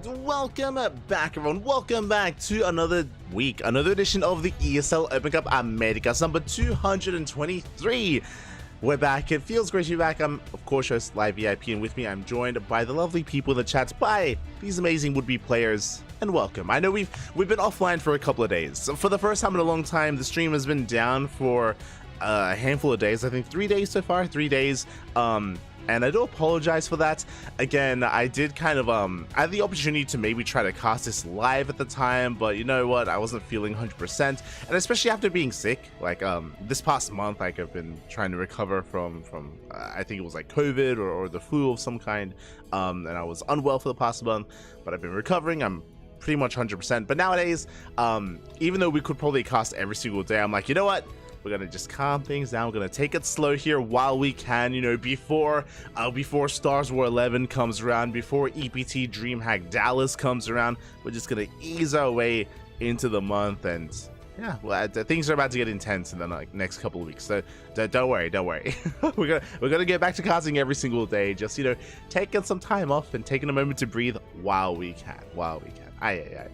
And welcome back, everyone. Welcome back to another week, another edition of the ESL Open Cup Americas, number 223. We're back. It feels great to be back. I'm, of course, host Live VIP, and with me, I'm joined by the lovely people in the chat, by these amazing would-be players. And welcome. I know we've been offline for a couple of days. So for the first time in a long time, the stream has been down for a handful of days. I think 3 days so far. 3 days. And I do apologize for that. Again, I did kind of, I had the opportunity to maybe try to cast this live at the time, but you know what, I wasn't feeling 100%, and especially after being sick, like, this past month, like, I've been trying to recover from I think it was like COVID or the flu of some kind, and I was unwell for the past month, but I've been recovering. I'm pretty much 100%, but nowadays, even though we could probably cast every single day, I'm like, you know what? We're gonna just calm things down. We're gonna take it slow here while we can, you know, before Stars War 11 comes around, before EPT DreamHack Dallas comes around. We're just gonna ease our way into the month, and yeah, well, things are about to get intense in the next couple of weeks. So don't worry. we're gonna get back to casting every single day. Just, you know, taking some time off and taking a moment to breathe while we can. Aye.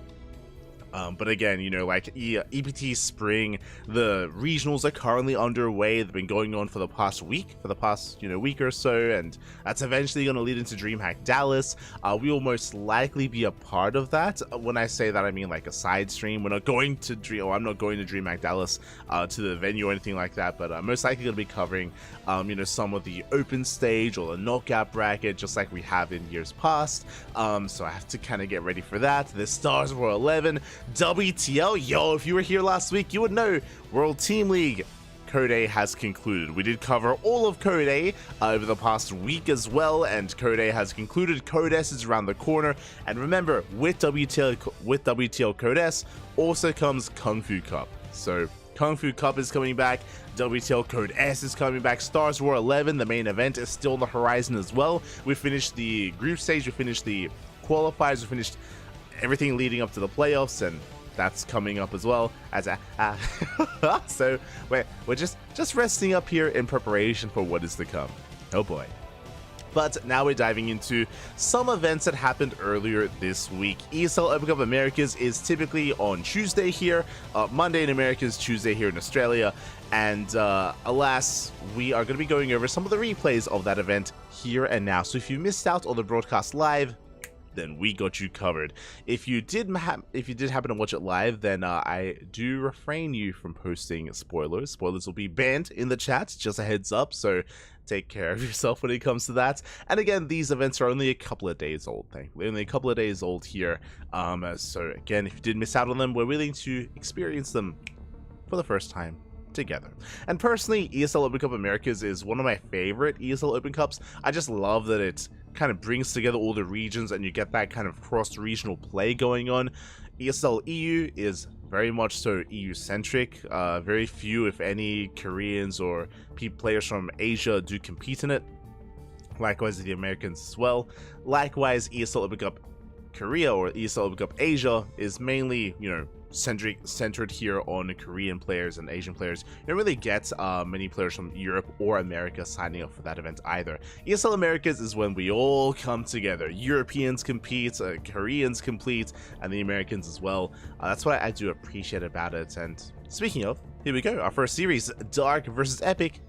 But again, you know, like EPT Spring, the regionals are currently underway. They've been going on for the past week, week or so, and that's eventually going to lead into DreamHack Dallas. We will most likely be a part of that. When I say that, I mean like a side stream. We're not going to I'm not going to DreamHack Dallas to the venue or anything like that, but most likely going to be covering, you know, some of the open stage or the knockout bracket, just like we have in years past. So I have to kind of get ready for that. The Stars War 11. WTL, yo, if you were here last week, you would know World Team League Code A has concluded. We did cover all of Code A over the past week as well, and Code A has concluded. Code S is around the corner, and remember, with WTL Code S also comes Kung Fu Cup. So Kung Fu Cup is coming back, WTL Code S is coming back, Stars War 11, the main event, is still on the horizon as well. We finished the group stage, we finished the qualifiers, we finished everything leading up to the playoffs, and that's coming up as well as so we're just resting up here in preparation for what is to come. Oh boy. But now we're diving into some events that happened earlier this week. ESL Open Cup Americas is typically on Tuesday here, Monday in Americas, Tuesday here in Australia, and alas, we are going to be going over some of the replays of that event here and now. So if you missed out on the broadcast live, then we got you covered. If you did happen to watch it live, then I do refrain you from posting spoilers. Spoilers will be banned in the chat, just a heads up, so take care of yourself when it comes to that. And again, these events are only a couple of days old, thankfully. Only a couple of days old here. So again, if you did miss out on them, we're willing to experience them for the first time together. And personally, ESL Open Cup Americas is one of my favorite ESL Open Cups. I just love that it kind of brings together all the regions and you get that kind of cross-regional play going on. ESL EU is very much so EU-centric. Very few, if any, Koreans or players from Asia do compete in it. Likewise, the Americans as well. Likewise, ESL Open Cup Korea or ESL Open Cup Asia is mainly, you know, centered here on Korean players and Asian players. You don't really get many players from Europe or America signing up for that event either. ESL Americas is when we all come together. Europeans compete, Koreans compete, and the Americans as well. That's what I do appreciate about it. And speaking of, here we go. Our first series, Dark versus Epic,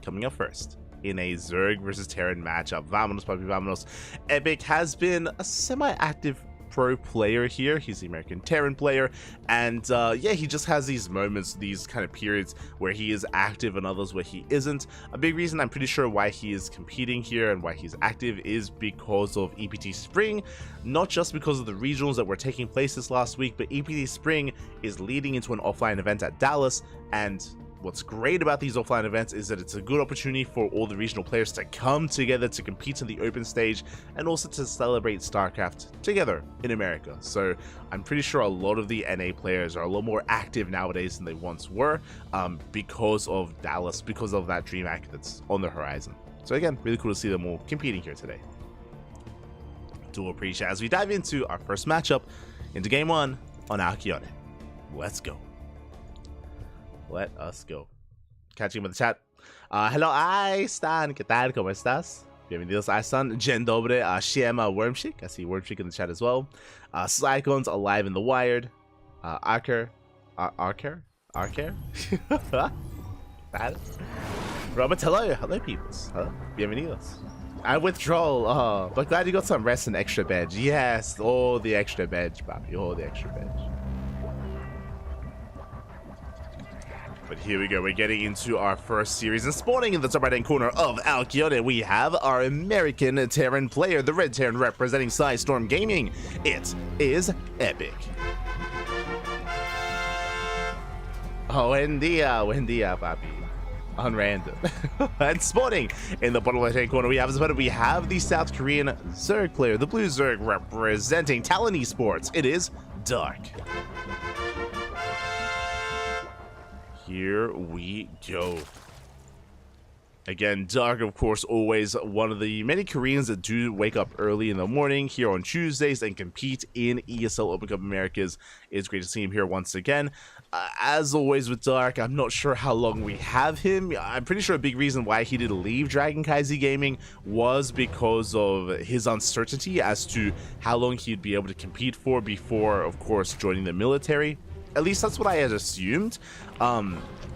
coming up first in a Zerg versus Terran matchup. Vamonos, papi, vamonos. Epic has been a semi-active pro player here. He's the American Terran player, and yeah, he just has these moments, these kind of periods where he is active and others where he isn't. A big reason, I'm pretty sure, why he is competing here and why he's active is because of EPT Spring, not just because of the regionals that were taking place this last week, but EPT Spring is leading into an offline event at Dallas, and what's great about these offline events is that it's a good opportunity for all the regional players to come together to compete in the open stage and also to celebrate StarCraft together in America. So I'm pretty sure a lot of the NA players are a lot more active nowadays than they once were, because of Dallas, because of that DreamHack that's on the horizon. So again, really cool to see them all competing here today. Do appreciate as we dive into our first matchup into game one on Alcyone. Let's go. Let us go. Catching him in the chat. Hello, Stan. ¿Qué tal? ¿Cómo estás? Bienvenidos a San, Dzień dobry, Siema Wormchick. I see Wormchick in the chat as well. Cyclones alive in the wired. Archer. Robert, hello peoples. Hello, bienvenidos. And withdrawal, but glad you got some rest and extra veg. Yes, all the extra veg, papi, all the extra veg. But here we go, we're getting into our first series, and spawning in the top right hand corner of Alcyone, we have our American Terran player, the Red Terran representing Storm Gaming. It is Epic. Oh, buen dia, papi. On random. And spawning in the bottom left hand corner, we have the South Korean Zerg player, the Blue Zerg representing Talon Esports. It is Dark. Here we go. Again, Dark, of course, always one of the many Koreans that do wake up early in the morning here on Tuesdays and compete in ESL Open Cup Americas. It's great to see him here once again. As always with Dark, I'm not sure how long we have him. I'm pretty sure a big reason why he did leave CranKy Gaming was because of his uncertainty as to how long he'd be able to compete for before, of course, joining the military. At least that's what I had assumed.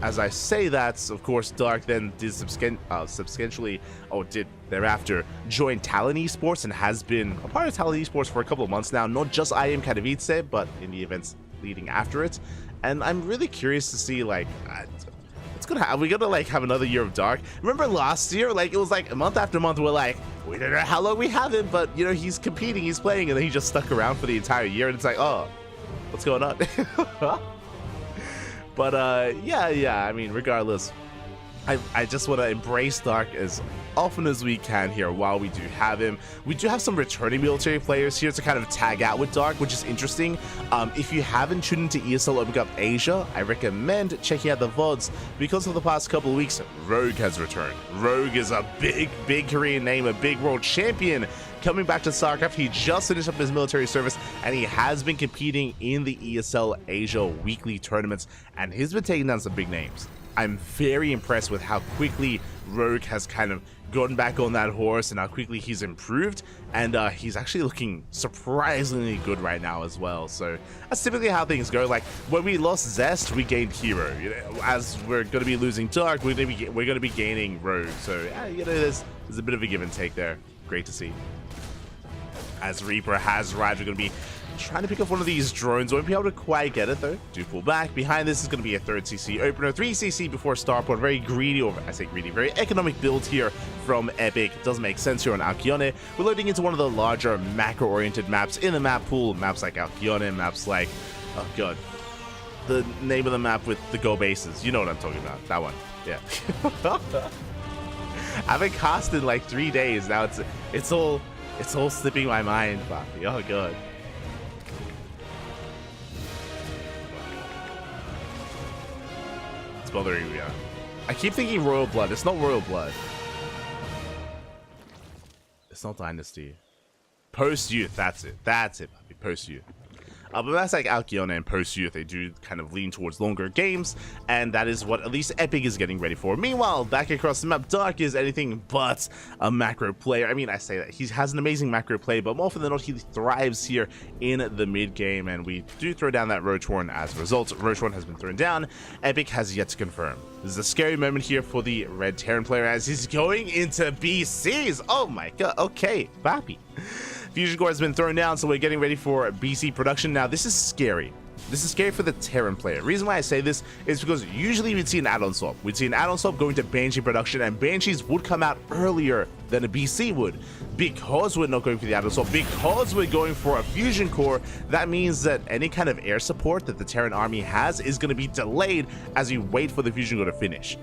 As I say that, of course, Dark then did did thereafter join Talon Esports and has been a part of Talon Esports for a couple of months now. Not just I Am Katowice, but in the events leading after it. And I'm really curious to see, like, what's gonna happen. We're gonna like have another year of Dark. Remember last year, like it was like month after month, we're like, we don't know how long we have him, but you know, he's competing, he's playing, and then he just stuck around for the entire year, and it's like, oh, what's going on? But yeah, I mean, regardless, I just want to embrace Dark as often as we can here while we do have him. We do have some returning military players here to kind of tag out with Dark, which is interesting. If you haven't tuned into ESL Open Cup Asia, I recommend checking out the VODs because for the past couple of weeks, Rogue has returned. Rogue is a big Korean name, a big world champion coming back to StarCraft. He just finished up his military service and he has been competing in the ESL Asia weekly tournaments, and he's been taking down some big names. I'm very impressed with how quickly Rogue has kind of gotten back on that horse and how quickly he's improved, and he's actually looking surprisingly good right now as well. So that's typically how things go. Like when we lost Zest, we gained Hero. You know, as we're going to be losing Dark, we're going to be gaining Rogue. So you know, there's a bit of a give and take there. Great to see. As Reaper has arrived, we're going to be trying to pick up one of these drones. Won't be able to quite get it though. Do pull back. Behind this is going to be a 3rd CC opener, 3 CC before Starport. Very greedy, or I say greedy, very economic build here from Epic. It does make sense here on Alcyone. We're loading into one of the larger macro-oriented maps in the map pool. Maps like Alcyone, maps like, oh god, the name of the map with the go bases. You know what I'm talking about. That one. Yeah. I haven't cast in like 3 days now. It's all slipping my mind, Papi. Oh god. It's bothering me. I keep thinking Royal Blood. It's not Royal Blood. It's not Dynasty. Post-Youth. That's it. That's it, Papi. Post-Youth. But that's like Alcyone and Post-Youth. They do kind of lean towards longer games, and that is what at least Epic is getting ready for. Meanwhile, back across the map, Dark is anything but a macro player. I mean, I say that. He has an amazing macro play, but more often than not, he thrives here in the mid-game, and we do throw down that Roach Horn as a result. Roach Horn has been thrown down. Epic has yet to confirm. This is a scary moment here for the Red Terran player as he's going into BCs. Oh my god. Okay, Papi. Fusion Core has been thrown down, so we're getting ready for BC production. Now, this is scary. This is scary for the Terran player. Reason why I say this is because usually we'd see an add-on swap. We'd see an add-on swap going to Banshee production, and Banshees would come out earlier than a BC would. Because we're not going for the add-on swap, because we're going for a Fusion Core, that means that any kind of air support that the Terran army has is going to be delayed as we wait for the Fusion Core to finish.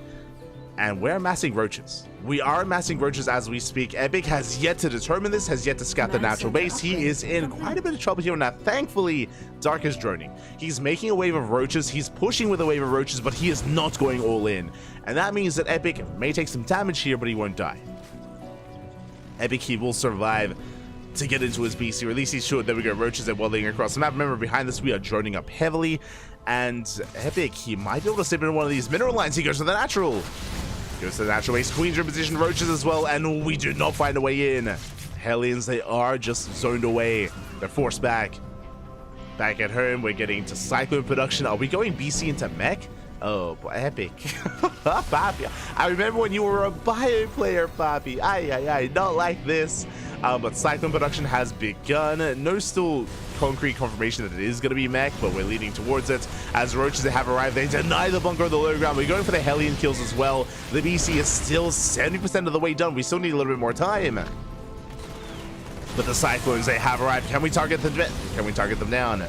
And we're amassing roaches. We are amassing roaches as we speak. Epic has yet to determine this, has yet to scout the natural base. He is in quite a bit of trouble here now. Thankfully, Dark is droning. He's making a wave of roaches. He's pushing with a wave of roaches, but he is not going all in. And that means that Epic may take some damage here, but he won't die. Epic, he will survive to get into his BC, or at least he's sure. There we go, roaches are welding across the map. Remember, behind this, we are droning up heavily. And Epic, he might be able to slip into one of these mineral lines. He goes for the natural. Goes to the natural base. Queens are in position. Roaches as well. And we do not find a way in. Hellions, they are just zoned away. They're forced back. Back at home, we're getting to Cyclone production. Are we going BC into mech? Oh, boy, epic. Papi, I remember when you were a bio player, Papi. Aye, not like this. But Cyclone production has begun. No still concrete confirmation that it is going to be mech, but we're leading towards it. As Roaches have arrived, they deny the bunker on the low ground. We're going for the Hellion kills as well. The BC is still 70% of the way done. We still need a little bit more time. But the Cyclones, they have arrived. Can we target them? Can we target them down?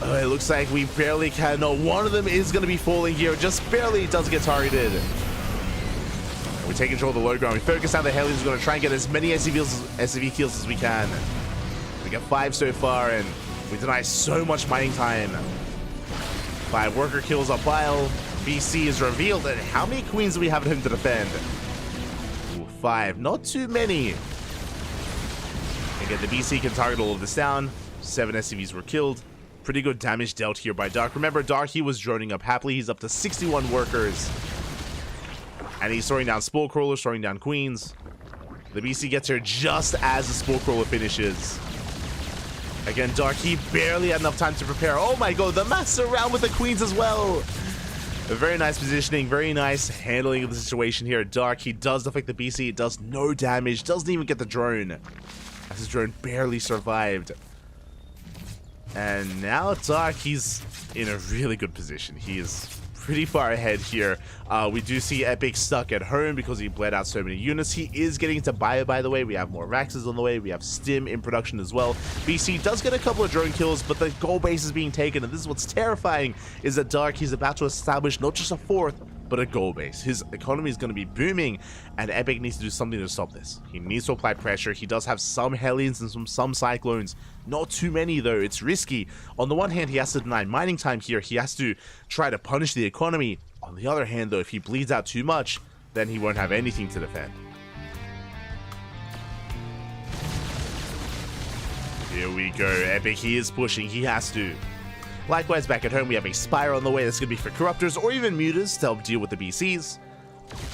Oh, it looks like we barely can. No, one of them is going to be falling here. Just barely does get targeted. And we take control of the low ground. We focus on the Hellions. We're going to try and get as many SCV kills as we can. We got 5 so far, and we deny so much mining time. 5 worker kills on Bile. BC is revealed. And how many queens do we have at home to defend? Ooh, 5. Not too many. Again, the BC can target all of this down. 7 SCVs were killed. Pretty good damage dealt here by Dark. Remember, Dark, he was droning up happily. He's up to 61 workers. And he's throwing down Spore Crawlers, throwing down Queens. The BC gets here just as the Spore Crawler finishes. Again, Dark, he barely had enough time to prepare. Oh my god, the mass around with the Queens as well. A very nice positioning, very nice handling of the situation here. Dark, he does deflect the BC. It does no damage, doesn't even get the drone. As his drone barely survived. And now Dark, he's in a really good position. He is pretty far ahead here. We do see Epic stuck at home because he bled out so many units. He is getting into bio, by the way. We have more Raxes on the way. We have Stim in production as well. BC does get a couple of drone kills, but the gold base is being taken. And this is what's terrifying, is that Dark, he's about to establish not just a 4th, but a gold base. His economy is going to be booming, and Epic needs to do something to stop this. He needs to apply pressure. He does have some Hellions and some Cyclones. Not too many, though. It's risky. On the one hand, he has to deny mining time here. He has to try to punish the economy. On the other hand, though, if he bleeds out too much, then he won't have anything to defend. Here we go. Epic, he is pushing. He has to. Likewise, back at home, we have a Spire on the way. That's going to be for Corruptors or even Muters to help deal with the BCs.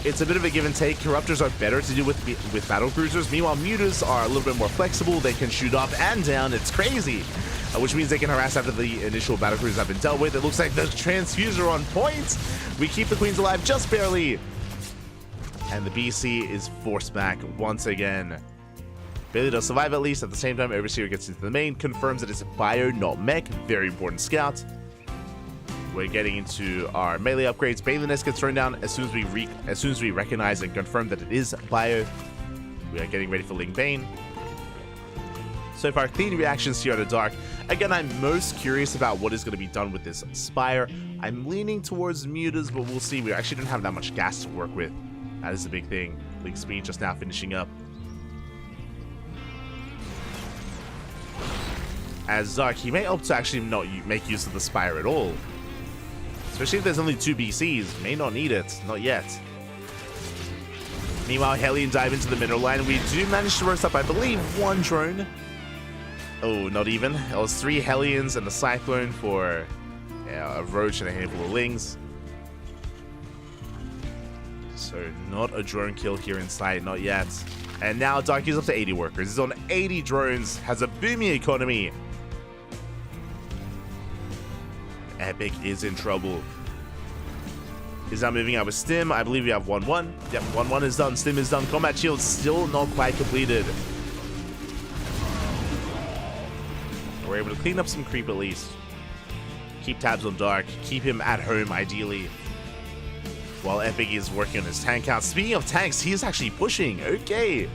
It's a bit of a give and take. Corruptors are better to deal with battle cruisers. Meanwhile, Muters are a little bit more flexible. They can shoot up and down. It's crazy. Which means they can harass after the initial battle cruisers have been dealt with. It looks like the Transfuser on point. We keep the Queens alive just barely. And the BC is forced back once again. Bailey does survive at least. At the same time, Overseer gets into the main, confirms that it's a bio, not mech. Very important scout. We're getting into our melee upgrades. Baliness gets thrown down as soon as we recognize and confirm that it is bio. We are getting ready for Ling Bane. So far, clean reactions here to Dark. Again, I'm most curious about what is going to be done with this Spire. I'm leaning towards Muters, but we'll see. We actually don't have that much gas to work with. That is the big thing. Ling Speed just now finishing up. As Dark, he may opt to actually not make use of the Spire at all. Especially if there's only 2 BCs. May not need it. Not yet. Meanwhile, Hellion dive into the mineral line. We do manage to roast up, I believe, 1 drone. Oh, not even. It was 3 Hellions and a Cyclone for a Roach and a handful of Lings. So, not a drone kill here in sight. Not yet. And now Dark is up to 80 workers. He's on 80 drones. Has a booming economy. Epic is in trouble. He's now moving out with Stim. I believe we have 1-1. Yep, 1-1 is done. Stim is done. Combat shield still not quite completed. We're able to clean up some creep at least. Keep tabs on Dark. Keep him at home, ideally. While Epic is working on his tank count. Speaking of tanks, he is actually pushing. Okay.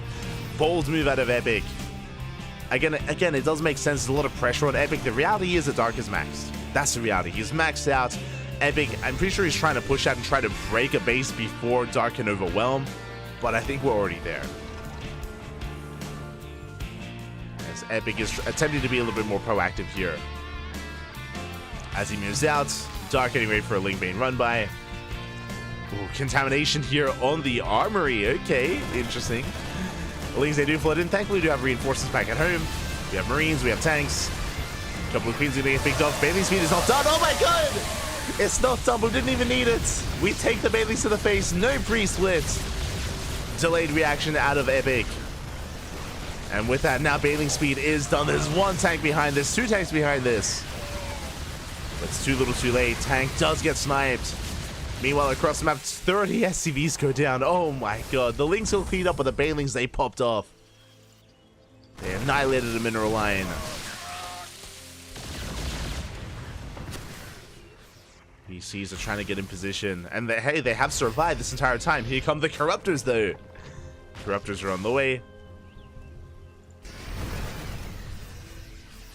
Bold move out of Epic. Again, it does make sense. There's a lot of pressure on Epic. The reality is that Dark is maxed. That's the reality. He's maxed out. Epic, I'm pretty sure he's trying to push out and try to break a base before Dark can overwhelm. But I think we're already there. As Epic is attempting to be a little bit more proactive here. As he moves out, Dark getting ready for a Ling Bane run by. Ooh, contamination here on the armory. Okay, interesting. Lings, they do flood in. Thankfully, we do have reinforcements back at home. We have Marines, we have tanks. A couple of Queens are getting picked off. Bailey speed is not done. Oh my god! It's not done, but we didn't even need it. We take the Baileys to the face. No pre-split. Delayed reaction out of Epic. And with that, now bailing speed is done. There's one tank behind this, two tanks behind this. But it's too little too late. Tank does get sniped. Meanwhile, across the map, 30 SCVs go down. Oh my god. The Lynx will clean up, but the Bailings, they popped off. They annihilated a mineral line. BCs are trying to get in position. And hey, they have survived this entire time. Here come the Corruptors, though. Corruptors are on the way.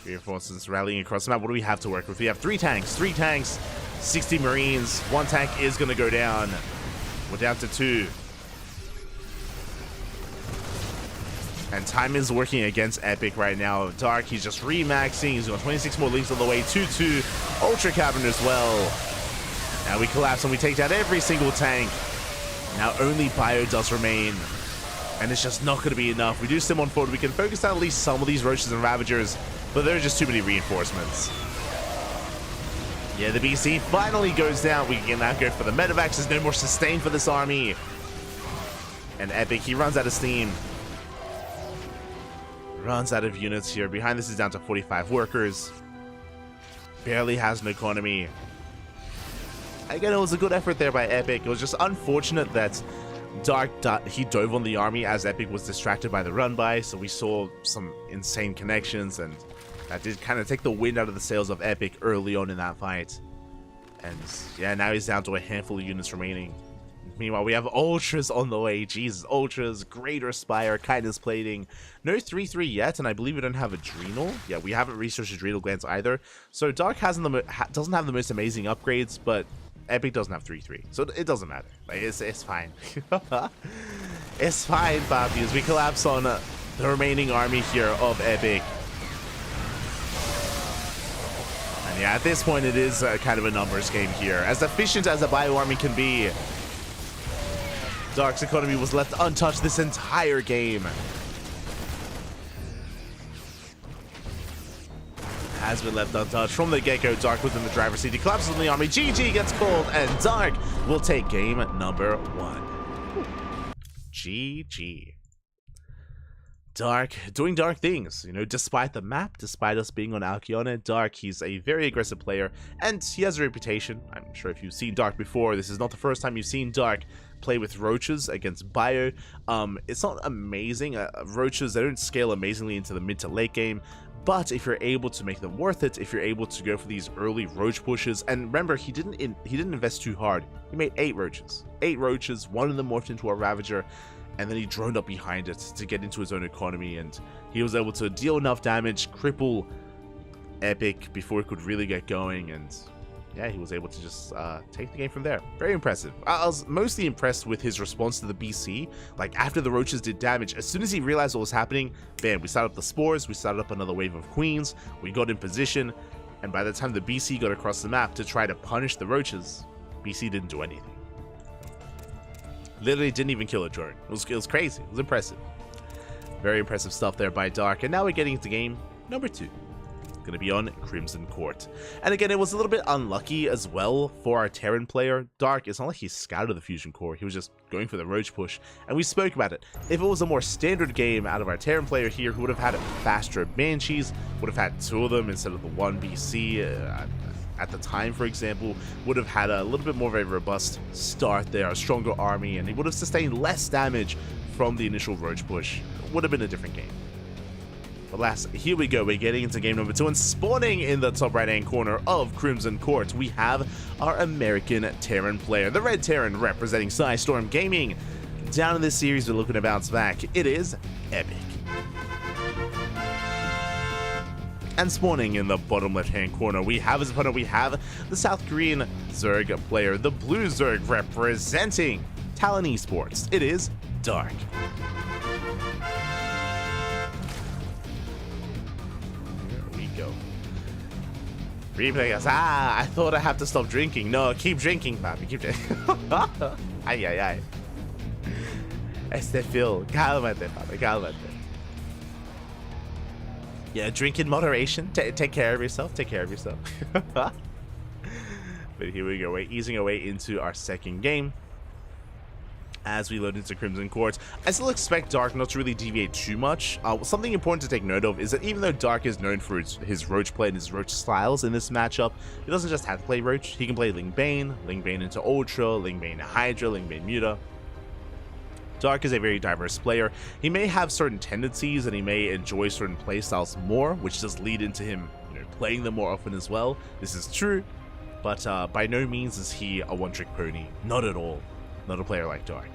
Reinforcements rallying across the map. What do we have to work with? We have 3 tanks. 3 tanks. 60 Marines. 1 tank is going to go down. We're down to 2. And time is working against Epic right now. Dark, he's just remaxing. He's got 26 more Lynx on the way. 2-2. Ultra Cavern as well. Now we collapse and we take down every single tank. Now only Bio does remain. And it's just not going to be enough. We do sim on forward. We can focus on at least some of these Roaches and Ravagers. But there are just too many reinforcements. Yeah, the BC finally goes down. We can now go for the medevacs. There's no more sustain for this army. And Epic, he runs out of steam. Runs out of units here. Behind this is down to 45 workers. Barely has an economy. Again, it was a good effort there by Epic. It was just unfortunate that Dark, he dove on the army as Epic was distracted by the run by. So we saw some insane connections, and that did kind of take the wind out of the sails of Epic early on in that fight. And yeah, now he's down to a handful of units remaining. Meanwhile, we have Ultras on the way. Jesus, Ultras, Greater Spire, Kindness Plating. No 3-3 yet, and I believe we don't have Adrenal. Yeah, we haven't researched Adrenal Glands either. So Dark doesn't have the most amazing upgrades, but Epic doesn't have 3-3. So it doesn't matter. Like, it's fine. It's fine, Papi, as we collapse on the remaining army here of Epic. And yeah, at this point, it is kind of a numbers game here. As efficient as a Bio army can be, Dark's economy was left untouched this entire game. Has been left untouched from the get-go. Dark within the driver's seat. He collapses on the army. GG gets called, and Dark will take game number 1. GG. Dark doing Dark things, you know, despite the map, despite us being on Alcyone. Dark, he's a very aggressive player, and he has a reputation. I'm sure if you've seen Dark before, this is not the first time you've seen Dark play with Roaches against Bio. It's not amazing. Roaches, they don't scale amazingly into the mid to late game, but if you're able to make them worth it, if you're able to go for these early Roach pushes, and remember, he didn't invest too hard. He made 8 Roaches. 8 Roaches, one of them morphed into a Ravager, and then he droned up behind it to get into his own economy, and he was able to deal enough damage, cripple Epic before it could really get going, and yeah, he was able to just take the game from there. Very impressive. I was mostly impressed with his response to the BC. Like, after the Roaches did damage, as soon as he realized what was happening, bam, we started up the Spores, we started up another wave of Queens, we got in position, and by the time the BC got across the map to try to punish the Roaches, BC didn't do anything. Literally didn't even kill a drone. It was crazy. It was impressive. Very impressive stuff there by Dark. And now we're getting into game number 2. Going to be on Crimson Court. And again, it was a little bit unlucky as well for our Terran player. Dark, it's not like he scouted the Fusion Core. He was just going for the Roach push. And we spoke about it. If it was a more standard game out of our Terran player here, who would have had faster Banshees, would have had 2 of them instead of the 1 BC, at the time, for example, would have had a little bit more of a robust start there, a stronger army, and he would have sustained less damage from the initial Roach push. It would have been a different game. But last, here we go, we're getting into game number 2, and spawning in the top right-hand corner of Crimson Court, we have our American Terran player, the Red Terran representing Psystorm Gaming. Down in this series, we're looking to bounce back. It is Epic. And spawning in the bottom left-hand corner, we have as opponent, we have the South Korean Zerg player, the Blue Zerg representing Talon Esports. It is Dark. Here we go. Replay us. I thought I have to stop drinking. No, keep drinking, papi. Keep drinking. Ay, ay, ay. Phil, cálmate, papi, cálmate. Yeah, drink in moderation. Take care of yourself. Take care of yourself. But here we go. We're easing our way into our second game as we load into Crimson Court. I still expect Dark not to really deviate too much. Something important to take note of is that even though Dark is known for his Roach play and his Roach styles in this matchup, he doesn't just have to play Roach. He can play Ling Bane into Ultra, Ling Bane Hydra, Ling Bane Muta. Dark is a very diverse player. He may have certain tendencies and he may enjoy certain playstyles more, which does lead into him, playing them more often as well. This is true, but by no means is he a one-trick pony. Not at all. Not a player like Dark.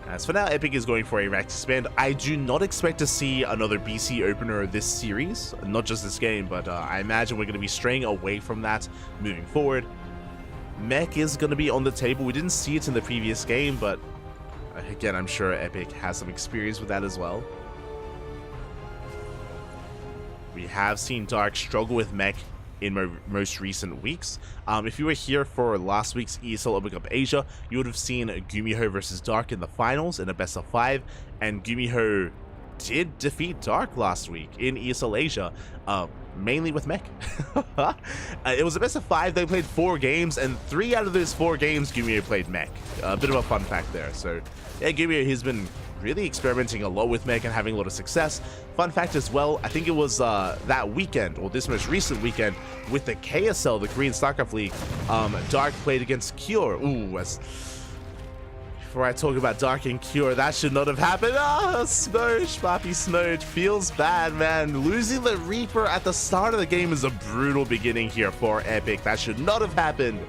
As for now, Epic is going for a Rax Expand. I do not expect to see another BC opener this series, not just this game, but I imagine we're going to be straying away from that moving forward. Mech is going to be on the table. We didn't see it in the previous game, but again, I'm sure Epic has some experience with that as well. We have seen Dark struggle with Mech in most recent weeks. If you were here for last week's ESL Open Cup Asia, you would have seen Gumiho versus Dark in the finals in a best of 5, and Gumiho did defeat Dark last week in ESL Asia, mainly with Mech. It was a best of 5. They played 4 games, and 3 out of those 4 games Gumiho played Mech. A bit of a fun fact there. So yeah, Gumiho has been really experimenting a lot with Mech and having a lot of success. Fun fact as well, I think it was that weekend, or this most recent weekend, with the KSL, the Korean StarCraft League, Dark played against Cure. Ooh, before I talk about Dark and Cure, that should not have happened. Snoge, Papi Snoge, feels bad, man. Losing the Reaper at the start of the game is a brutal beginning here for Epic. That should not have happened.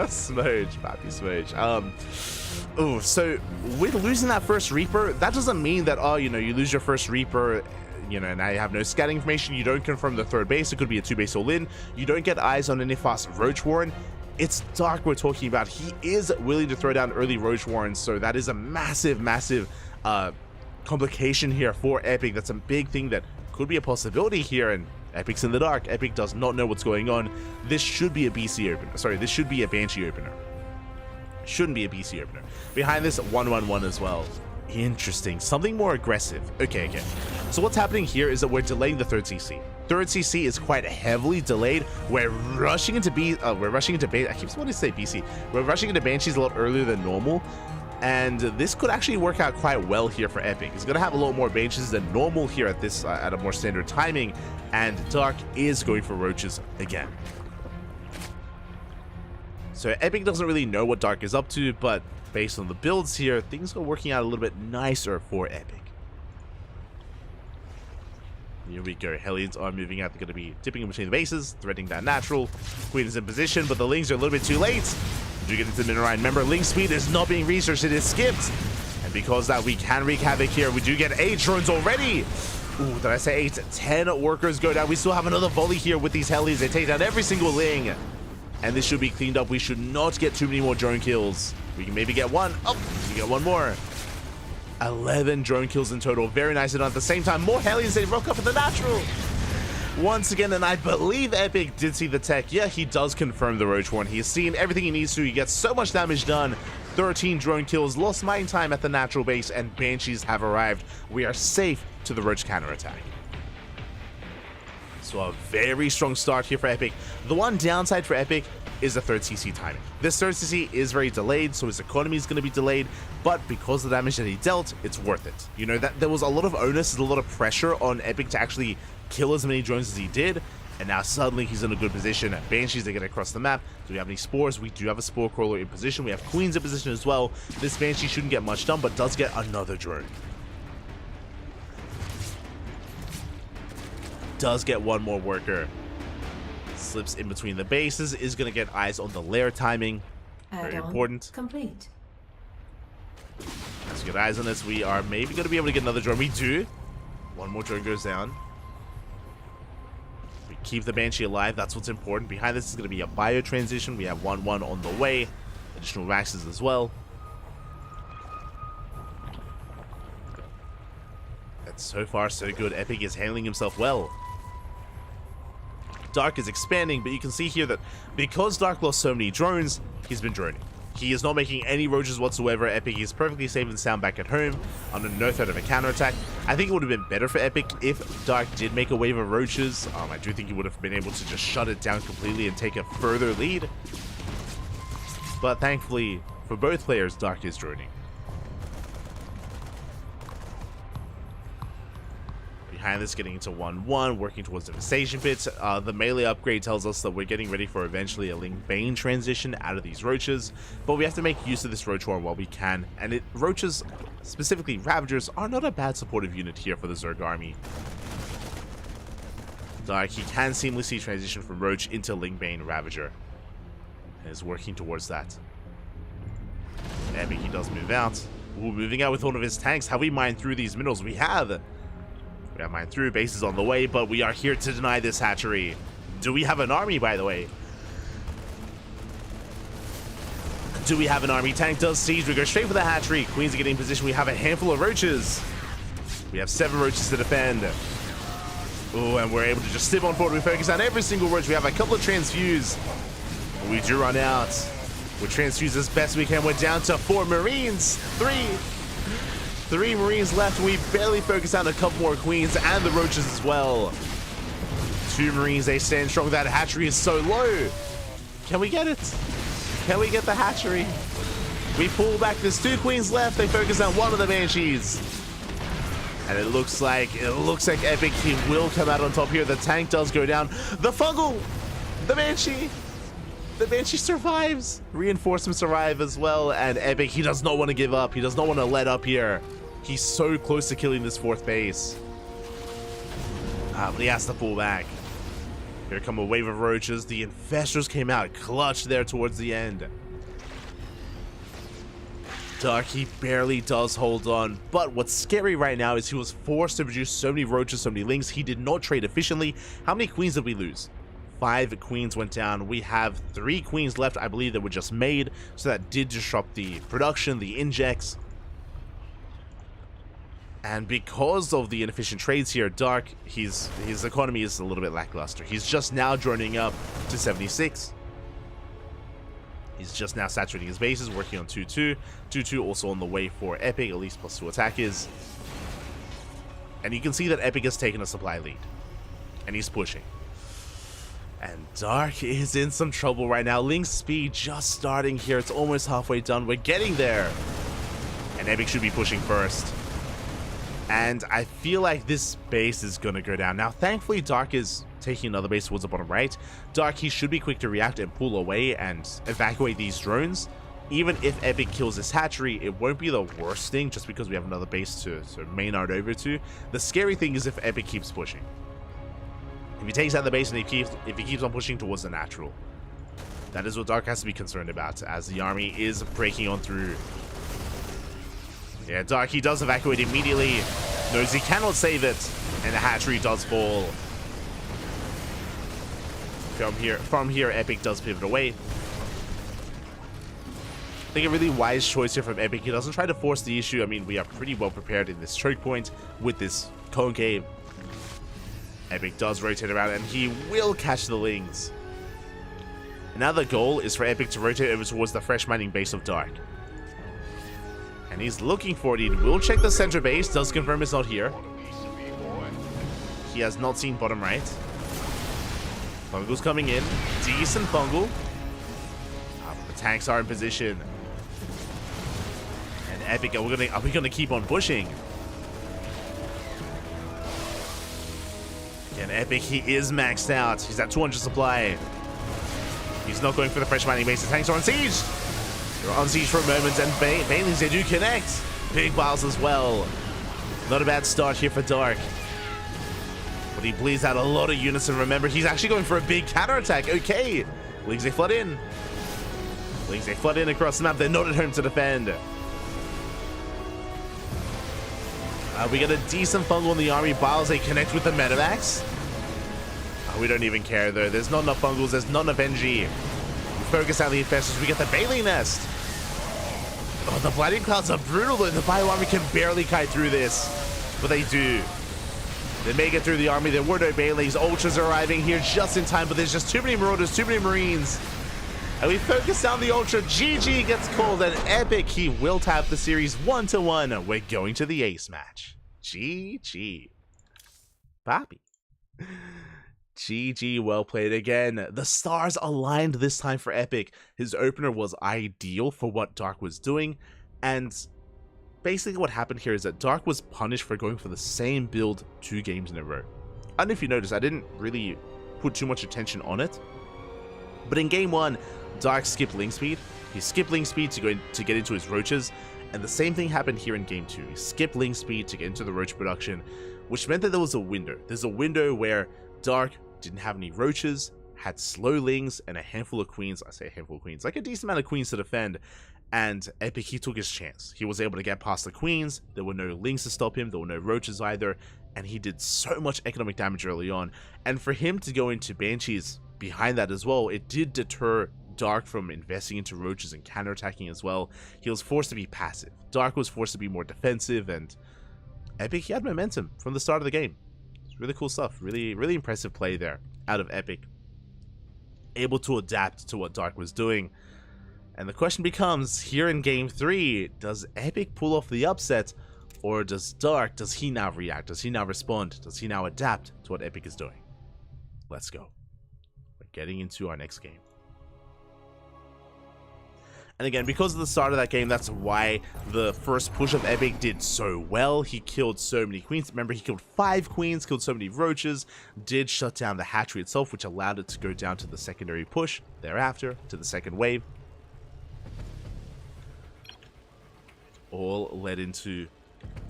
Smoge, Papi Smoge. So with losing that first Reaper, that doesn't mean that, you lose your first Reaper, and now you have no scouting information, you don't confirm the third base, it could be a 2-base all-in, you don't get eyes on any fast Roach Warren. It's Dark we're talking about. He is willing to throw down early Roach Warrens, so that is a massive, massive complication here for Epic. That's a big thing that could be a possibility here, and Epic's in the dark. Epic does not know what's going on. This should be a BC opener. Sorry, this should be a Banshee opener. Shouldn't be a BC opener. Behind this, 1-1-1 as well. Interesting. Something more aggressive. Okay. So what's happening here is that we're delaying the third CC. Third CC is quite heavily delayed. We're rushing into I keep wanting to say BC. We're rushing into Banshees a lot earlier than normal. And this could actually work out quite well here for Epic. He's going to have a lot more Banshees than normal here at this at a more standard timing. And Dark is going for Roaches again. So Epic doesn't really know what Dark is up to, but based on the builds here, things are working out a little bit nicer for Epic. Here we go. Hellions are moving out. They're going to be dipping in between the bases, threatening that natural. Queen is in position, but the Lings are a little bit too late. We do get into the Minarine. Remember, Ling speed is not being researched. It is skipped. And because that, we can wreak havoc here. We do get 8 drones already. Ooh, did I say 8? 10 workers go down. We still have another volley here with these Hellions. They take down every single Ling. And this should be cleaned up. We should not get too many more drone kills. We can maybe get 1. Oh, we get 1 more. 11 drone kills in total. Very nice. And at the same time, more Hellions. They rock up at the natural. Once again, and I believe Epic did see the tech. Yeah, he does confirm the Roach one. He's seen everything he needs to. He gets so much damage done. 13 drone kills. Lost mine time at the natural base. And Banshees have arrived. We are safe to the Roach counterattack. So a very strong start here for Epic. The one downside for Epic is the third CC timing. This third CC is very delayed, so his economy is going to be delayed, but because of the damage that he dealt, it's worth it. That there was a lot of onus, a lot of pressure on Epic to actually kill as many drones as he did, and now suddenly he's in a good position. Banshees, they get across the map. Do we have any spores? We do have a spore crawler in position. We have queens in position as well. This Banshee shouldn't get much done, but does get another drone. Does get 1 more worker. Slips in between the bases, is going to get eyes on the lair timing. Very important. Complete. Let's get eyes on this. We are maybe going to be able to get another drone. We do. 1 more drone goes down. We keep the Banshee alive. That's what's important. Behind this is going to be a bio transition. We have 1-1 on the way. Additional Raxes as well. That's so far so good. Epic is handling himself well. Dark is expanding, but you can see here that because Dark lost so many drones, he's been droning. He is not making any roaches whatsoever. Epic is perfectly safe and sound back at home under no threat of a counterattack. I think it would have been better for Epic if Dark did make a wave of roaches. I do think he would have been able to just shut it down completely and take a further lead. But thankfully, for both players, Dark is droning. Behind this, getting into 1-1, working towards Devastation Pits. The melee upgrade tells us that we're getting ready for eventually a Ling Bane transition out of these roaches, but we have to make use of this roach war while we can, and roaches, specifically Ravagers, are not a bad supportive unit here for the Zerg army. Dark, he can seamlessly transition from Roach into Ling Bane Ravager, and is working towards that. Epic, he does move out. Ooh, moving out with one of his tanks. Have we mined through these minerals? We have. We have mined through, bases on the way, but we are here to deny this hatchery. Do we have an army, by the way? Do we have an army? Tank does siege. We go straight for the hatchery. Queens are getting in position. We have a handful of roaches. We have 7 roaches to defend. Oh, and we're able to just step on forward. We focus on every single roach. We have a couple of transfuse. We do run out. We transfuse as best we can. We're down to 4 Marines. 3 Marines left. We barely focus on a couple more Queens and the roaches as well. 2 Marines, they stand strong. That hatchery is so low. Can we get it? Can we get the hatchery? We pull back. There's 2 Queens left. They focus on one of the Banshees. And it looks like Epic, he will come out on top here. The tank does go down. The Fungal! The Banshee! The Banshee survives. Reinforcements arrive as well. And Epic, he does not want to give up. He does not want to let up here. He's so close to killing this 4th base. But he has to pull back. Here come a wave of roaches. The Infestors came out clutch there towards the end. Dark, he barely does hold on. But what's scary right now is he was forced to produce so many roaches, so many lings. He did not trade efficiently. How many Queens did we lose? 5 Queens went down. We have 3 Queens left, I believe, that were just made. So that did disrupt the production, the injects. And because of the inefficient trades here, Dark, his economy is a little bit lackluster. He's just now droning up to 76. He's just now saturating his bases, working on 2-2. 2-2 also on the way for Epic, at least +2 attack is. And you can see that Epic has taken a supply lead. And he's pushing. And Dark is in some trouble right now. Link's speed just starting here. It's almost halfway done. We're getting there. And Epic should be pushing first. And I feel like this base is going to go down. Now, thankfully, Dark is taking another base towards the bottom right. Dark, he should be quick to react and pull away and evacuate these drones. Even if Epic kills this hatchery, it won't be the worst thing just because we have another base to mainard over to. The scary thing is if Epic keeps pushing. If he takes out the base and if he keeps on pushing towards the natural. That is what Dark has to be concerned about as the army is breaking on through. Yeah, Dark, he does evacuate immediately. Knows he cannot save it. And the hatchery does fall. From here, Epic does pivot away. I think a really wise choice here from Epic. He doesn't try to force the issue. I mean, we are pretty well prepared in this choke point with this CranKy. Epic does rotate around and he will catch the Lings. Now the goal is for Epic to rotate over towards the fresh mining base of Dark. And he's looking for it. He will check the center base. Does confirm it's not here. He has not seen bottom right. Fungal's coming in. Decent Fungal. The tanks are in position. And Epic, are we gonna keep on pushing? Again, Epic, he is maxed out. He's at 200 supply. He's not going for the fresh mining base. The tanks are on siege. They're on siege for a moment, and Banelings, they do connect. Big piles as well. Not a bad start here for Dark. But he bleeds out a lot of units, and remember, he's actually going for a big counterattack. Okay. Lings, they flood in. Lings, they flood in across the map. They're not at home to defend. We got a decent Fungal in the army. Biles, they connect with the Medivacs. We don't even care, though. There's not enough Fungals. There's not enough NG. We focus on the Infestors. We get the Bailey Nest. Oh, the Blighting Clouds are brutal, though. The Bio Army can barely kite through this. But they do. They make it through the army. There were no Baileys. Ultras are arriving here just in time, but there's just too many Marauders, too many Marines. And we focus down the Ultra. GG gets called, and Epic, he will tap the series 1-1. We're going to the ace match. GG. Papi. GG, well played again. The stars aligned this time for Epic. His opener was ideal for what Dark was doing, and basically what happened here is that Dark was punished for going for the same build 2 games in a row. I don't know if you noticed, I didn't really put too much attention on it, but in game 1, Dark skipped link speed. He skipped link speed to get into his roaches, and the same thing happened here in game 2. He skipped link speed to get into the roach production, which meant that there was a window. There's a window where Dark didn't have any roaches, had slow lings, and a handful of queens. I say a handful of queens, like a decent amount of queens to defend, and Epic, he took his chance. He was able to get past the queens, there were no lings to stop him, there were no roaches either, and he did so much economic damage early on. And for him to go into Banshees behind that as well, it did deter Dark from investing into roaches and counterattacking as well. He was forced to be passive. Dark was forced to be more defensive, and Epic, he had momentum from the start of the game. It's really cool stuff. Really, really impressive play there out of Epic. Able to adapt to what Dark was doing. And the question becomes, here in game 3, does Epic pull off the upset, or does Dark, does he now react? Does he now respond? Does he now adapt to what Epic is doing? Let's go. We're getting into our next game. And again, because of the start of that game, that's why the first push of Epic did so well. He killed so many queens. Remember, he killed 5 queens, killed so many roaches, did shut down the hatchery itself, which allowed it to go down to the secondary push thereafter, to the second wave. All led into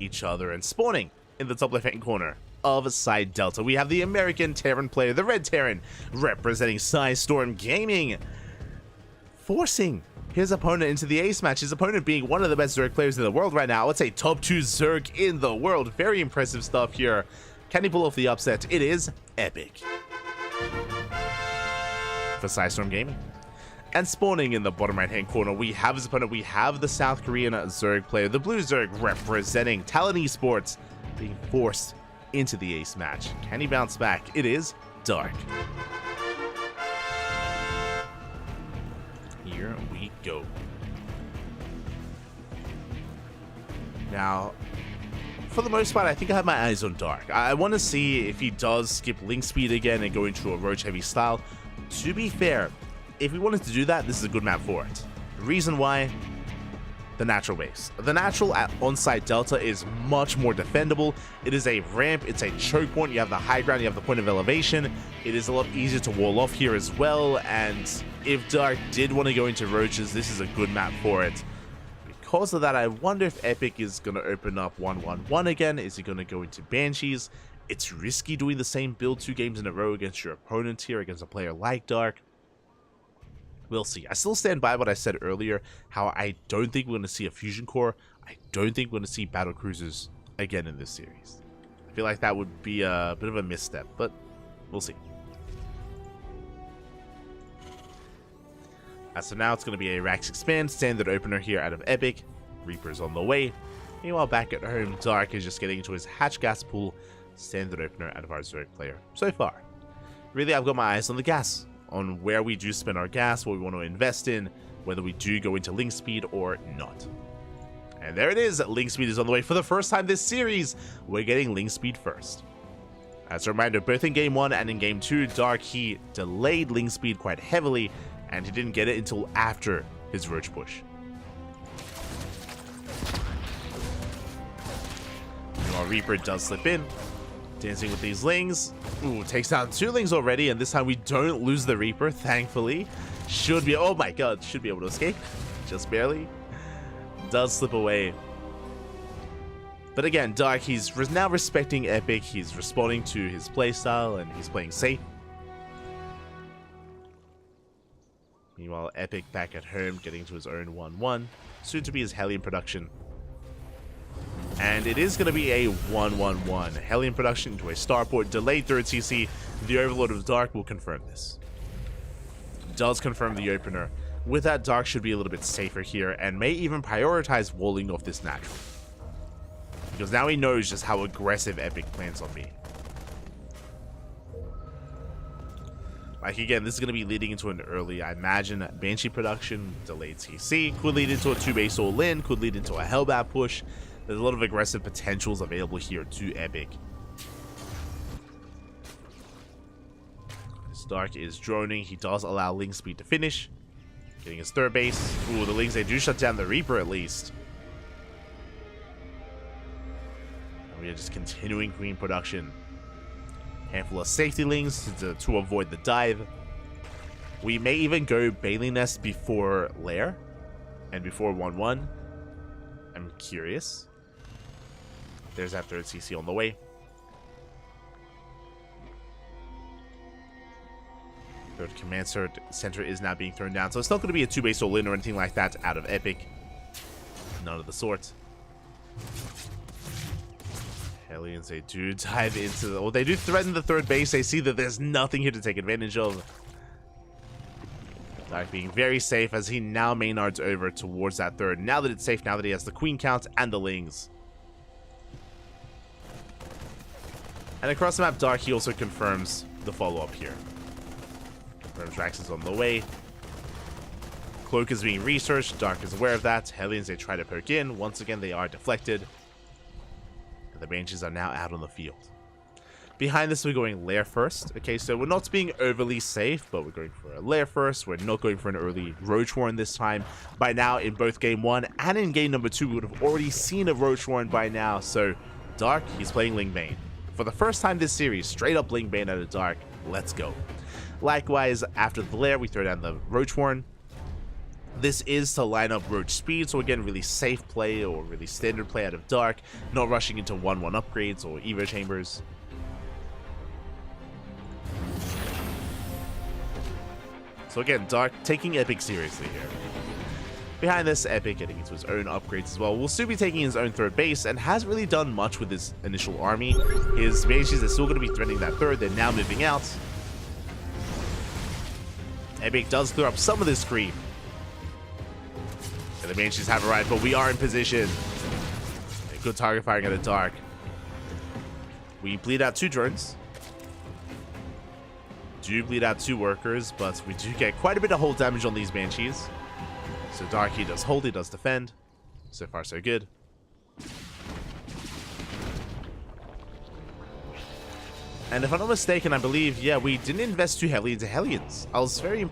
each other and spawning in the top left-hand corner of side Delta. We have the American Terran player, the Red Terran, representing Storm Gaming, forcing his opponent into the ace match. His opponent being one of the best Zerg players in the world right now. I would say top 2 Zerg in the world. Very impressive stuff here. Can he pull off the upset? It is Epic for Storm Gaming. And spawning in the bottom right hand corner, we have his opponent. We have the South Korean Zerg player, the Blue Zerg, representing Talon Esports, being forced into the ace match. Can he bounce back? It is Dark. Here we go. Now, for the most part, I think I have my eyes on Dark. I want to see if he does skip link speed again and go into a roach heavy style. To be fair, if we wanted to do that, this is a good map for it. The reason why, the natural base. The natural at on-site Delta is much more defendable. It is a ramp, it's a choke point, you have the high ground, you have the point of elevation. It is a lot easier to wall off here as well, and if Dark did want to go into roaches, this is a good map for it. Because of that, I wonder if Epic is going to open up 1-1-1 again. Is he going to go into Banshees? It's risky doing the same build 2 games in a row against your opponent here, against a player like Dark. We'll see. I still stand by what I said earlier, how I don't think we're going to see a fusion core. I don't think we're going to see battle cruisers again in this series. I feel like that would be a bit of a misstep, but we'll see. So now it's going to be a Rax Expand standard opener here out of Epic. Reaper's on the way. Meanwhile, back at home, Dark is just getting into his hatch gas pool standard opener out of our Zerg player so far. Really, I've got my eyes on the gas, on where we do spend our gas, what we want to invest in, whether we do go into link speed or not. And there it is, link speed is on the way. For the first time this series, we're getting link speed first. As a reminder, both in game 1 and in game 2, Dark, he delayed link speed quite heavily, and he didn't get it until after his roach push. Meanwhile, Reaper does slip in, dancing with these lings. Ooh, takes down 2 lings already, and this time we don't lose the Reaper, thankfully. Should be, oh my god, should be able to escape. Just barely. Does slip away. But again, Dark, he's now respecting Epic. He's responding to his playstyle, and he's playing safe. Meanwhile, Epic back at home, getting to his own 1-1. Soon to be his Hellion production. And it is going to be a 1-1-1. Hellion production into a starport, delayed 3rd CC. The Overlord of Dark will confirm this. Does confirm the opener. With that, Dark should be a little bit safer here, and may even prioritize walling off this natural. Because now he knows just how aggressive Epic plans on being. Like, again, this is going to be leading into an early, I imagine, Banshee production, delayed TC, could lead into a 2-base all-in, could lead into a Hellbat push. There's a lot of aggressive potentials available here to Epic. This Dark is droning. He does allow Ling Speed to finish. Getting his 3rd base. Ooh, the Lings, they do shut down the Reaper at least. And we are just continuing Queen production. Handful of safety Lings to avoid the dive. We may even go Bailey Nest before Lair and before 1-1. I'm curious. There's that 3rd CC on the way. Third command center is now being thrown down, so it's not going to be a 2-base all-in or anything like that out of Epic. None of the sort. Hellions, they do dive into the... Well, they do threaten the 3rd base. They see that there's nothing here to take advantage of. Dark being very safe as he now Maynards over towards that 3rd. Now that it's safe, now that he has the Queen count and the Lings. And across the map, Dark, he also confirms the follow-up here. Confirms Rax is on the way. Cloak is being researched. Dark is aware of that. Hellions, they try to poke in. Once again, they are deflected. The Banshees are now out on the field. Behind this, we're going Lair first. Okay, so we're not being overly safe, but we're going for a Lair first. We're not going for an early Roach Warren this time. By now, in both Game 1 and in Game number 2, we would have already seen a Roach Warren by now. So, Dark, he's playing Ling Bane. For the first time this series, straight up Ling Bane out of Dark. Let's go. Likewise, after the Lair, we throw down the Roach Warren. This is to line up Roach Speed, so again, really safe play or really standard play out of Dark, not rushing into 1-1 upgrades or Evo Chambers. So again, Dark taking Epic seriously here. Behind this, Epic getting into his own upgrades as well. Will soon be taking his own 3rd base and hasn't really done much with his initial army. His Banshees are still going to be threatening that 3rd. They're now moving out. Epic does clear up some of this creep. And the Banshees have arrived, but we are in position. A good target firing at the Dark. We bleed out 2 drones. Do bleed out 2 workers, but we do get quite a bit of hold damage on these Banshees. So Dark, he does hold, he does defend. So far, so good. And if I'm not mistaken, I believe, yeah, we didn't invest too heavily into Hellions. I was very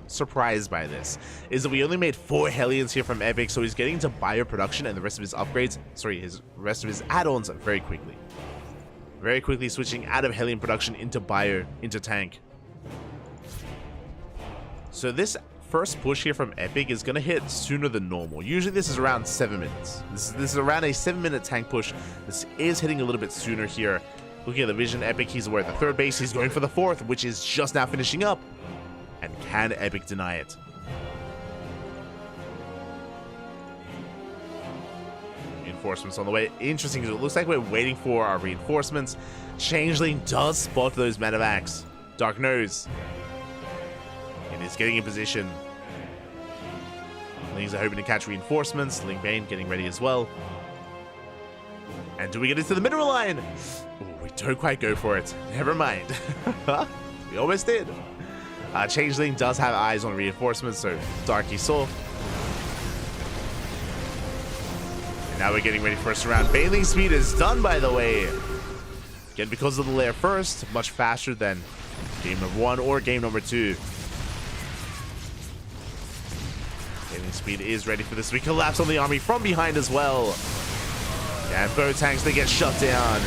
surprised by this. Is that we only made 4 Hellions here from Epic, so he's getting into bio production and the rest of his upgrades, his rest of his add-ons very quickly. Very quickly switching out of Hellion production into bio, into tank. So this first push here from Epic is going to hit sooner than normal. Usually this is around 7 minutes. This is around a 7-minute tank push. This is hitting a little bit sooner here. Looking at the vision, Epic, he's aware of the 3rd base. He's going for the 4th, which is just now finishing up. And can Epic deny it? Reinforcements on the way. Interesting, because it looks like we're waiting for our reinforcements. Changeling does spot those medevacs. Dark knows. And is getting in position. Lings are hoping to catch reinforcements. Ling Bane getting ready as well. And do we get into the mineral line? Ooh, we don't quite go for it. Never mind. We almost did. Changeling does have eyes on reinforcements, so Darky saw. And now we're getting ready for a surround. Baneling Speed is done, by the way. Again, because of the Lair first, much faster than Game number 1 or Game number 2. Baneling Speed is ready for this. We collapse on the army from behind as well. And bow tanks, they get shut down.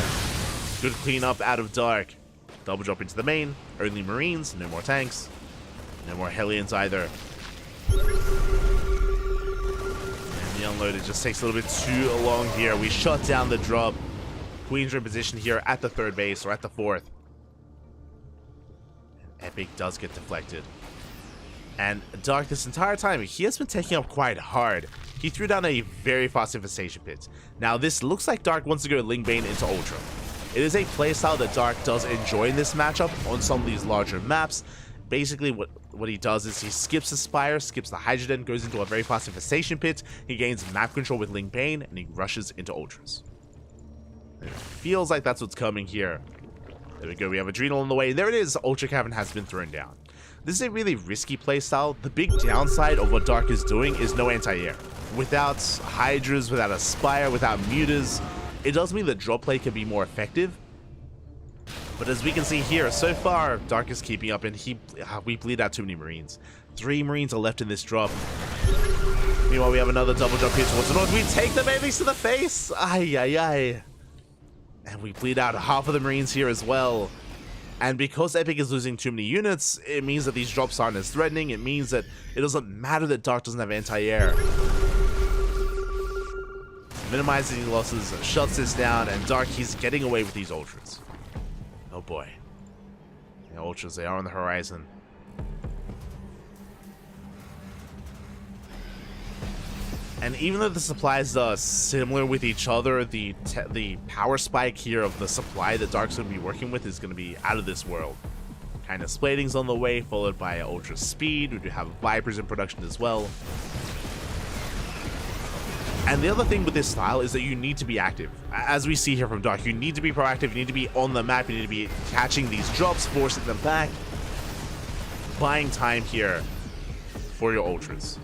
Good cleanup out of Dark. Double drop into the main. Only Marines, no more tanks. No more Hellions either. And the unloaded just takes a little bit too long here. We shut down the drop. Queens are in position here at the 3rd base, or at the 4th. And Epic does get deflected. And Dark, this entire time, he has been taking up quite hard. He threw down a very fast infestation pit. Now, this looks like Dark wants to go Ling Bane into Ultra. It is a playstyle that Dark does enjoy in this matchup on some of these larger maps. Basically, what he does is he skips the Spire, skips the Hydrogen, goes into a very fast infestation pit. He gains map control with Ling Bane, and he rushes into Ultras. It feels like that's what's coming here. There we go, we have Adrenal on the way. There it is, Ultra Cavern has been thrown down. This is a really risky playstyle. The big downside of what Dark is doing is no anti-air. Without Hydras, without Aspire, without Mutas, it does mean that drop play can be more effective. But as we can see here, so far, Dark is keeping up, and we bleed out too many Marines. 3 Marines are left in this drop. Meanwhile, we have another double drop here towards the north. We take the Babies to the face! Ay, ay, ay. And we bleed out half of the Marines here as well. And because Epic is losing too many units, it means that these drops aren't as threatening. It means that it doesn't matter that Dark doesn't have anti-air. Minimizing the losses, shuts this down, and Dark, he's getting away with these Ultras. Oh boy. The Ultras, they are on the horizon. And even though the supplies are similar with each other, the power spike here of the supply that Dark's going to be working with is going to be out of this world. Kind of Splating's on the way, followed by Ultra Speed. We do have Vipers in production as well. And the other thing with this style is that you need to be active. As we see here from Dark, you need to be proactive, you need to be on the map, you need to be catching these drops, forcing them back. Buying time here for your Ultras.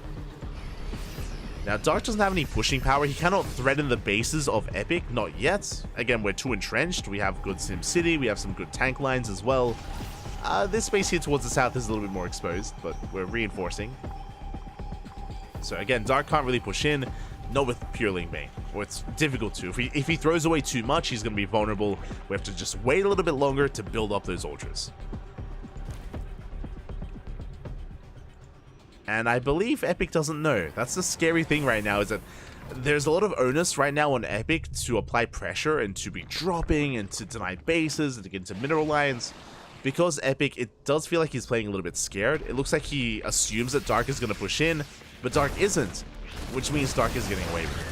Now, Dark doesn't have any pushing power. He cannot threaten the bases of Epic, not yet. Again, we're too entrenched. We have good Sim City, we have some good tank lines as well. This space here towards the south is a little bit more exposed, but we're reinforcing. So again, Dark can't really push in, not with pure Ling Bane, or it's difficult to. If he throws away too much, he's going to be vulnerable. We have to just wait a little bit longer to build up those Ultras. And I believe Epic doesn't know. That's the scary thing right now, is that there's a lot of onus right now on Epic to apply pressure and to be dropping and to deny bases and to get into mineral lines. Because Epic, it does feel like he's playing a little bit scared. It looks like he assumes that Dark is going to push in, but Dark isn't, which means Dark is getting away with it.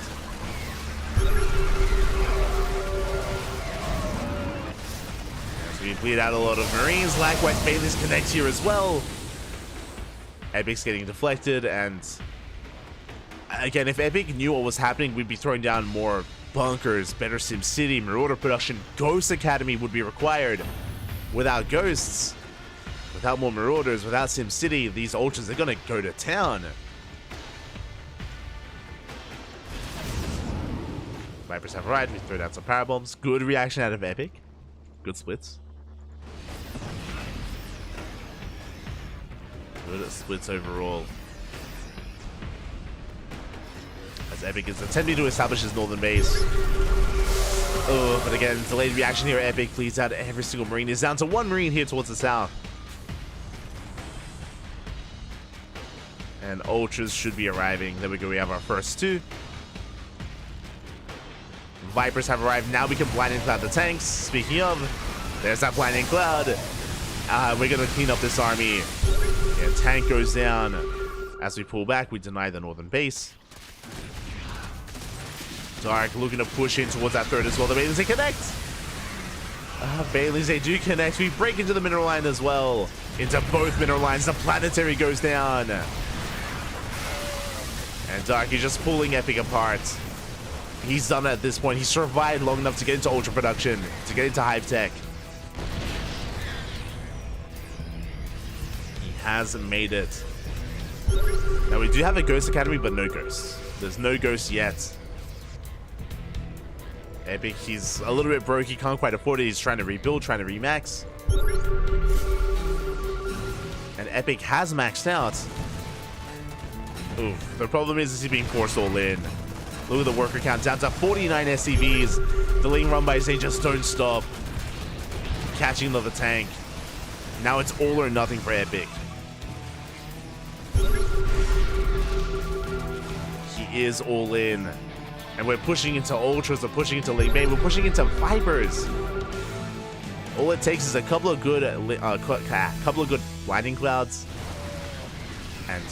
So we bleed out a lot of Marines. Likewise, Bailey's connect here as well. Epic's getting deflected, and again, if Epic knew what was happening, we'd be throwing down more bunkers, better Sim City, Marauder production, Ghost Academy would be required. Without Ghosts, without more Marauders, without Sim City, these Ultras are gonna go to town. Vipers have arrived, we throw down some power bombs. Good reaction out of Epic. Good splits. Good splits overall. As Epic is attempting to establish his northern base. Oh, but again, delayed reaction here. Epic bleeds out every single Marine. He's down to 1 Marine here towards the south. And Ultras should be arriving. There we go, we have our first 2. Vipers have arrived. Now we can blinding cloud the tanks. Speaking of, there's that blinding cloud. We're gonna clean up this army. Yeah, tank goes down. As we pull back, we deny the northern base. Dark looking to push in towards that third as well. The Baileys, they connect. Baileys, they do connect. We break into the mineral line as well. Into both mineral lines. The planetary goes down. And Dark is just pulling Epic apart. He's done it at this point. He survived long enough to get into Ultra production, to get into Hive Tech. He hasn't made it. Now, we do have a Ghost Academy, but no Ghosts. There's no Ghosts yet. Epic, he's a little bit broke. He can't quite afford it. He's trying to rebuild, trying to remax. And Epic has maxed out. Oof. The problem is he's being forced all in. Look at the worker count, down to 49 SCVs. The Ling run bys, they just don't stop. Catching another tank. Now it's all or nothing for Epic. He is all in. And we're pushing into Ultras, we're pushing into Ling Bane, we're pushing into Vipers. All it takes is a couple of good blinding clouds. And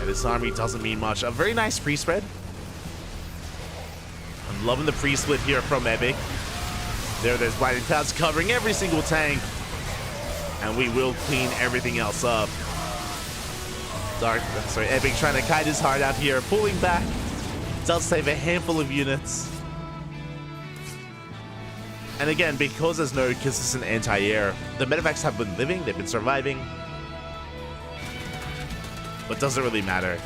this army doesn't mean much. A very nice pre-spread. I'm loving the pre-split here from Epic. There's blinding clouds covering every single tank. And we will clean everything else up. Epic trying to kite his heart out here, pulling back. Does save a handful of units. And again, because there's no consistent anti-air, the medevacs have been living, they've been surviving. But doesn't really matter.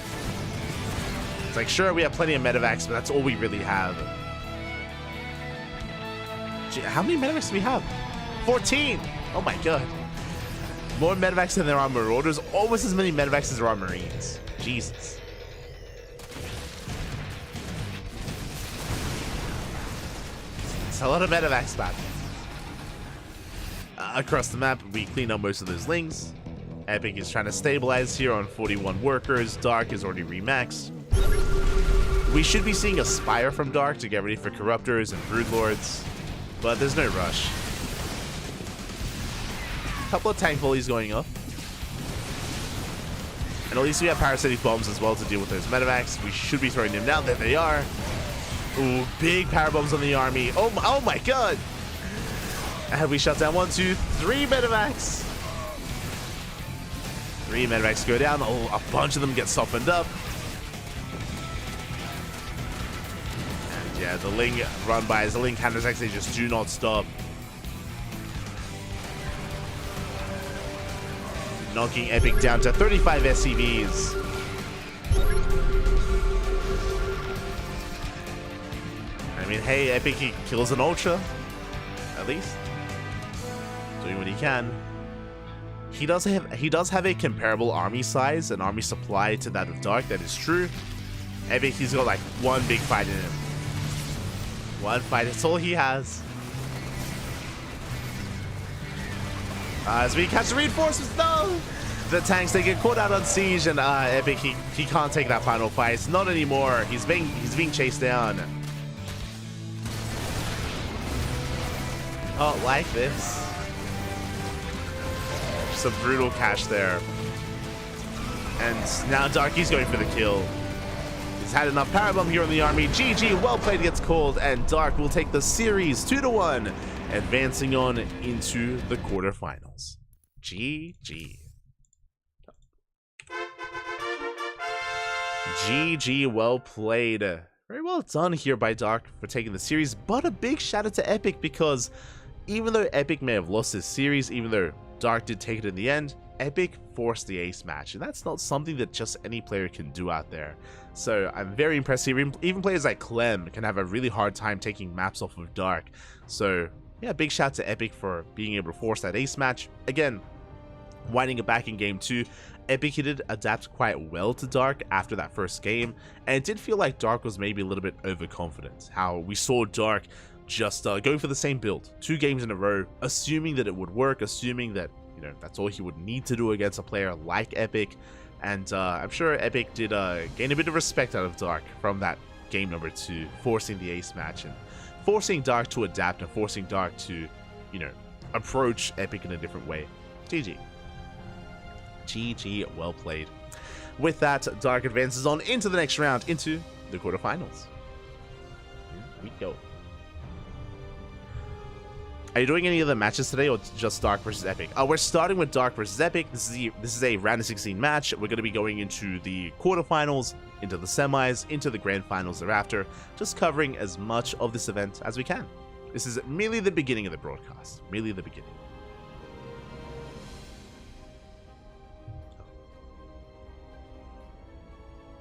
It's like, sure, we have plenty of medevacs, but that's all we really have. Gee, how many medevacs do we have? 14! Oh my god. More medevacs than there are marauders, almost as many medevacs as there are marines. Jesus. It's a lot of medevacs, man. Across the map, we clean up most of those lings. Epic is trying to stabilize here on 41 workers. Dark is already remaxed. We should be seeing a Spire from Dark to get ready for Corruptors and Broodlords, but there's no rush. Couple of tank volleys going up. And at least we have parasitic bombs as well to deal with those medevacs. We should be throwing them down. There they are. Ooh, big power bombs on the army. Oh my god! And we shut down 1, 2, 3 medevacs. 3 medevacs go down. Oh, a bunch of them get softened up. And yeah, the Ling run-bys, the Ling counterattacks, they just do not stop. Knocking Epic down to 35 SCVs. I mean, hey, Epic, he kills an Ultra. At least. Doing what he can. He does have a comparable army size and army supply to that of Dark, that is true. Epic, he's got like one big fight in him. One fight, that's all he has. As we catch the reinforcements, no! The tanks, they get caught out on siege, and Epic, he can't take that final fight. Not anymore. He's being chased down. Oh, like this. Just a brutal cash there. And now Darky's going for the kill. He's had enough power bomb here in the army. GG, well played gets called, and Dark will take the series 2-1, advancing on into the quarterfinals. GG. GG, well played. Very well done here by Dark for taking the series, but a big shout out to Epic, because even though Epic may have lost this series, even though Dark did take it in the end, Epic forced the ace match, and that's not something that just any player can do out there. So I'm very impressed here. Even players like Clem can have a really hard time taking maps off of Dark. So yeah, big shout to Epic for being able to force that ace match. Again, winding it back in game 2, Epic did adapt quite well to Dark after that first game, and it did feel like Dark was maybe a little bit overconfident. How we saw Dark just going for the same build 2 games in a row, assuming that it would work, assuming that, you know, that's all he would need to do against a player like Epic. And I'm sure Epic did gain a bit of respect out of Dark from that game number 2, forcing the ace match and forcing Dark to adapt and forcing Dark to, you know, approach Epic in a different way. GG. GG, well played. With that, Dark advances on into the next round, into the quarterfinals. Here we go. Are you doing any other matches today, or just Dark versus Epic? We're starting with Dark versus Epic. This is a round of 16 match. We're going to be going into the quarterfinals, into the semis, into the grand finals thereafter, just covering as much of this event as we can. This is merely the beginning of the broadcast. Merely the beginning.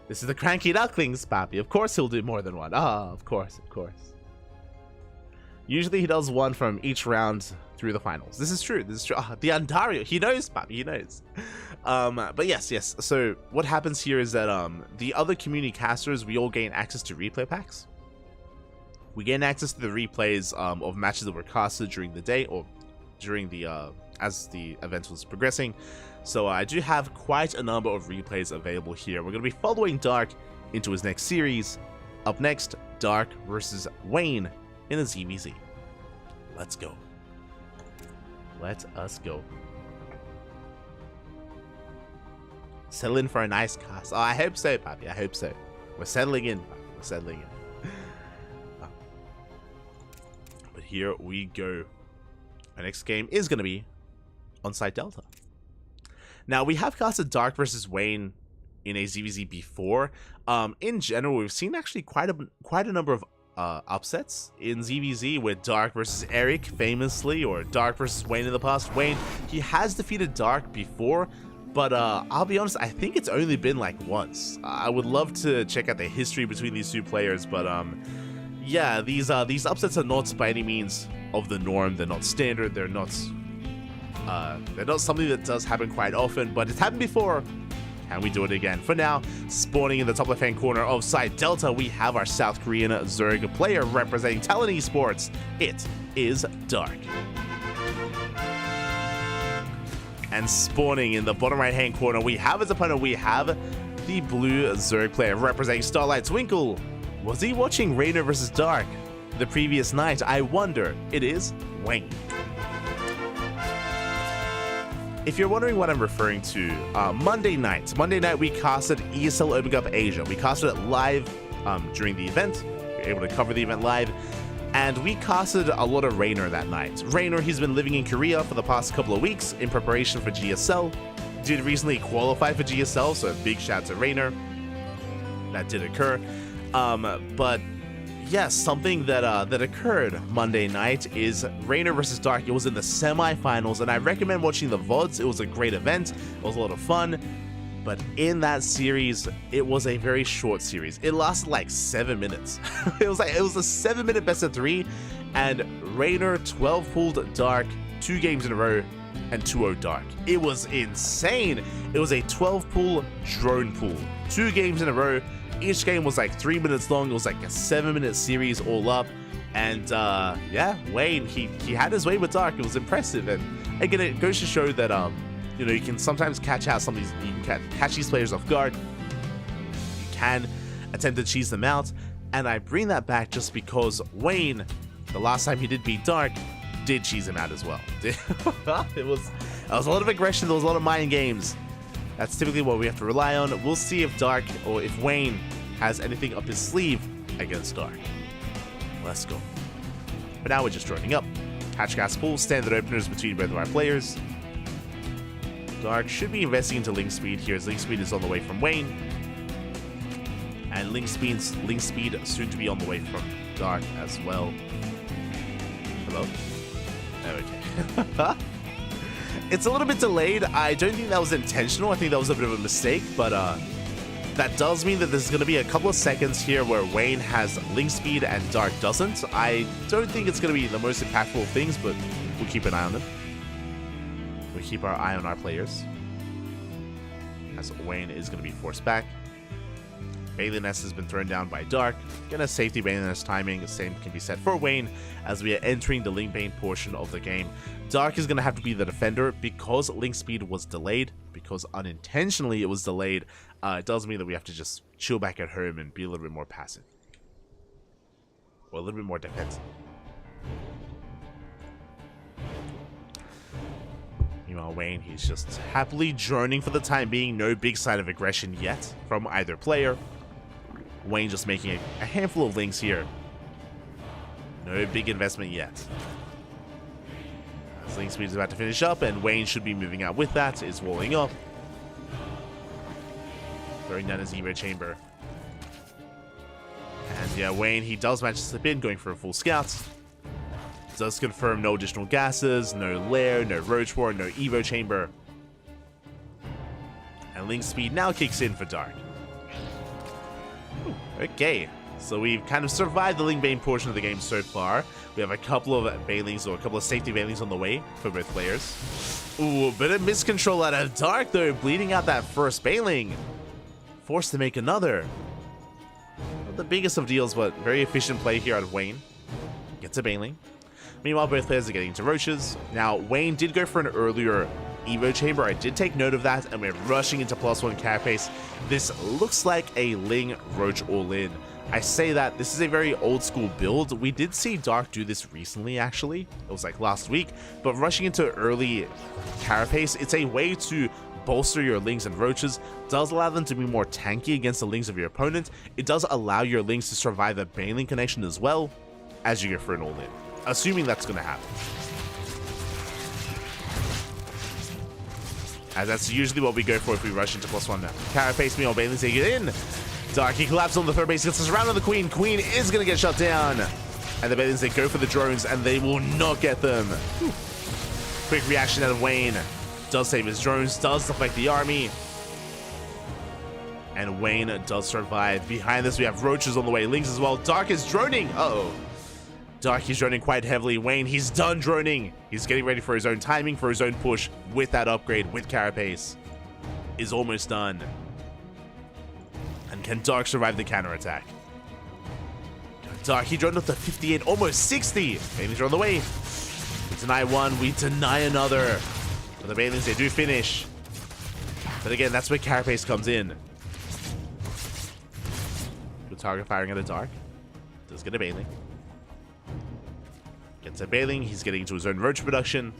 This is the CranKy Ducklings, Pappy. Of course he'll do more than one. Ah, of course, of course. Usually he does one from each round through the finals. This is true. This is true. The Ontario. He knows, Pappy. He knows. But yes. So what happens here is that the other community casters, we all gain access to replay packs. We gain access to the replays of matches that were casted during the day or during the as the event was progressing. So I do have quite a number of replays available here. We're going to be following Dark into his next series. Up next, Dark versus Wayne in the ZVZ. Let's go. Let us go. Settle in for a nice cast. Oh, I hope so, Pappy. I hope so. We're settling in. We're settling in. But here we go. Our next game is going to be on Site Delta. Now, we have casted Dark versus Wayne in a ZVZ before. In general, we've seen actually quite a number of upsets in ZVZ with Dark versus Eric famously, or Dark versus Wayne in the past. Wayne, he has defeated Dark before, but I'll be honest, I think it's only been like once. I would love to check out the history between these two players, but yeah, these upsets are not by any means of the norm. They're not standard. They're not something that does happen quite often, but it's happened before. Can we do it again? For now, spawning in the top left-hand corner of side Delta, we have our South Korean Zerg player representing Talon Esports. It is Dark. And spawning in the bottom right-hand corner, we have as opponent, we have the blue Zerg player representing Starlight's Winkle. Was he watching Rainer versus Dark the previous night? I wonder. It is Wayne. If you're wondering what I'm referring to, Monday night we casted ESL Open Cup Asia. We casted it live during the event. We were able to cover the event live, and we casted a lot of Rainer that night. Rainer, he's been living in Korea for the past couple of weeks in preparation for GSL. Did recently qualify for GSL, so a big shout to Rainer. That did occur. But yes, something that occurred Monday night is Rainer versus Dark. It was in the semifinals, and I recommend watching the VODs. It was a great event. It was a lot of fun. But in that series, it was a very short series. It lasted like 7 minutes. it was a 7-minute best of 3, and Rainer 12 pulled Dark 2 games in a row and 2-0 Dark. It was insane. It was a 12 pull drone pull, 2 games in a row. Each game was like 3 minutes long. It was like a 7-minute series all up. And yeah, Wayne, he had his way with Dark. It was impressive. And again, it goes to show that you know, you can sometimes catch out some of these, you can catch these players off guard. You can attempt to cheese them out. And I bring that back just because Wayne, the last time he did beat Dark, did cheese him out as well. There was a lot of aggression. There was a lot of mind games. That's typically what we have to rely on. We'll see if Dark, or if Wayne, has anything up his sleeve against Dark. Let's go. But now we're just joining up. Hatch gas pool, standard openers between both of our players. Dark should be investing into link speed here, as link speed is on the way from Wayne. And link speed soon to be on the way from Dark as well. Hello? Okay. It's a little bit delayed. I don't think that was intentional. I think that was a bit of a mistake, but that does mean that there's going to be a couple of seconds here where Wayne has link speed and Dark doesn't. I don't think it's going to be the most impactful of things, but we'll keep an eye on them. We'll keep our eye on our players, as Wayne is going to be forced back. Bailey Nest has been thrown down by Dark. Gonna safety Bailey Nest timing. The same can be said for Wayne as we are entering the Link Bane portion of the game. Dark is gonna have to be the defender because link speed was delayed, because unintentionally it was delayed. It does mean that we have to just chill back at home and be a little bit more passive, or a little bit more defensive. Meanwhile, Wayne, he's just happily droning for the time being. No big sign of aggression yet from either player. Wayne just making a handful of links here. No big investment yet. As link speed is about to finish up, and Wayne should be moving out with that, is walling up. Throwing down his Evo chamber. And yeah, Wayne, he does manage to slip in, going for a full scout. Does confirm no additional gases, no lair, no roach war, no Evo chamber. And link speed now kicks in for Dark. Okay, so we've kind of survived the Link Bane portion of the game so far. We have a couple of Banelings, or a couple of safety Banelings on the way for both players. Ooh, a bit of miscontrol out of Dark though, bleeding out that first Baneling. Forced to make another. Not the biggest of deals, but very efficient play here out of Wayne. Gets a Baneling. Meanwhile, both players are getting into roaches. Now, Wayne did go for an earlier Evo chamber. I did take note of that, and we're rushing into +1 carapace. This looks like a Ling Roach all-in. I say that this is a very old school build. We did see Dark do this recently, actually. It was like last week. But rushing into early carapace, it's a way to bolster your Lings and Roaches. Does allow them to be more tanky against the Lings of your opponent. It does allow your Lings to survive a Baneling connection as well, as you go for an all-in. Assuming that's going to happen. As that's usually what we go for if we rush into +1 now. Carapace me or Bailey's take it in. Dark, he collapses on the third base, gets us around on the Queen. Queen is going to get shut down. And the Bailings, they go for the drones, and they will not get them. Whew. Quick reaction out of Wayne. Does save his drones, does deflect the army. And Wayne does survive. Behind this, we have roaches on the way. Lynx as well. Dark is droning. Uh-oh. Dark is droning quite heavily. Wayne, he's done droning. He's getting ready for his own timing, for his own push with that upgrade, with Carapace. Is almost done. And can Dark survive the counterattack? Dark, he droned up to 58, almost 60. Bailings are on the way. We deny one, we deny another. But the Bailings, they do finish. But again, that's where Carapace comes in. Good target firing at a Dark. Does get a Bailing. Gets a Bailing, he's getting into his own roach production.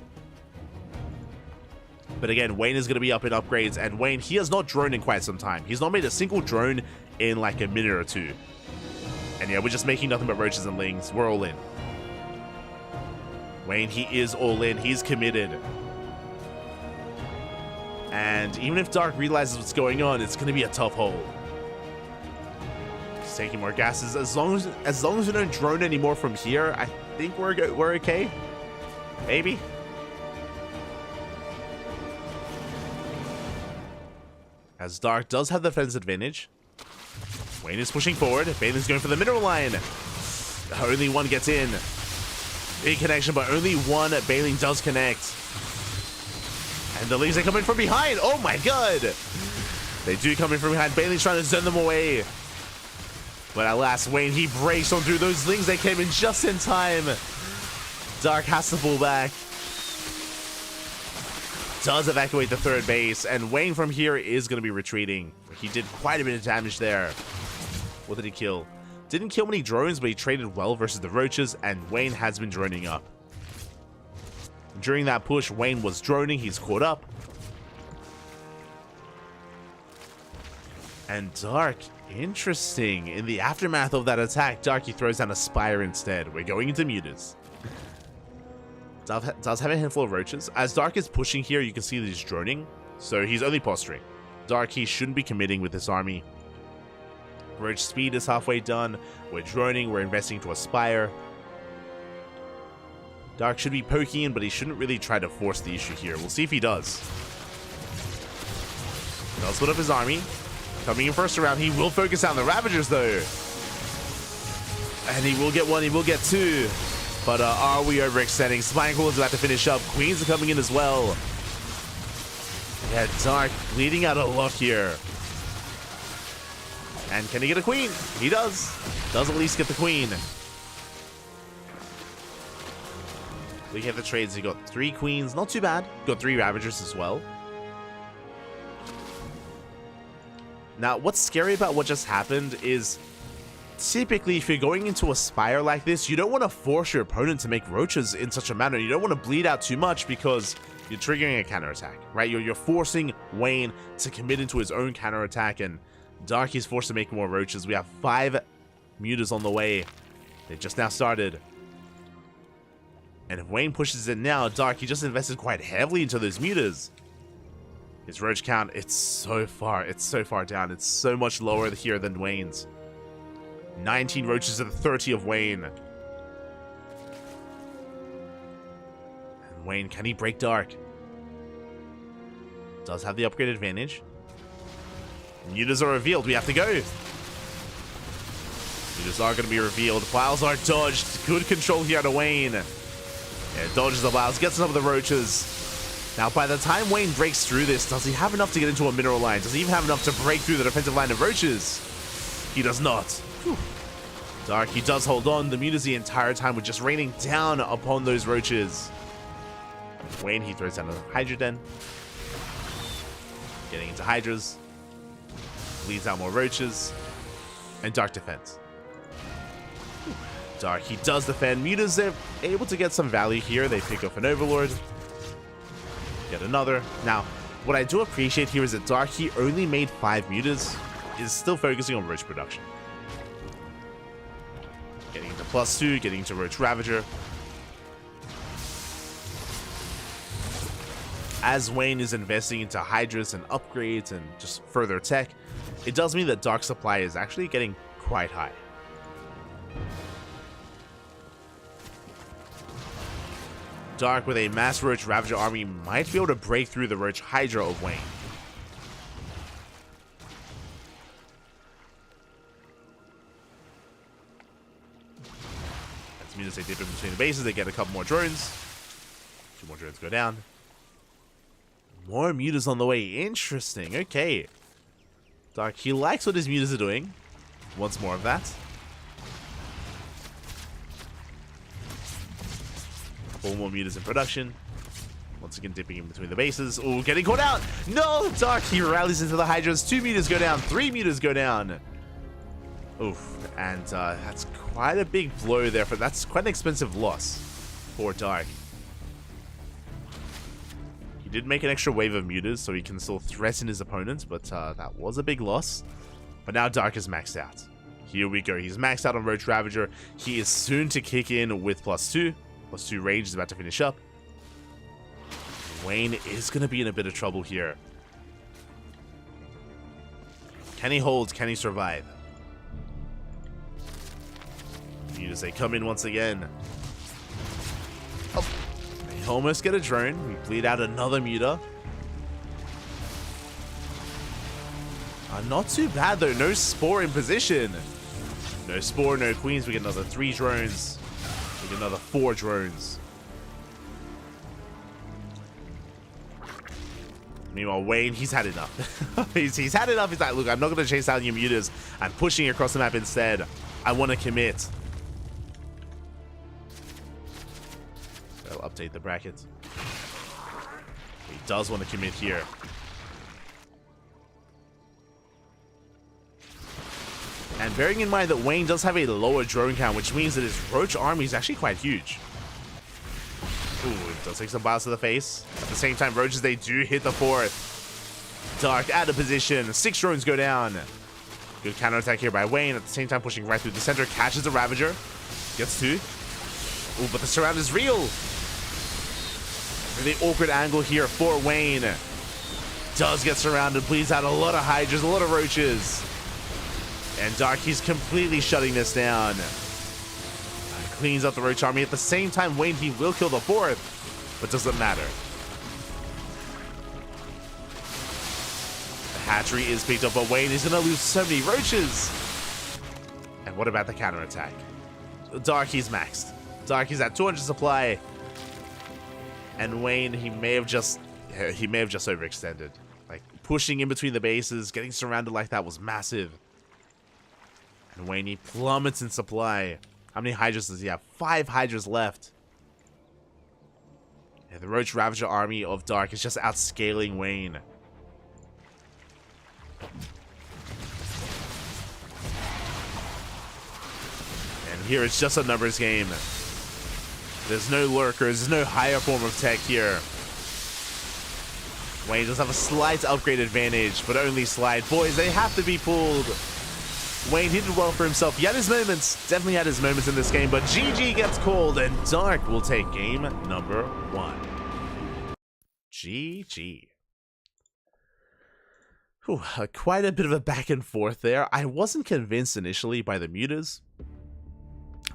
But again, Wayne is going to be up in upgrades, and Wayne, he has not droned in quite some time. He's not made a single drone in like a minute or two. And yeah, we're just making nothing but roaches and lings. We're all in. Wayne, he is all in. He's committed. And even if Dark realizes what's going on, it's going to be a tough hold. He's taking more gases. As long as we don't drone anymore from here, I think we're okay. Maybe. As Dark does have the defense advantage. Wayne is pushing forward. Bailing's going for the mineral line. Only one gets in. Big connection, but only one Bailing does connect. And the Lings, they come in from behind. Oh my god. They do come in from behind. Bailing's trying to send them away. But at last, Wayne, he breaks on through those Lings. They came in just in time. Dark has to pull back. Does evacuate the third base, and Wayne from here is going to be retreating. He did quite a bit of damage there. What did he kill? Didn't kill many drones, but he traded well versus the roaches, and Wayne has been droning up. During that push, Wayne was droning. He's caught up. And Dark, interesting. In the aftermath of that attack, Dark, he throws down a Spire instead. We're going into mutas. Does have a handful of roaches. As Dark is pushing here, you can see that he's droning. So he's only posturing. Dark, he shouldn't be committing with this army. Roach speed is halfway done. We're droning. We're investing to Aspire. Dark should be poking in, but he shouldn't really try to force the issue here. We'll see if he does. He'll split up his army. Coming in first round, he will focus on the Ravagers, though. And he will get one. He will get two. But are we overextending? Spine is about to finish up. Queens are coming in as well. Yeah, Dark bleeding out a lot here. And can he get a queen? He does. Does at least get the queen. We have the trades. He got 3 queens. Not too bad. Got 3 Ravagers as well. Now, what's scary about what just happened is typically, if you're going into a Spire like this, you don't want to force your opponent to make roaches in such a manner. You don't want to bleed out too much because you're triggering a counterattack, right? You're forcing Wayne to commit into his own counterattack, and Dark is forced to make more roaches. We have 5 mutas on the way. They just now started. And if Wayne pushes it now, Dark, he just invested quite heavily into those mutas. His roach count, it's so far down. It's so much lower here than Wayne's. 19 roaches to the 30 of Wayne. And Wayne, can he break Dark? Does have the upgrade advantage. Mutas are revealed. We have to go. Mutas are going to be revealed. Plows are dodged. Good control here to Wayne. Yeah, dodges the plows. Gets some of the roaches. Now, by the time Wayne breaks through this, does he have enough to get into a mineral line? Does he even have enough to break through the defensive line of roaches? He does not. Whew. Dark, he does hold on. The mutas the entire time were just raining down upon those roaches. Wayne, he throws down a Hydra Den. Getting into Hydras. Bleeds out more roaches. And Dark defense. Dark, he does defend. Mutas, they're able to get some value here. They pick up an Overlord. Get another. Now, what I do appreciate here is that Dark, he only made 5 mutas. Is still focusing on roach production. Getting into +2, getting into Roach Ravager. as Wayne is investing into Hydras and upgrades and just further tech, it does mean that Dark supply is actually getting quite high. Dark with a mass Roach Ravager army might be able to break through the Roach Hydra of Wayne. As mutas they dip in between the bases, they get a couple more drones. 2 more drones go down. More mutas on the way. Interesting. Okay. Dark, he likes what his mutas are doing. Wants more of that. Couple more mutas in production. Once again, dipping in between the bases. Oh, getting caught out. No, Dark, he rallies into the Hydras. 2 mutas go down. 3 mutas go down. Oof. And that's quite a big blow there. That's quite an expensive loss for Dark. He did make an extra wave of mutas, so he can still threaten his opponents, but that was a big loss. But now Dark is maxed out. Here we go. He's maxed out on Roach Ravager. He is soon to kick in with +2. +2 range is about to finish up. Wayne is going to be in a bit of trouble here. Can he hold? Can he survive? Mutas, they come in once again. Oh, they almost get a drone. We bleed out another muta. Not too bad though. No Spore in position. No Spore, no Queens. We get another 3 drones. We get another 4 drones. Meanwhile, Wayne, he's had enough. he's had enough. He's like, look, I'm not going to chase down your mutas. I'm pushing across the map instead. I want to commit. I'll update the bracket. He does want to commit here. And bearing in mind that Wayne does have a lower drone count, which means that his Roach army is actually quite huge. Ooh, it does take some biles to the face. At the same time, Roaches, they do hit the 4th. Dark out of position. 6 drones go down. Good counterattack here by Wayne. At the same time, pushing right through the center. Catches the Ravager. Gets 2. Ooh, but the surround is real. Really awkward angle here for Wayne. Does get surrounded. Bleeds out a lot of Hydras, a lot of Roaches. And Dark, he's completely shutting this down. Cleans up the Roach army. At the same time, Wayne, he will kill the 4th, but doesn't matter. The hatchery is picked up, but Wayne is going to lose so many Roaches. And what about the counterattack? Dark, he's maxed. Dark, he's at 200 supply. And Wayne, he may have just overextended. Like, pushing in between the bases, getting surrounded like that was massive. And Wayne, he plummets in supply. How many Hydras does he have? 5 Hydras left. Yeah, the Roach Ravager army of Dark is just outscaling Wayne. And here it's just a numbers game. There's no lurkers, there's no higher form of tech here. Wayne does have a slight upgrade advantage, but only slight. Boys, they have to be pulled. Wayne, he did well for himself. He had his moments, definitely had his moments in this game, but GG gets called, and Dark will take game number 1. GG. Whew, quite a bit of a back and forth there. I wasn't convinced initially by the mutas.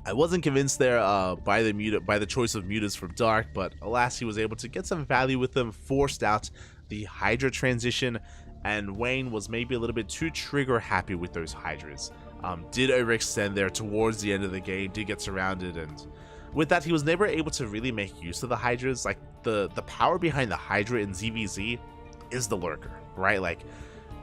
I wasn't convinced there by the choice of mutas from Dark, but alas, he was able to get some value with them, forced out the Hydra transition, and Wayne was maybe a little bit too trigger happy with those Hydras. Did overextend there towards the end of the game, did get surrounded, and with that, he was never able to really make use of the Hydras. Like, the power behind the Hydra in ZVZ is the lurker, right? Like,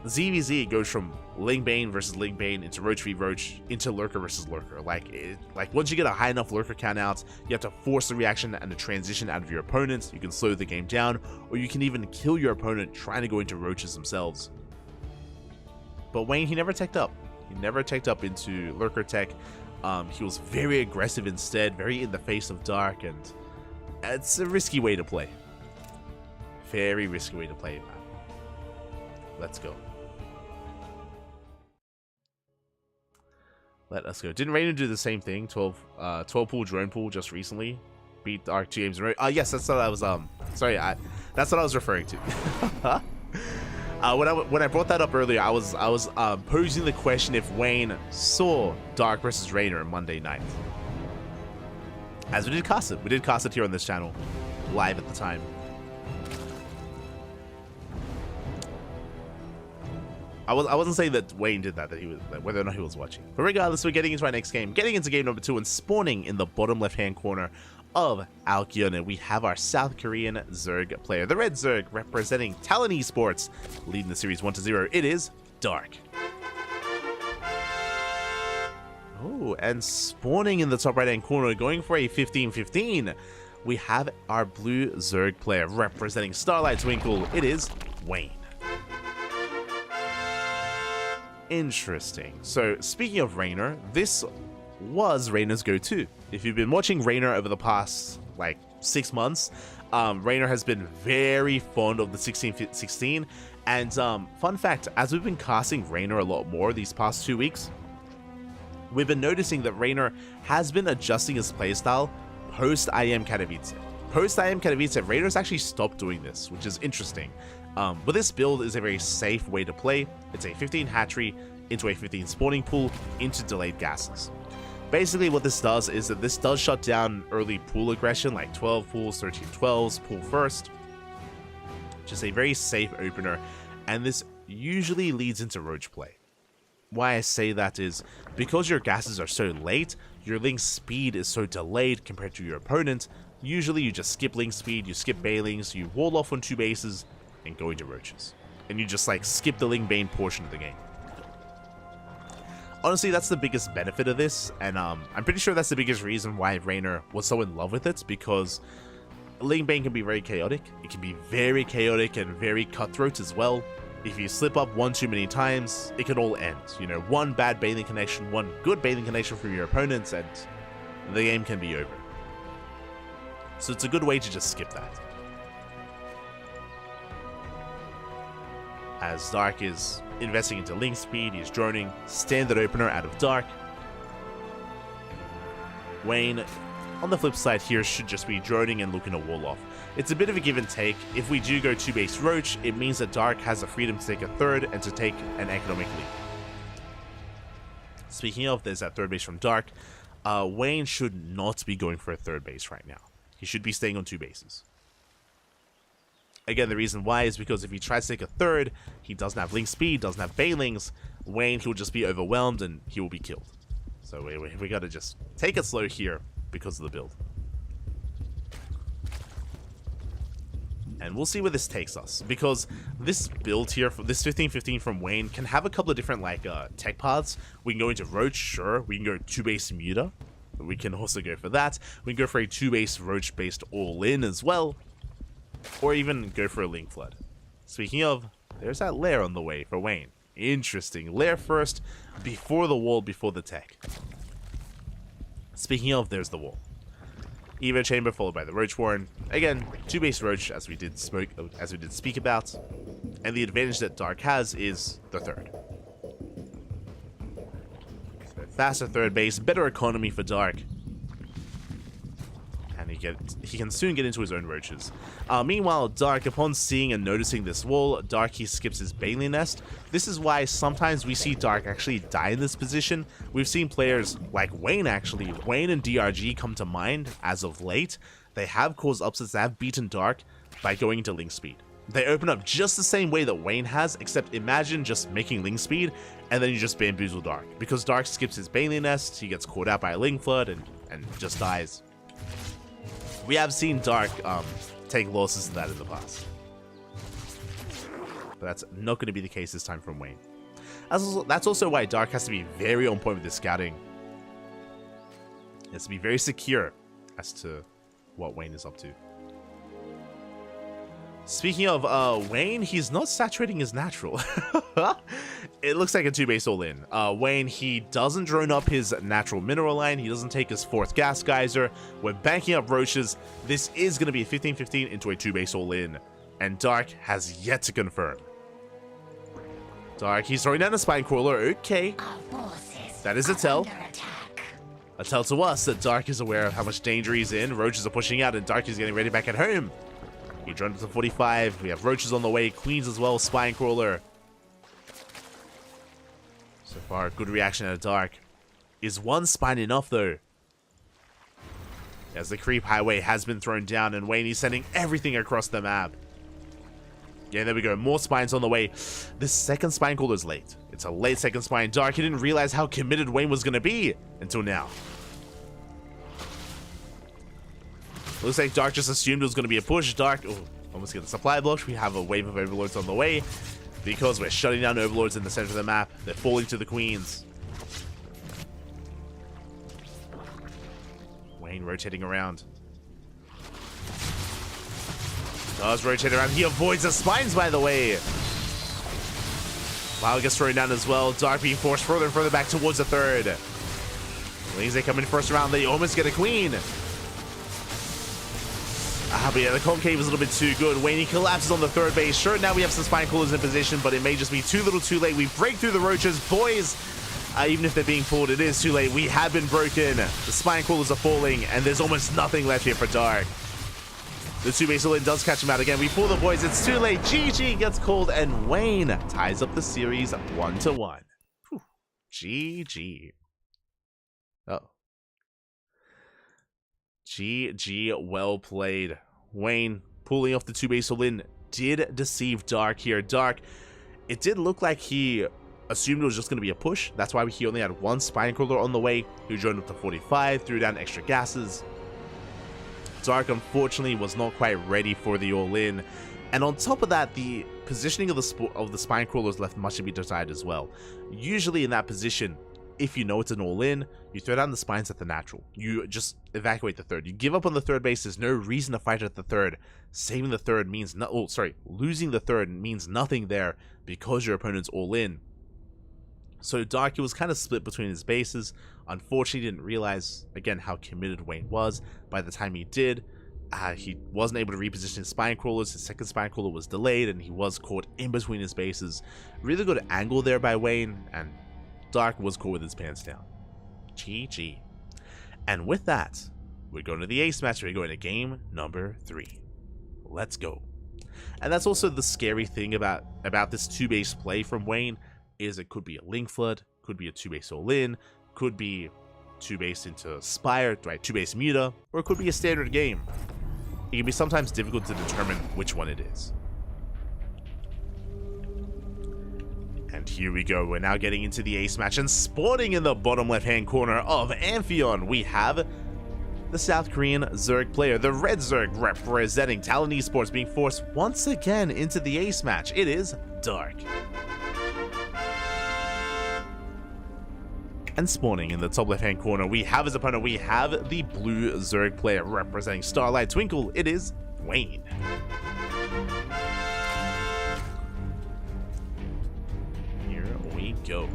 ZVZ goes from Ling Bane versus Ling Bane into Roach v Roach into Lurker versus Lurker. Like once you get a high enough Lurker count out, you have to force the reaction and the transition out of your opponent. You can slow the game down, or you can even kill your opponent trying to go into Roaches themselves. But Wayne, he never teched up. He never teched up into Lurker tech. He was very aggressive instead, very in the face of Dark, and it's a risky way to play. Very risky way to play. Let's go. Let us go. Didn't Raiden do the same thing? 12 pool drone pool just recently. beat Dark 2 games in a row. Yes, that's what I was, sorry, that's what I was referring to. When I brought that up earlier, I was posing the question if Wayne saw Dark versus Rainer on Monday night. As we did cast it. We did cast it here on this channel, live at the time. I wasn't saying that Wayne did that he was, whether or not he was watching. But regardless, we're getting into our next game. Getting into game number 2 and spawning in the bottom left-hand corner of Alkyon, we have our South Korean Zerg player. The red Zerg representing Talon Esports, leading the series 1-0. It is Dark. Oh, and spawning in the top right-hand corner, going for a 15-15, we have our blue Zerg player representing Starlight Twinkle. It is Wayne. Interesting. So, speaking of Rainer, this was Rainer's go-to. If you've been watching Rainer over the past, like, 6 months, Rainer has been very fond of the 16-16. And, fun fact, as we've been casting Rainer a lot more these past 2 weeks, we've been noticing that Rainer has been adjusting his playstyle post-IM Katowice. Post-IM Katowice, Rainer's actually stopped doing this, which is interesting. But this build is a very safe way to play. It's a 15 hatchery into a 15 spawning pool into delayed gases. Basically what this does is that this does shut down early pool aggression like 12 pools, 13 12s, pool first. Just a very safe opener, and this usually leads into roach play. Why I say that is because your gases are so late, your link speed is so delayed compared to your opponent. Usually you just skip link speed, you skip bailings, you wall off on 2 bases, and go into roaches. And you just like skip the Ling Bane portion of the game. Honestly, that's the biggest benefit of this, and I'm pretty sure that's the biggest reason why Rainer was so in love with it, because Ling Bane can be very chaotic. It can be very chaotic and very cutthroat as well. If you slip up one too many times, it can all end. You know, one bad bailing connection, one good bailing connection from your opponents, and the game can be over. So it's a good way to just skip that. As Dark is investing into link speed, he's droning, standard opener out of Dark. Wayne, on the flip side here, should just be droning and looking to wall off. It's a bit of a give and take. If we do go 2-base roach, it means that Dark has the freedom to take a third and to take an economic lead. Speaking of, there's that third base from Dark. Wayne should not be going for a third base right now. He should be staying on 2 bases. Again, the reason why is because if he tries to take a third, he doesn't have link speed, doesn't have bailings. Wayne, he'll just be overwhelmed and he will be killed. So we gotta just take it slow here because of the build. And we'll see where this takes us, because this build here, for this 15-15 from Wayne, can have a couple of different like tech paths. We can go into Roach, sure. We can go 2-base Muta. We can also go for that. We can go for a 2-base Roach-based all-in as well. Or even go for a Link Flood. Speaking of, there's that lair on the way for Wayne. Interesting. Lair first, before the wall, before the tech. Speaking of, there's the wall. Evo Chamber followed by the Roach Warren. Again, 2-base Roach, as we did speak about. And the advantage that Dark has is the third. So faster third base, better economy for Dark. And he can soon get into his own roaches. Meanwhile, Dark, upon seeing and noticing this wall, Dark, he skips his Bailey Nest. This is why sometimes we see Dark actually die in this position. We've seen players like Wayne, actually. Wayne and DRG come to mind as of late. They have caused upsets, they have beaten Dark by going into link speed. They open up just the same way that Wayne has, except imagine just making link speed, and then you just bamboozle Dark. Because Dark skips his Bailey Nest, he gets caught out by a Link Flood, and just dies. We have seen Dark take losses to that in the past. But that's not going to be the case this time from Wayne. That's also why Dark has to be very on point with his scouting. He has to be very secure as to what Wayne is up to. Speaking of Wayne, he's not saturating his natural. It looks like a 2-base all-in. Wayne, he doesn't drone up his natural mineral line. He doesn't take his 4th gas geyser. We're banking up roaches. This is going to be a 15-15 into a 2-base all-in. And Dark has yet to confirm. Dark, he's throwing down a spine crawler. Okay. That is a tell. A tell to us that Dark is aware of how much danger he's in. Roaches are pushing out and Dark is getting ready back at home. He dropped up to 45. We have Roaches on the way. Queens as well. Spine Crawler. So far, good reaction out of Dark. Is one spine enough though? As the creep highway has been thrown down and Wayne is sending everything across the map. Yeah, there we go. More spines on the way. This second spine crawler is late. It's a late second spine. Dark, he didn't realize how committed Wayne was going to be until now. Looks like Dark just assumed it was going to be a push. Dark, oh, almost get the supply blocked. We have a wave of overlords on the way because we're shutting down overlords in the center of the map. They're falling to the queens. Wayne rotating around. Does rotate around. He avoids the spines, by the way. Lyle gets thrown down as well. Dark being forced further and further back towards the third. Wings, they come in first round. They almost get a queen. But yeah, the concave is a little bit too good. Wayne, he collapses on the third base. Sure, now we have some spine crawlers in position, but it may just be too little too late. We break through the roaches. Boys, even if they're being pulled, it is too late. We have been broken. The spine crawlers are falling, and there's almost nothing left here for Dark. The two-base all-in does catch him out again. We pull the boys. It's too late. GG gets called, and Wayne ties up the series 1-1. Whew. GG. Oh. GG, well played. Wayne pulling off the two-base all-in did deceive Dark here. Dark, it did look like he assumed it was just going to be a push. That's why he only had one spine crawler on the way, who joined up to 45, threw down extra gases. Dark, unfortunately, was not quite ready for the all-in. And on top of that, the positioning of the spine crawlers left much to be desired as well. Usually in that position, if you know it's an all-in, you throw down the spines at the natural. You just evacuate the third. You give up on the third base. There's no reason to fight at the third. Saving the third means no. Oh, sorry. Losing the third means nothing there because your opponent's all-in. So Dark, he was kind of split between his bases. Unfortunately, he didn't realize, again, how committed Wayne was. By the time he did, he wasn't able to reposition his spine crawlers. His second spine crawler was delayed, and he was caught in between his bases. Really good angle there by Wayne, and Dark was caught with his pants down. GG. And with that, we're going to the ace match. We're going to game number 3. Let's go. And that's also the scary thing about this two-base play from Wayne, is it could be a link flood, could be a two-base all-in, could be two-base into Spire, right, two-base Muta, or it could be a standard game. It can be sometimes difficult to determine which one it is. And here we go, we're now getting into the ace match, and spawning in the bottom left-hand corner of Amphion, we have the South Korean Zerg player, the Red Zerg representing Talon Esports, being forced once again into the ace match. It is Dark. And spawning in the top left-hand corner, we have his opponent. We have the blue Zerg player representing Starlight Twinkle. It is Wayne. Here we go.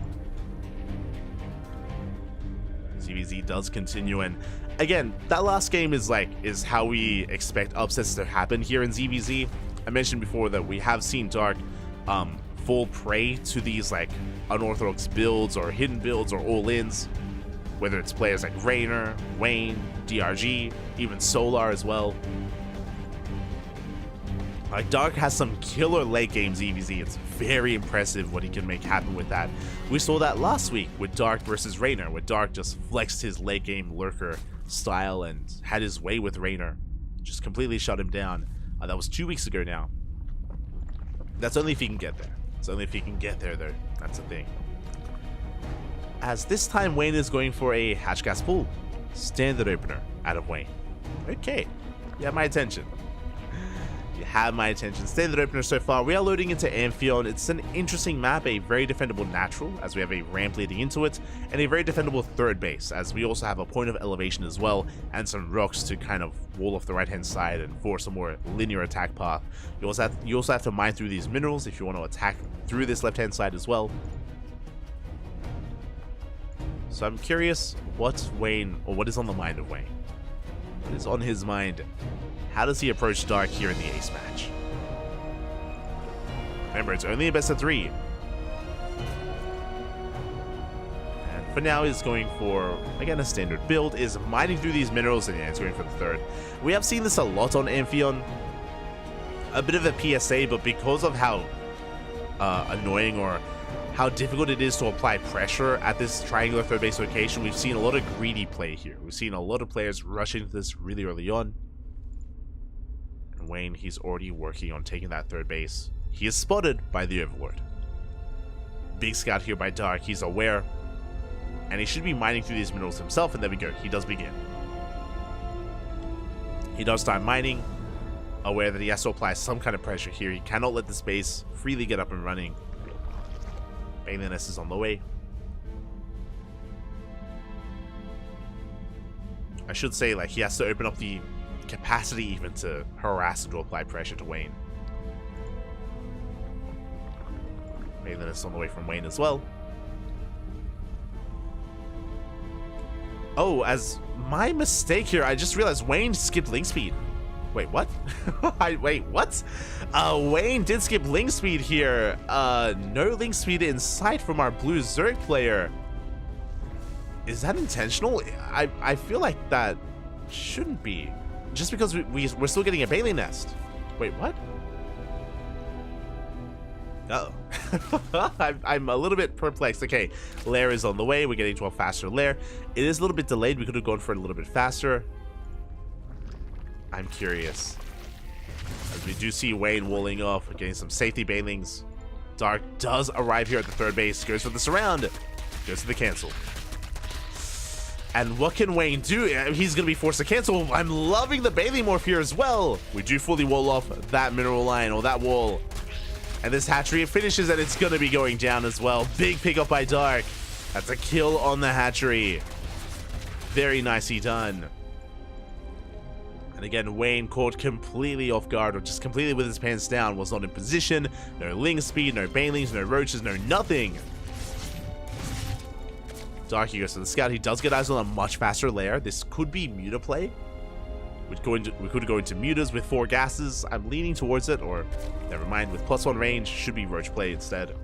ZVZ does continue, and again, that last game is how we expect upsets to happen here in ZVZ. I mentioned before that we have seen Dark fall prey to these unorthodox builds or hidden builds or all-ins, whether it's players like Raynor, Wayne, DRG, even Solar as well. Dark has some killer late game ZVZ. It's very impressive what he can make happen with that. We saw that last week with Dark versus Raynor, where Dark just flexed his late game lurker style and had his way with Raynor, just completely shut him down. That was 2 weeks ago now. That's only if he can get there. It's only if he can get there, though. That's the thing. As this time, Wayne is going for a hatch gas pull. Standard opener out of Wayne. Okay. You have my attention. You have my attention. Standard opener so far. We are loading into Amphion. It's an interesting map, a very defendable natural, as we have a ramp leading into it, and a very defendable third base, as we also have a point of elevation as well, and some rocks to kind of wall off the right-hand side and force a more linear attack path. You also have to mine through these minerals if you want to attack through this left-hand side as well. So I'm curious what is on the mind of Wayne. What is on his mind? How does he approach Dark here in the ace match? Remember, it's only a best of 3. And For now, he's going for, again, a standard build, is mining through these minerals, and yeah, he's going for the third. We have seen this a lot on Amphion. A bit of a PSA, but because of how annoying or how difficult it is to apply pressure at this triangular third base location, we've seen a lot of greedy play here. We've seen a lot of players rush into this really early on. And Wayne, he's already working on taking that third base. He is spotted by the Overlord. Big scout here by Dark, he's aware. And he should be mining through these minerals himself, and there we go, he does begin. He does start mining, aware that he has to apply some kind of pressure here. He cannot let this base freely get up and running. Baneliness is on the way. I should say, like, he has to open up the capacity even to harass and to apply pressure to Wayne. Baneliness on the way from Wayne as well. Oh, as my mistake here, I just realized Wayne skipped link speed. Wait, what? Wait, what? Wayne did skip link speed here. No link speed in sight from our blue Zerg player. Is that intentional? I feel like that shouldn't be. Just because we're still getting a Bailey nest. Wait, what? Uh-oh. I'm a little bit perplexed. Okay, lair is on the way. We're getting to a faster lair. It is a little bit delayed. We could have gone for it a little bit faster. I'm curious. As we do see Wayne walling off, we're getting some safety bailings. Dark does arrive here at the third base, goes for the surround, goes for the cancel. And what can Wayne do? He's going to be forced to cancel. I'm loving the Bailey morph here as well. We do fully wall off that mineral line, or that wall. And this hatchery, it finishes, and it's going to be going down as well. Big pickup by Dark. That's a kill on the hatchery. Very nicely done. And again, Wayne caught completely off guard, or just completely with his pants down, was not in position. No link speed, no banelings, no roaches, no nothing. Darky goes to the scout. He does get eyes on a much faster lair. This could be muta play. We could go into mutas with 4 gases. I'm leaning towards it, or never mind, with +1 range, should be roach play instead.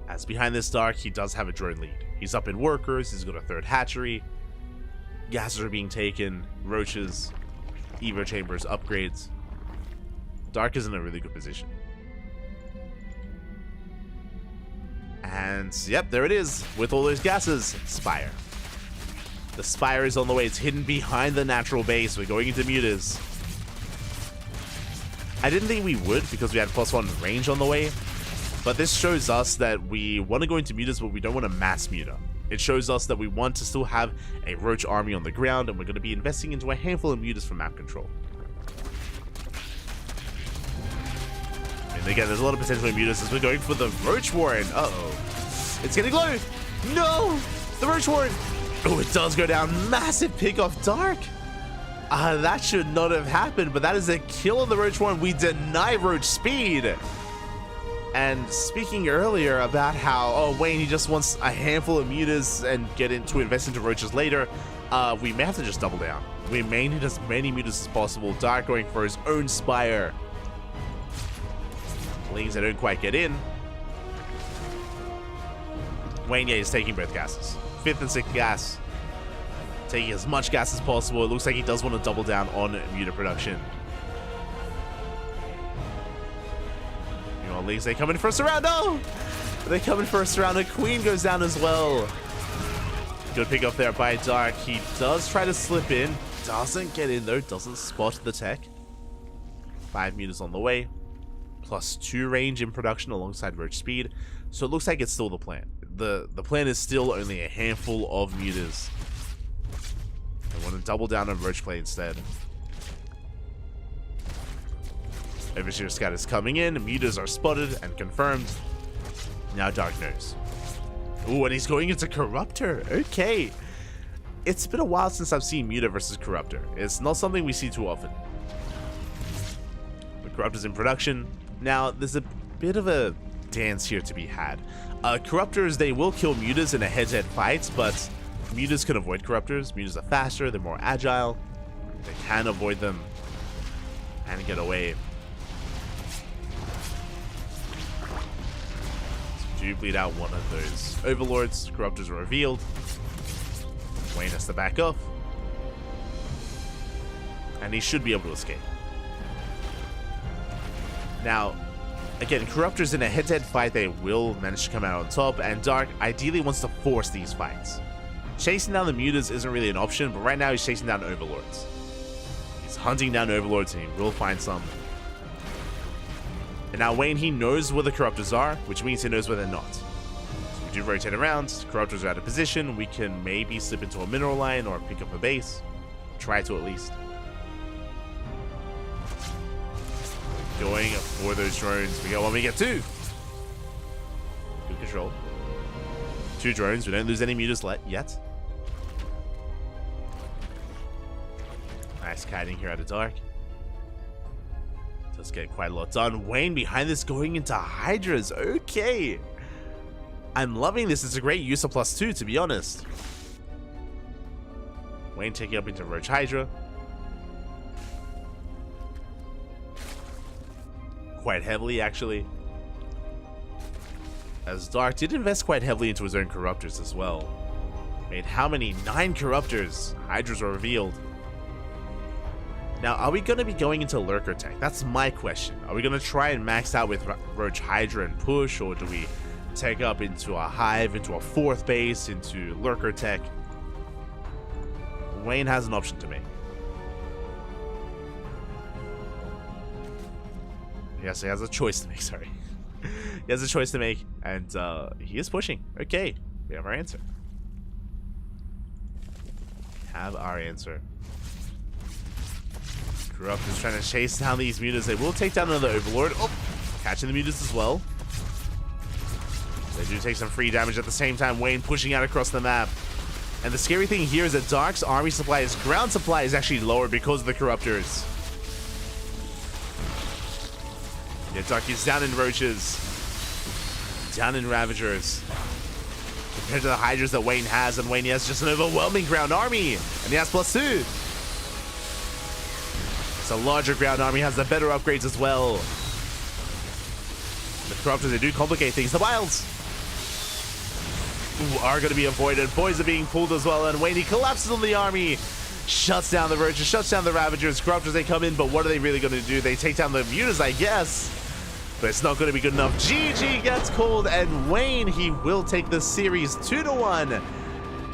As behind this Dark, he does have a drone lead. He's up in workers, he's got a 3rd hatchery. Gases are being taken, roaches, evo chambers, upgrades. Dark is in a really good position. And yep, there it is, with all those gases. Spire. The Spire is on the way. It's hidden behind the natural base. We're going into mutas. I didn't think we would because we had +1 range on the way. But this shows us that we want to go into mutas, but we don't want to mass muta. It shows us that we want to still have a roach army on the ground, and we're going to be investing into a handful of mutas for map control. And again, there's a lot of potential in mutas as we're going for the roach warren. Uh-oh. It's getting low. No! The roach warren. Oh, it does go down. Massive pick off Dark. That should not have happened, but that is a kill on the roach warren. We deny roach speed. And speaking earlier about how, oh, Wayne, he just wants a handful of mutas and to invest into roaches later, we may have to just double down. We may need as many mutas as possible. Dark going for his own Spire. Lings that don't quite get in. Wayne, yeah, is taking both gases. 5th and 6th gas. Taking as much gas as possible. It looks like he does want to double down on muta production. Leagues, they come in for a surround. No! They come in for a surround. A queen goes down as well. Good pick up there by Dark. He does try to slip in. Doesn't get in though. Doesn't spot the tech. 5 mutas on the way. +2 range in production alongside roach speed. So it looks like it's still the plan. The plan is still only a handful of mutas. I want to double down on roach play instead. Overseer Scout is coming in, mutas are spotted and confirmed. Now Dark knows. Ooh, and he's going into Corruptor. Okay. It's been a while since I've seen muta versus Corruptor. It's not something we see too often. But Corruptor's in production. Now, there's a bit of a dance here to be had. Corruptors, they will kill mutas in a head-to-head fight, but mutas can avoid Corruptors. Mutas are faster, they're more agile. They can avoid them and get away. do bleed out one of those overlords. Corruptors are revealed. Wayne has to back off. And he should be able to escape. Now, again, Corruptors in a head-to-head fight, they will manage to come out on top, and Dark ideally wants to force these fights. Chasing down the mutas isn't really an option, but right now he's chasing down overlords. He's hunting down overlords, and he will find some. And now Wayne, he knows where the Corruptors are, which means he knows where they're not. So we do rotate around. Corruptors are out of position. We can maybe slip into a mineral line or pick up a base. Try to at least. Going for those drones. We got one, we get two. Good control. Two drones. We don't lose any mutas yet. Nice kiting here out of Dark. Does get quite a lot done. Wayne behind this going into Hydras. Okay. I'm loving this. It's a great use of +2, to be honest. Wayne taking up into Roach Hydra. Quite heavily, actually. As Dark did invest quite heavily into his own Corruptors as well. Made how many? 9 Corruptors. Hydras are revealed. Now, are we going to be going into Lurker Tech? That's my question. Are we going to try and max out with Roach Hydra and push, or do we take up into a Hive, into a 4th base, into Lurker Tech? Wayne has an option to make. Yes, he has a choice to make, sorry. He has a choice to make, and he is pushing. Okay, we have our answer. Corruptors trying to chase down these mutas. They will take down another overlord. Oh, catching the mutas as well. They do take some free damage at the same time. Wayne pushing out across the map. And the scary thing here is that Dark's army supply, his ground supply, is actually lower because of the Corruptors. Yeah, Dark is down in Roaches. Down in Ravagers. Compared to the Hydras that Wayne has, and Wayne has just an overwhelming ground army. And he has +2. It's a larger ground army, has the better upgrades as well. The Corruptors, they do complicate things. The Wilds are going to be avoided. Boys are being pulled as well, and Wayne, he collapses on the army. Shuts down the Roaches, shuts down the Ravagers. Corruptors, they come in, but what are they really going to do? They take down the mutas, I guess. But it's not going to be good enough. GG gets called, and Wayne, he will take the series 2-1,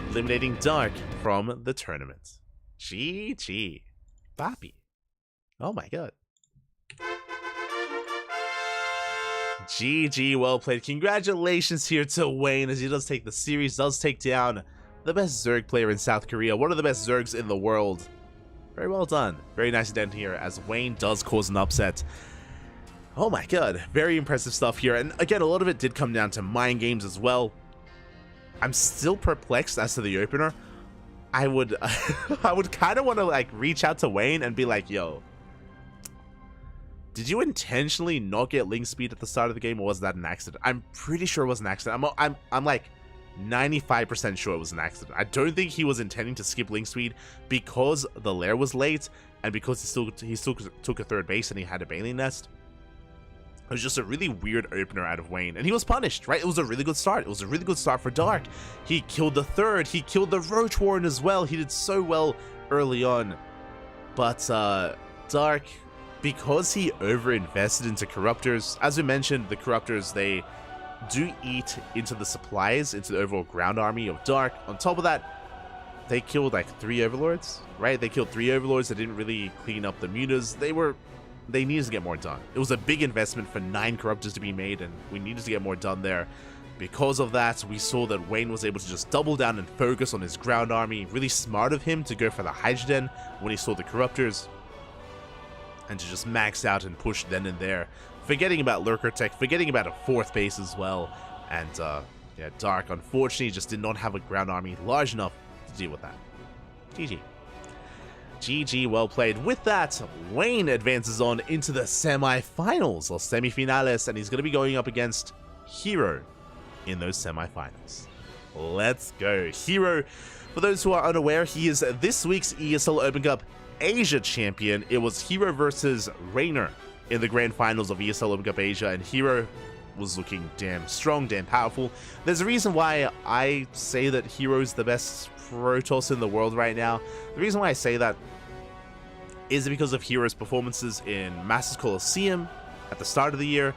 eliminating Dark from the tournament. GG. Bappy. Oh my god. GG, well played. Congratulations here to Wayne as he does take the series, does take down the best Zerg player in South Korea, one of the best Zergs in the world. Very well done. Very nice event here as Wayne does cause an upset. Oh my god, very impressive stuff here. And again, a lot of it did come down to mind games as well. I'm still perplexed as to the opener. I would I would kind of want to like reach out to Wayne and be like, yo, did you intentionally not get link speed at the start of the game, or was that an accident? I'm pretty sure it was an accident. I'm like 95% sure it was an accident. I don't think he was intending to skip link speed because the lair was late and because he still took a 3rd base and he had a Bailey nest. It was just a really weird opener out of Wayne, and he was punished, right? It was a really good start. It was a really good start for Dark. He killed the 3rd. He killed the Roach Warren as well. He did so well early on. But Dark, because he over-invested into Corruptors, as we mentioned, the Corruptors, they do eat into the supplies, into the overall ground army of Dark. On top of that, they killed like 3 overlords, right? They killed 3 overlords. They didn't really clean up the mutas. They needed to get more done. It was a big investment for 9 Corruptors to be made, and we needed to get more done there. Because of that, we saw that Wayne was able to just double down and focus on his ground army. Really smart of him to go for the Hydrogen when he saw the Corruptors, and to just max out and push then and there, forgetting about Lurker Tech, forgetting about a 4th base as well. And yeah, Dark unfortunately just did not have a ground army large enough to deal with that. GG. GG, well played. With that, Wayne advances on into the semi-finals, or semi-finales, and he's going to be going up against Hero in those semi-finals. Let's go. Hero, for those who are unaware, he is this week's ESL Open Cup Asia champion. It was Hero versus Rainer in the grand finals of ESL Open Cup Asia, and Hero was looking damn strong, damn powerful. There's a reason why I say that Hero's the best Protoss in the world right now. The reason why I say that is because of Hero's performances in Masters Coliseum at the start of the year,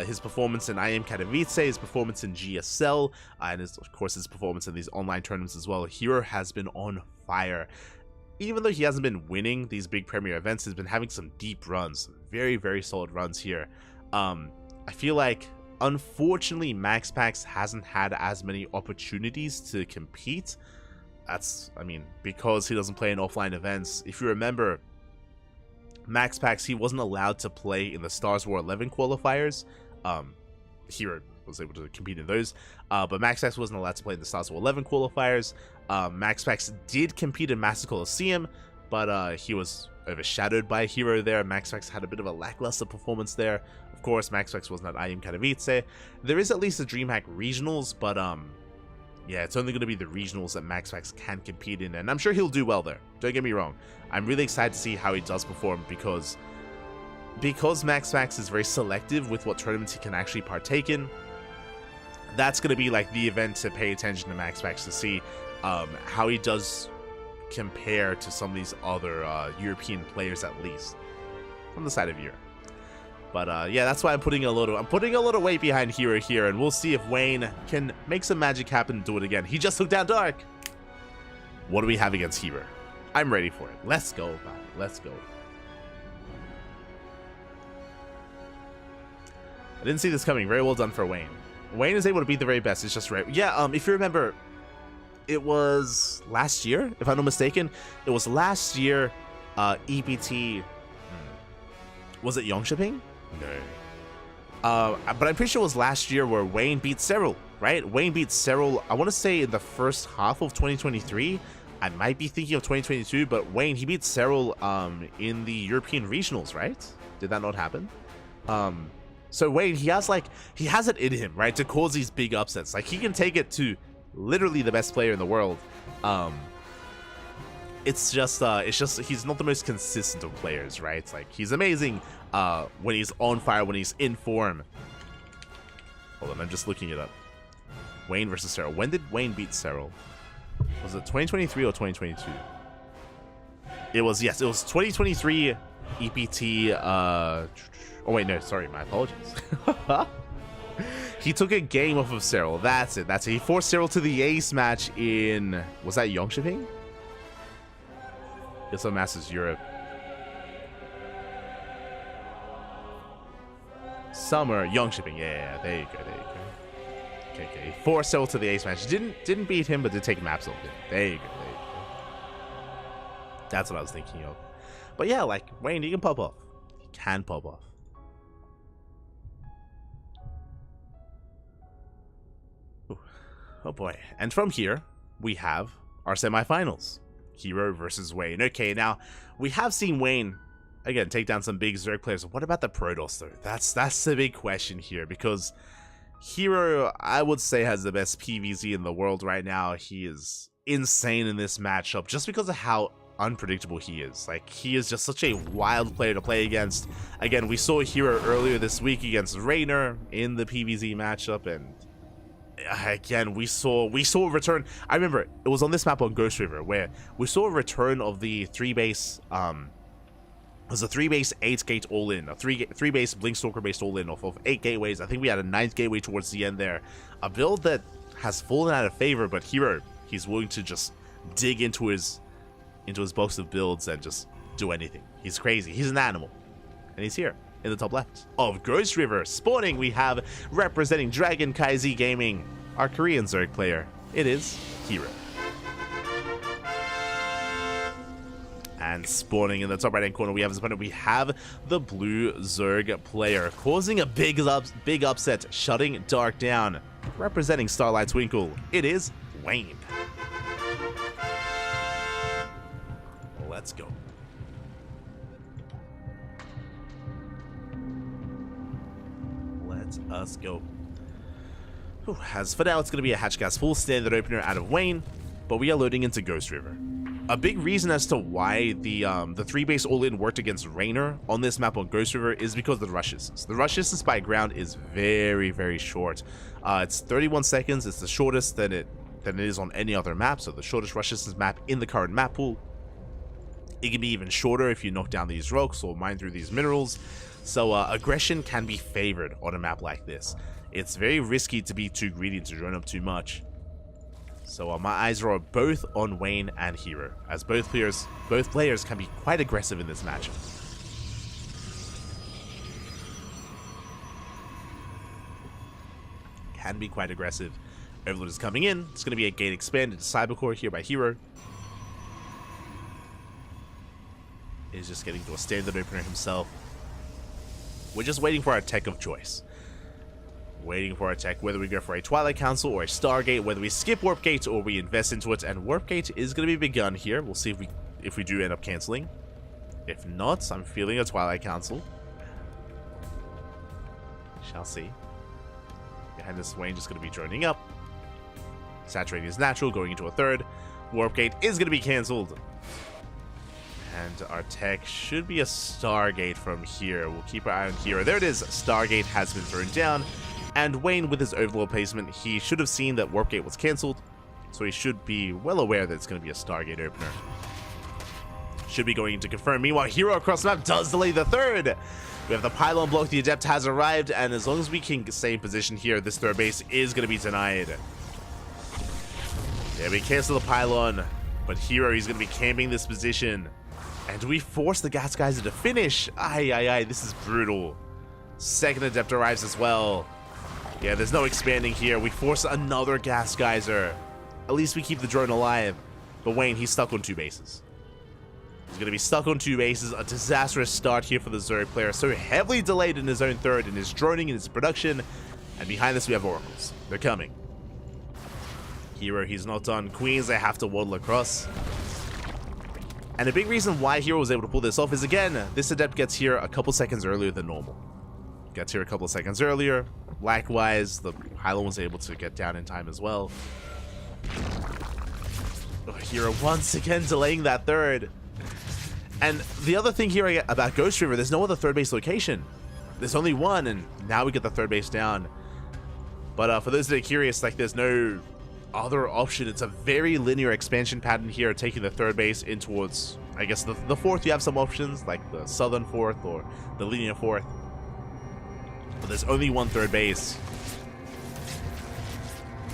his performance in IM Katowice, his performance in GSL, and of course his performance in these online tournaments as well. Hero has been on fire. Even though he hasn't been winning these big premier events, he's been having some deep runs, some very, very solid runs here. I feel like, unfortunately, MaxPax hasn't had as many opportunities to compete. That's, I mean, because he doesn't play in offline events. If you remember, MaxPax, he wasn't allowed to play in the Stars War 11 qualifiers. Hero was able to compete in those, but MaxPax wasn't allowed to play in the Stars War 11 qualifiers. MaxPax did compete in Master Coliseum, but he was overshadowed by Hero there. MaxPax had a bit of a lackluster performance there. Of course, MaxPax wasn't at IM Katowice. There is at least a DreamHack Regionals, but yeah, it's only going to be the regionals that MaxPax can compete in, and I'm sure he'll do well there. Don't get me wrong. I'm really excited to see how he does perform, because MaxPax is very selective with what tournaments he can actually partake in. That's going to be like the event to pay attention to MaxPax, to see how he does compare to some of these other European players, at least from the side of Europe. But yeah, that's why I'm putting a little weight behind Hero here, and we'll see if Wayne can make some magic happen and do it again. He just took down Dark. What do we have against Hero? I'm ready for it. Let's go, man. Let's go. I didn't see this coming. Very well done for Wayne. Wayne is able to beat the very best. It's just right. Yeah, if you remember, it was last year, if I'm not mistaken. It was last year, EPT. Was it Yongshipping? No. But I'm pretty sure it was last year where Wayne beat Cyril, right? Wayne beat Cyril, I want to say in the first half of 2023. I might be thinking of 2022, but Wayne, he beat Cyril in the European regionals, right? Did that not happen? So Wayne, he has it in him, right, to cause these big upsets. Like, he can take it to literally the best player in the world. It's just he's not the most consistent of players, right? It's like, he's amazing when he's on fire, when he's in form. Hold on, I'm just looking it up. Wayne versus Cyril. When did Wayne beat Cyril? Was it 2023 or 2022? It was, yes, it was 2023 EPT. Oh wait, no, sorry, my apologies. He took a game off of Cyril. That's it. He forced Cyril to the ace match in, was that Yongshipping? ESL Masters Europe. Summer Yongshipping. Yeah, there you go. Okay. He forced Cyril to the ace match. Didn't beat him, but did take maps off him. There you go. That's what I was thinking of. But yeah, like, Wayne, he can pop off. He can pop off. Ooh. Oh boy. And from here, we have our semifinals. Hero versus Wayne. Okay, now, we have seen Wayne, again, take down some big Zerg players. What about the Protoss, though? That's the big question here, because Hero, I would say, has the best PvZ in the world right now. He is insane in this matchup, just because of how unpredictable he is. Like, he is just such a wild player to play against. Again, we saw Hero earlier this week against Raynor in the PvZ matchup, and again, we saw a return. I remember it was on this map on Ghost River where we saw a return of the 3-base it was a 3-base 8-gate all-in, a 3-base Blinkstalker based all-in off of 8 gateways. I think we had a 9th gateway towards the end there. A build that has fallen out of favor, but Hero, he's willing to just dig into his box of builds and just do anything. He's crazy. He's an animal. And he's here in the top left of Ghost River. Spawning, we have, representing CranKy Z Gaming, our Korean Zerg player. It is Hero. And spawning in the top right-hand corner, we have his opponent. We have the blue Zerg player, causing a big upset, shutting Dark down. Representing Starlight Twinkle, it is Wayne. Let's go. Let us go. Whew. As for now, it's going to be a Hatchcast full standard opener out of Wayne, but we are loading into Ghost River. a big reason as to why the 3-base all-in worked against Raynor on this map on Ghost River is because of the rush distance. The rush distance by ground is very, very short. It's 31 seconds. It's the shortest than it is on any other map, so the shortest rush distance map in the current map pool. It can be even shorter if you knock down these rocks or mine through these minerals. So aggression can be favored on a map like this. It's very risky to be too greedy and to drone up too much. So my eyes are both on Wayne and Hero, as both players can be quite aggressive in this matchup. Can be quite aggressive. Overlord is coming in. It's going to be a gate expand into Cybercore here by Hero. Is just getting to a standard opener himself. We're just waiting for our tech of choice. Waiting for our tech, whether we go for a Twilight Council or a Stargate, whether we skip Warp Gate or we invest into it, and Warp Gate is going to be begun here. We'll see if we do end up canceling. If not, I'm feeling a Twilight Council. Shall see. Behind this, Wayne just going to be droning up. Saturating is natural, going into a third. Warp Gate is going to be cancelled. And our tech should be a Stargate from here. We'll keep our eye on Hero. There it is. Stargate has been thrown down. And Wayne, with his Overlord placement, he should have seen that Warp Gate was cancelled. So he should be well aware that it's going to be a Stargate opener. Should be going to confirm. Meanwhile, Hero across the map does delay the third. We have the pylon block. The Adept has arrived. And as long as we can stay in position here, this third base is going to be denied. Yeah, we cancel the pylon. But Hero, he's going to be camping this position. And we force the Gas Geyser to finish. Aye, this is brutal. Second Adept arrives as well. Yeah, there's no expanding here. We force another Gas Geyser. At least we keep the drone alive. But Wayne, he's stuck on 2 bases. He's going to be stuck on 2 bases. A disastrous start here for the Zerg player. So heavily delayed in his own third, in his droning, in his production. And behind this, we have Oracles. They're coming. Hero, he's not done. Queens, they have to waddle across. And a big reason why Hero was able to pull this off is, again, this Adept gets here a couple seconds earlier than normal. Gets here a couple seconds earlier. Likewise, the Pylon was able to get down in time as well. Oh, Hero once again delaying that third. And the other thing here about Ghost River, there's no other third base location. There's only one, and now we get the third base down. But for those that are curious, like, there's no other option. It's a very linear expansion pattern here, taking the third base in towards, I guess, the fourth. You have some options, like the southern fourth or the linear fourth. But there's only one third base.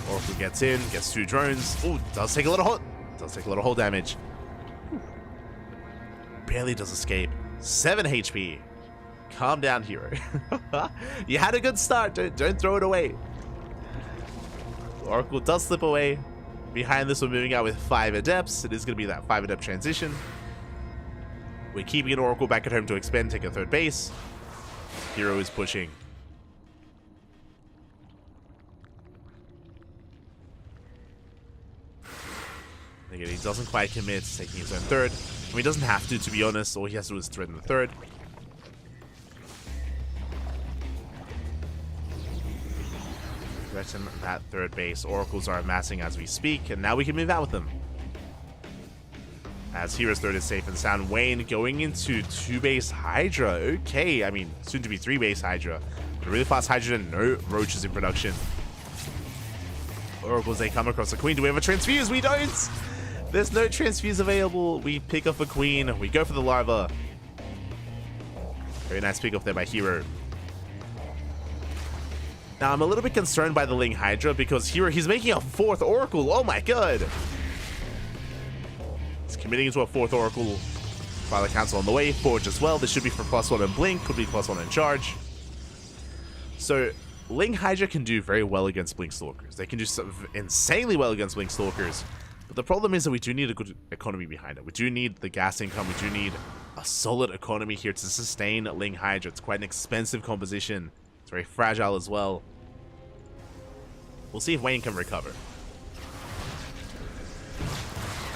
Oracle gets in, gets 2 drones. Ooh, does take a little hull damage. Barely does escape. 7 HP. Calm down, Hero. You had a good start. Don't throw it away. Oracle does slip away. Behind this, we're moving out with 5 Adepts. It is going to be that 5 Adept transition. We're keeping an Oracle back at home to expand, take a third base. Hero is pushing. Again, he doesn't quite commit to taking his own third. I mean, he doesn't have to be honest. All he has to do is threaten the third. Threaten that third base. Oracles are amassing as we speak, and now we can move out with them. As Hero's third is safe and sound. Wayne going into 2-base Hydra. Okay, I mean, soon to be 3-base Hydra. But a really fast Hydra and no roaches in production. Oracles, they come across the Queen. Do we have a transfuse? We don't! There's no transfuse available. We pick off a Queen. We go for the Larva. Very nice pick off there by Hero. Now, I'm a little bit concerned by the Ling Hydra because Hero, he's making a 4th Oracle. Oh my god! He's committing into a 4th Oracle. Twilight Council on the way. Forge as well. This should be for +1 and Blink. Could be +1 and Charge. So, Ling Hydra can do very well against Blink Stalkers. They can do insanely well against Blink Stalkers. But the problem is that we do need a good economy behind it. We do need the gas income. We do need a solid economy here to sustain Ling Hydra. It's quite an expensive composition. It's very fragile as well. We'll see if Wayne can recover.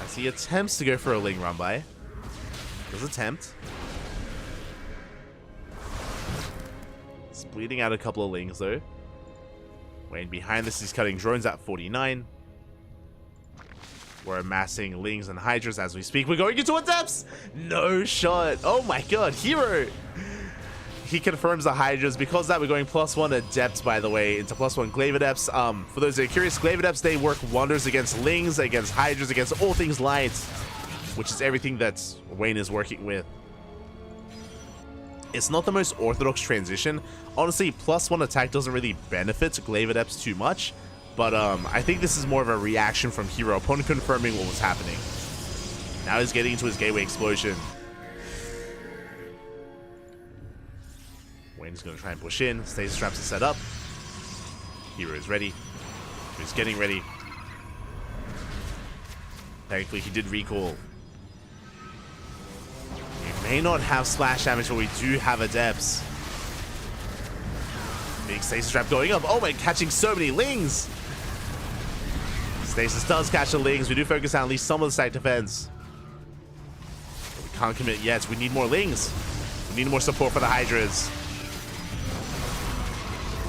As he attempts to go for a Ling run by. Does attempt. He's bleeding out a couple of Lings though. Wayne behind this, he's cutting drones at 49. We're amassing Lings and Hydras as we speak. We're going into Adepts! No shot. Oh my god, Hero! He confirms the Hydras. Because of that, we're going +1 Adepts, by the way, into +1 Glaive Adepts. For those that are curious, Glaive Adepts, they work wonders against Lings, against Hydras, against all things light, which is everything that Wayne is working with. It's not the most orthodox transition. Honestly, +1 attack doesn't really benefit Glaive Adepts too much. But I think this is more of a reaction from Hero upon confirming what was happening. Now he's getting into his Gateway Explosion. Wayne's going to try and push in. Stasis traps are set up. Hero is ready. He's getting ready. Thankfully, he did recall. We may not have splash damage, but we do have Adepts. Big Stasis trap going up. Oh my, catching so many Lings. Stasis does catch the Lings. We do focus on at least some of the stack defense. But we can't commit yet. We need more Lings. We need more support for the Hydras.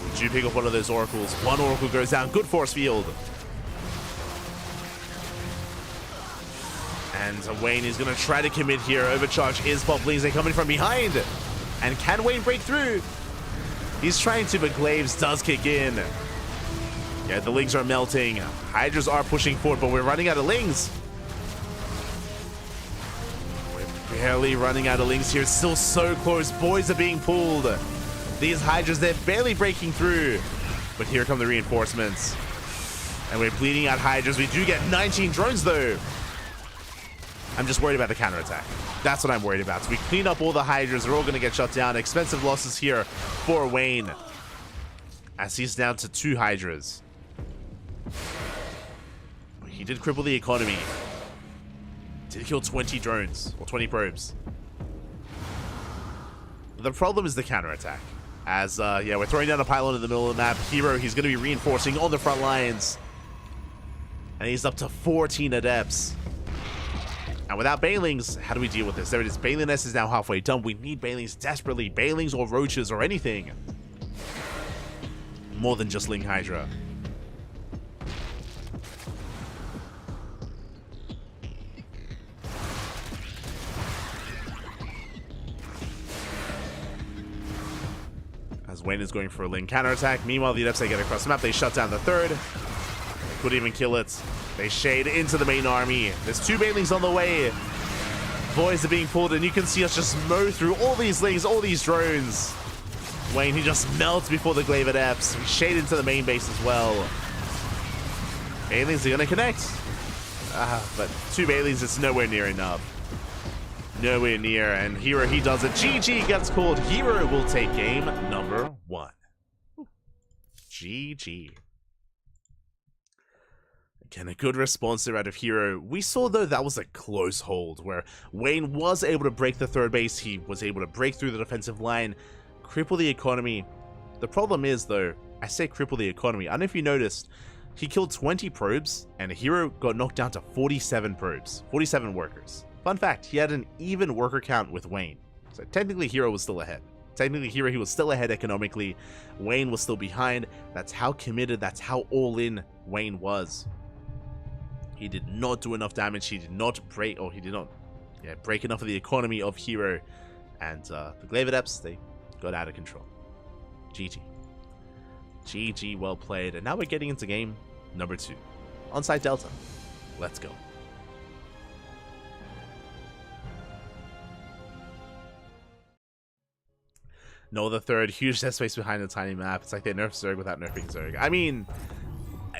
We do pick up one of those Oracles. One Oracle goes down. Good force field. And Wayne is going to try to commit here. Overcharge is pop. Lings are coming from behind. And can Wayne break through? He's trying to, but Glaives does kick in. Yeah, the Lings are melting. Hydras are pushing forward, but we're running out of Lings. We're barely running out of Lings here. It's still so close. Boys are being pulled. These Hydras, they're barely breaking through. But here come the reinforcements. And we're bleeding out Hydras. We do get 19 drones, though. I'm just worried about the counterattack. That's what I'm worried about. So we clean up all the Hydras. They're all going to get shut down. Expensive losses here for Wayne, as he's down to 2 Hydras. He did cripple the economy. Did kill 20 drones, or 20 probes. The problem is the counterattack. As, yeah, we're throwing down a pylon in the middle of the map. Hero, he's going to be reinforcing on the front lines. And he's up to 14 Adepts. And without Banelings, how do we deal with this? There it is. Baneliness is now halfway done. We need Banelings desperately. Banelings or Roaches or anything. More than just Ling Hydra. As Wayne is going for a Ling counterattack. Meanwhile, the Adepts, they get across the map. They shut down the third. They couldn't even kill it. They shade into the main army. There's 2 Banelings on the way. Boys are being pulled, and you can see us just mow through all these Lings, all these drones. Wayne, he just melts before the Glaive Adepts. We shade into the main base as well. Banelings are going to connect. But 2 Banelings, it's nowhere near enough. Nowhere near, and Hero, he does it. GG gets called. Hero will take game number 1. GG. Again, a good response there out of Hero. We saw, though, that was a close hold, where Wayne was able to break the third base. He was able to break through the defensive line, cripple the economy. The problem is, though, I say cripple the economy. I don't know if you noticed, he killed 20 probes, and Hero got knocked down to 47 probes, 47 workers. Fun fact, he had an even worker count with Wayne. So technically, Hero was still ahead. Technically, Hero, he was still ahead economically. Wayne was still behind. That's how committed, that's how all-in Wayne was. He did not do enough damage. He did not break, or he did not break enough of the economy of Hero. And the Glaive Adepts, they got out of control. GG. GG, well played. And now we're getting into game number 2. Onside Delta. Let's go. No, the third. Huge death space behind the tiny map. It's like they nerfed Zerg without nerfing Zerg. I mean,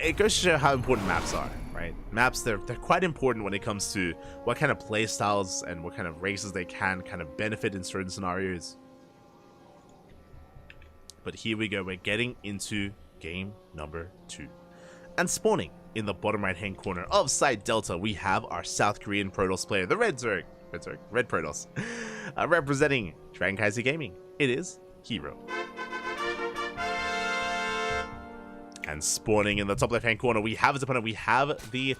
it goes to show how important maps are, right? Maps, they're quite important when it comes to what kind of play styles and what kind of races they can kind of benefit in certain scenarios. But here we go. We're getting into game number 2. And spawning in the bottom right-hand corner of side Delta, we have our South Korean Protoss player, the Red Protoss, representing CranKy Gaming. It is Hero. And spawning in the top left-hand corner, we have his opponent. We have the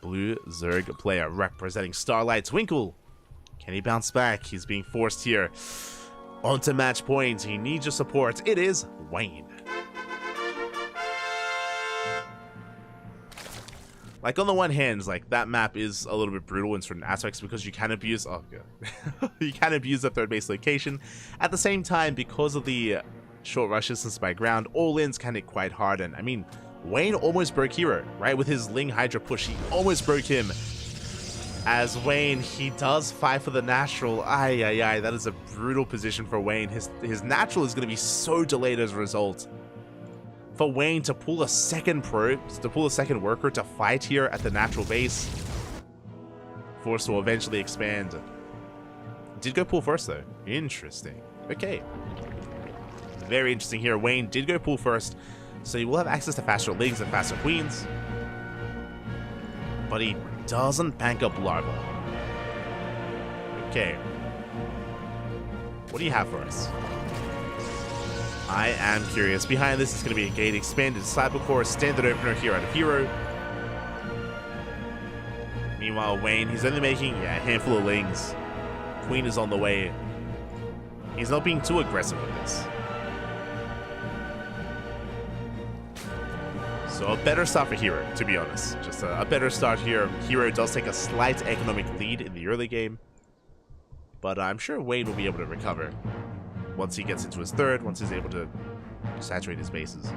blue Zerg player representing Starlight Twinkle. Can he bounce back? He's being forced here onto match point. He needs your support. It is Wayne. Like, on the one hand, like, that map is a little bit brutal in certain aspects because you can abuse, oh god, you can abuse the third base location. At the same time, because of the short rush distance by ground, all-ins can hit quite hard, and I mean, Wayne almost broke Hero, right? With his Ling Hydra push, he almost broke him. As Wayne, he does fight for the natural. Ay, that is a brutal position for Wayne. His natural is going to be so delayed as a result. For Wayne to pull a second probe, to pull a second worker to fight here at the natural base, forced to eventually expand. Did go pull first though. Interesting. Okay. Very interesting here. Wayne did go pull first, so he will have access to faster Lings and faster Queens. But he doesn't bank up Larva. Okay. What do you have for us? I am curious. Behind this is going to be a gate expanded Cyber Core standard opener here out of Hero. Meanwhile, Wayne, he's only making a handful of Lings. Queen is on the way. He's not being too aggressive with this. So a better start for Hero, to be honest. Just a better start here. Hero does take a slight economic lead in the early game, but I'm sure Wayne will be able to recover once he gets into his third, once he's able to saturate his bases.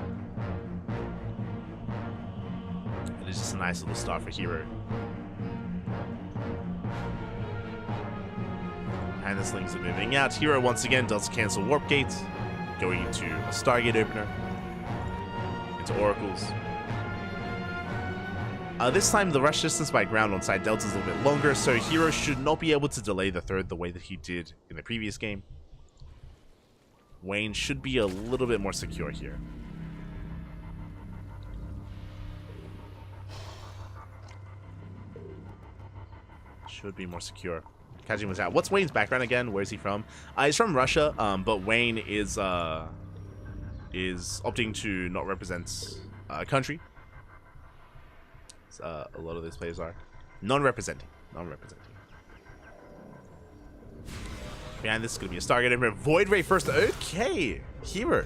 It is just a nice little start for Hero. And the Slings are moving out. Hero once again does cancel Warp Gate, going into a Stargate opener, into Oracles. This time the rush distance by ground on side Delta is a little bit longer, so Hero should not be able to delay the third the way that he did in the previous game. Wayne should be a little bit more secure here. Should be more secure. Kaji was out. What's Wayne's background again? Where is he from? He's from Russia, but Wayne is opting to not represent a country. A lot of these players are non-representing. Behind this is going to be a Stargate Emperor. Void Ray first. Okay, Hero,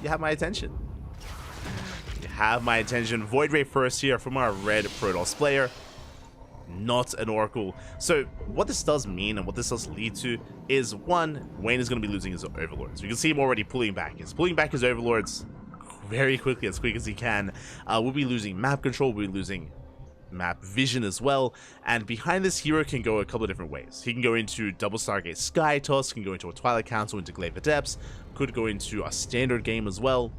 you have my attention. You have my attention. Void Ray first here from our red Protoss player. Not an Oracle. So what this does mean and what this does lead to is, one, Wayne is going to be losing his Overlords. You can see him already pulling back. He's pulling back his Overlords very quickly, as quick as he can. We'll be losing map control. We'll be losing map vision as well, and behind this, Hero can go a couple of different ways. He can go into double Stargate Sky Toss, can go into a Twilight Council, into Glaive of Depths, could go into a standard game as well.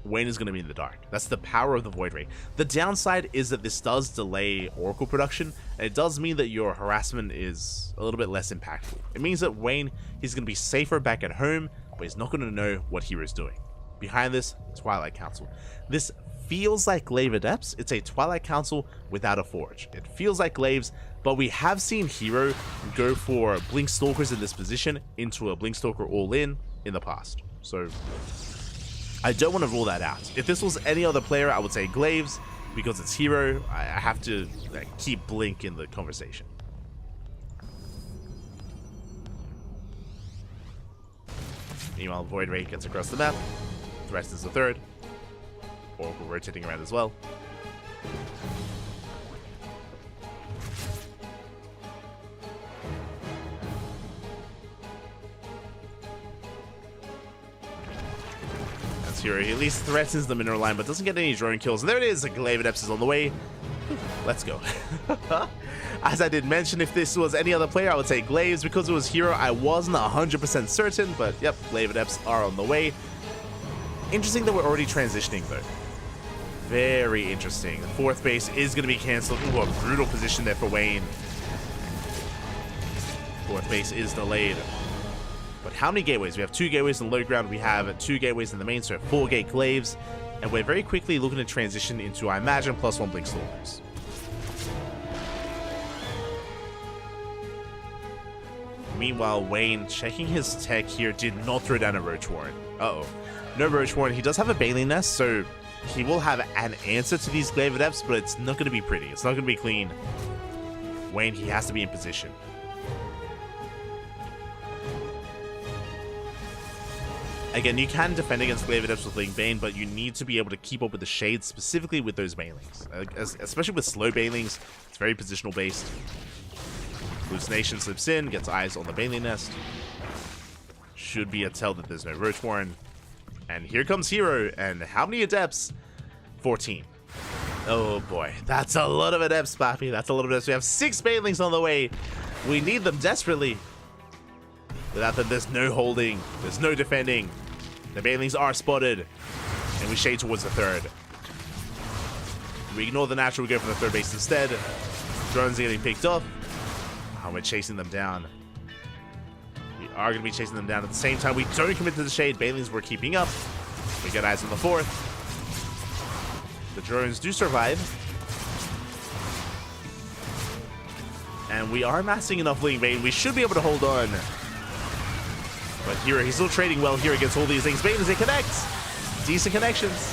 Wayne is going to be in the dark. That's the power of the Void Ray. The downside is that this does delay Oracle production, and it does mean that your harassment is a little bit less impactful. It means that Wayne, he's going to be safer back at home, but he's not going to know what Hero's doing. Behind this, Twilight Council. This feels like Glaive of Depths. It's a Twilight Council without a Forge. It feels like Glaives, but we have seen Hero go for Blink Stalkers in this position into a Blink Stalker all-in the past. So I don't want to rule that out. If this was any other player, I would say Glaives. Because it's Hero, I have to keep Blink in the conversation. Meanwhile, Void Ray gets across the map. Threatens the third. Oracle rotating around as well. That's Hero. He at least threatens the mineral line, but doesn't get any drone kills. And there it is. A Glaive of Depths is on the way. Let's go. As I did mention, if this was any other player, I would say Glaives. Because it was Hero, I wasn't 100% certain, but yep, Glaive of Depths are on the way. Interesting that we're already transitioning though. Very interesting. The fourth base is going to be cancelled. Ooh, a brutal position there for Wayne. Fourth base is delayed. But how many gateways? We have 2 gateways in the low ground. We have 2 gateways in the main, so 4 gate Glaives. And we're very quickly looking to transition into, I imagine, +1 Blink Stalkers. Meanwhile, Wayne, checking his tech here, did not throw down a Roach Warren. Uh-oh. No Roach Warren. He does have a Baleen Nest, so he will have an answer to these Glaive of Depths, but it's not going to be pretty. It's not going to be clean. Wayne, he has to be in position. Again, you can defend against Glaive Adepts with Ling Bane, but you need to be able to keep up with the shades, specifically with those Banelings. Especially with slow Banelings, it's very positional based. Hallucination slips in, gets eyes on the Baneling nest. Should be a tell that there's no Roach Warren. And here comes Hero, and how many Adepts? 14. Oh boy, that's a lot of Adepts, Papi. That's a lot of Adepts. We have 6 Banelings on the way. We need them desperately. Without them, there's no holding. There's no defending. The Banelings are spotted. And we shade towards the third. We ignore the natural, we go for the third base instead. Drones are getting picked up. Oh, we're chasing them down. We are going to be chasing them down. At the same time, we don't commit to the shade. Banelings were keeping up. We get eyes on the fourth. The drones do survive. And we are amassing enough Ling Bane. We should be able to hold on. But Hero, he's still trading well here against all these things. Bane as they connect. Decent connections.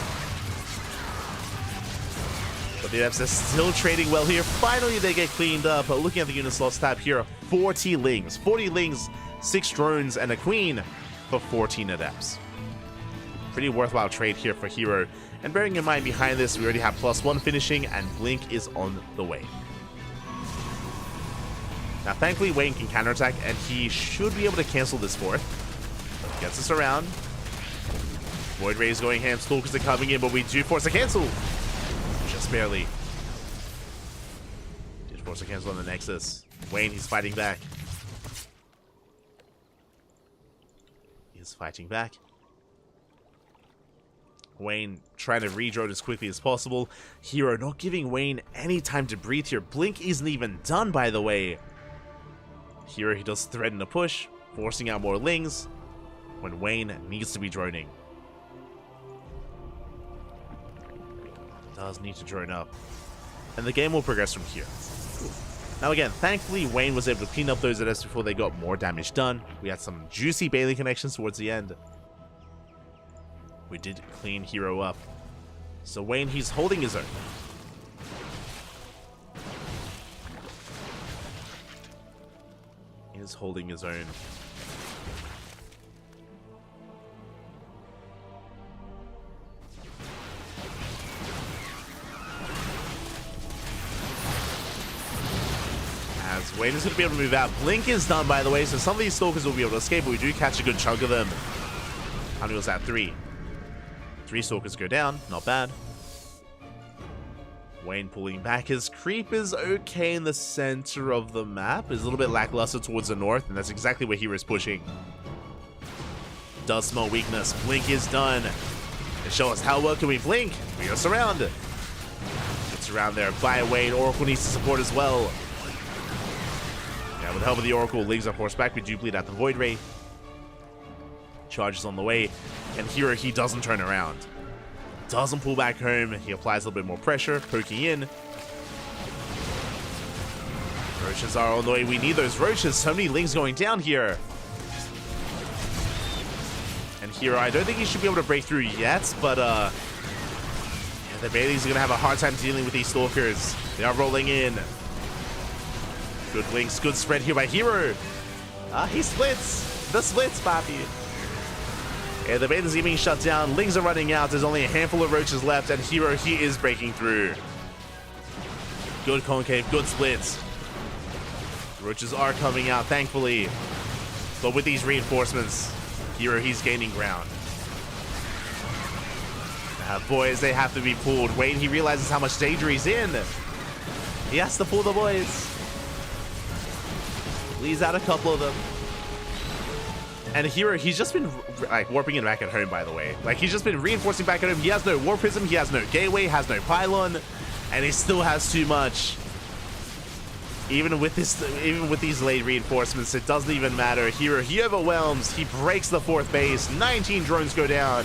But the Adepts are still trading well here. Finally, they get cleaned up. But looking at the unit slots tab here, 40 Lings. 40 Lings, 6 drones, and a Queen for 14 Adepts. Pretty worthwhile trade here for Hero. And bearing in mind, behind this, we already have +1 finishing, and Blink is on the way. Now, thankfully, Wayne can counterattack, and he should be able to cancel this fourth. Gets us around. Void Ray is going ham. Stalkers are coming in, but we do force a cancel. Just barely. Did force a cancel on the Nexus. Wayne, he's fighting back. He's fighting back. Wayne trying to re-drone as quickly as possible. Hero not giving Wayne any time to breathe here. Blink isn't even done, by the way. Hero, he does threaten a push, forcing out more Lings when Wayne needs to be droning. Does need to drone up. And the game will progress from here. Now again, thankfully Wayne was able to clean up those Adepts before they got more damage done. We had some juicy Bailey connections towards the end. We did clean Hero up. So Wayne, he's holding his own. He is holding his own. As Wayne is going to be able to move out. Blink is done, by the way, so some of these Stalkers will be able to escape, but we do catch a good chunk of them. How many was that? 3. 3 Stalkers go down. Not bad. Wayne pulling back. His creep is okay in the center of the map. It's a little bit lackluster towards the north, and that's exactly where Hero's pushing. Does smell weakness. Blink is done. They show us how well can we blink. We are surrounded. It's around there by Wayne. Oracle needs to support as well. Yeah, with the help of the Oracle, Lings are forced back. We do bleed out the Void Ray. Charges on the way, and Hero, he doesn't turn around. Doesn't pull back home. He applies a little bit more pressure, poking in. Roaches are on the way. We need those Roaches. So many Lings going down here. And Hero, I don't think he should be able to break through yet, but yeah, the Baileys are going to have a hard time dealing with these Stalkers. They are rolling in. Good Lings, good spread here by Hero. He splits. The splits, Papi. Yeah, the bait is being shut down. Lings are running out. There's only a handful of Roaches left, and Hero, he is breaking through. Good concave, good splits. Roaches are coming out, thankfully. But with these reinforcements, Hero, he's gaining ground. Boys, they have to be pulled. Wayne, he realizes how much danger he's in. He has to pull the boys. Leaves out a couple of them. And Hero, he's just been like warping it back at home, by the way. Like, he's just been reinforcing back at home. He has no War Prism, he has no Gateway, has no Pylon, and he still has too much. Even with these late reinforcements, it doesn't even matter. Hero, he overwhelms, he breaks the 4th base, 19 drones go down.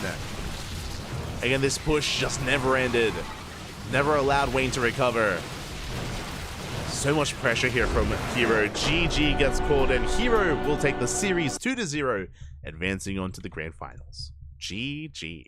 Again, this push just never ended. Never allowed Wayne to recover. So much pressure here from Hero. GG gets called, and Hero will take the series 2-0, advancing on to the grand finals. GG.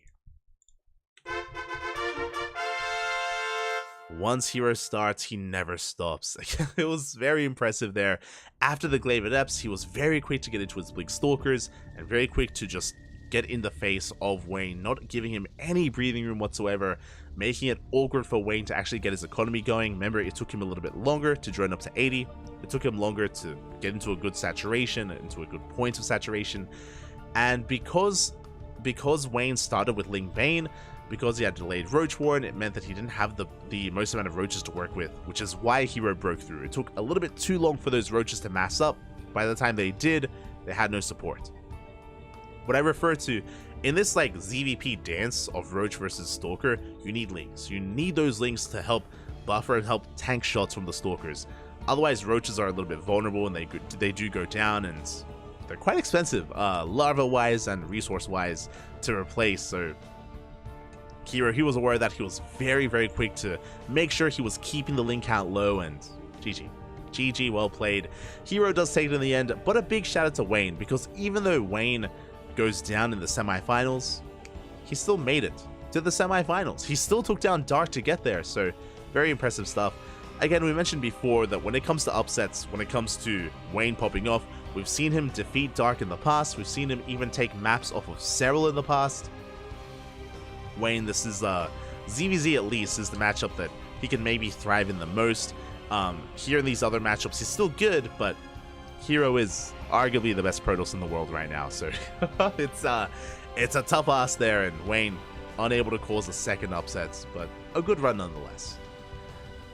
Once Hero starts, he never stops. It was very impressive there. After the Glaive Adepts, he was very quick to get into his Blink Stalkers, and very quick to just get in the face of Wayne, not giving him any breathing room whatsoever, making it awkward for Wayne to actually get his economy going. Remember, it took him a little bit longer to drone up to 80. It took him longer to get into a good saturation, into a good point of saturation. And because Wayne started with Ling Bane, because he had delayed Roach Warren, it meant that he didn't have the most amount of roaches to work with, which is why Hero broke through. It took a little bit too long for those roaches to mass up. By the time they did, they had no support. What I refer to in this like ZVP dance of Roach versus Stalker, you need links. You need those links to help buffer and help tank shots from the Stalkers. Otherwise, roaches are a little bit vulnerable and they do go down, and they're quite expensive, larva-wise and resource-wise, to replace. So Hero, he was aware that he was very, very quick to make sure he was keeping the link count low, and GG, well played. Hero does take it in the end, but a big shout out to Wayne, because even though Wayne goes down in the semifinals, he still made it to the semifinals. He still took down Dark to get there, so very impressive stuff. Again, we mentioned before that when it comes to upsets, when it comes to Wayne popping off, we've seen him defeat Dark in the past, we've seen him even take maps off of Cyril in the past. Wayne, this is ZVZ at least is the matchup that he can maybe thrive in the most. Here in these other matchups, he's still good, but Hero is arguably the best Protoss in the world right now, so it's a tough ask there, and Wayne unable to cause a second upset, but a good run nonetheless.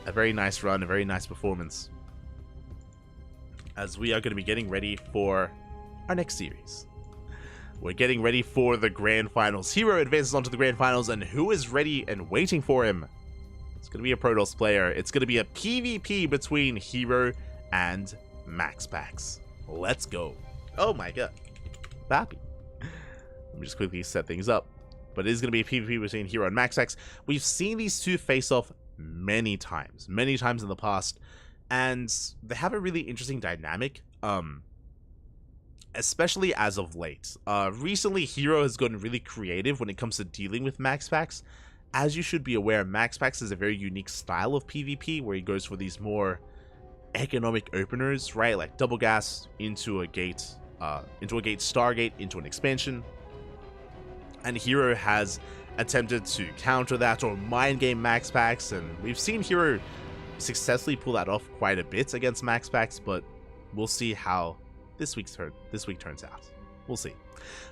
A very nice run, a very nice performance, as we are going to be getting ready for our next series. We're getting ready for the Grand Finals. Hero advances onto the Grand Finals, and who is ready and waiting for him? It's going to be a Protoss player. It's going to be a PvP between Hero and MaxPax. Let's go. Oh my god. Happy. Let me just quickly set things up. But it is going to be a PvP between Hero and MaxPax. We've seen these two face off many times in the past, and they have a really interesting dynamic, especially as of late. Recently, Hero has gotten really creative when it comes to dealing with MaxPax. As you should be aware, MaxPax is a very unique style of PvP where he goes for these more economic openers, right? Like double gas into a gate, Stargate, into an expansion. And Hero has attempted to counter that or mind game MaxPax, and we've seen Hero successfully pull that off quite a bit against MaxPax, but we'll see how this week turns out. We'll see.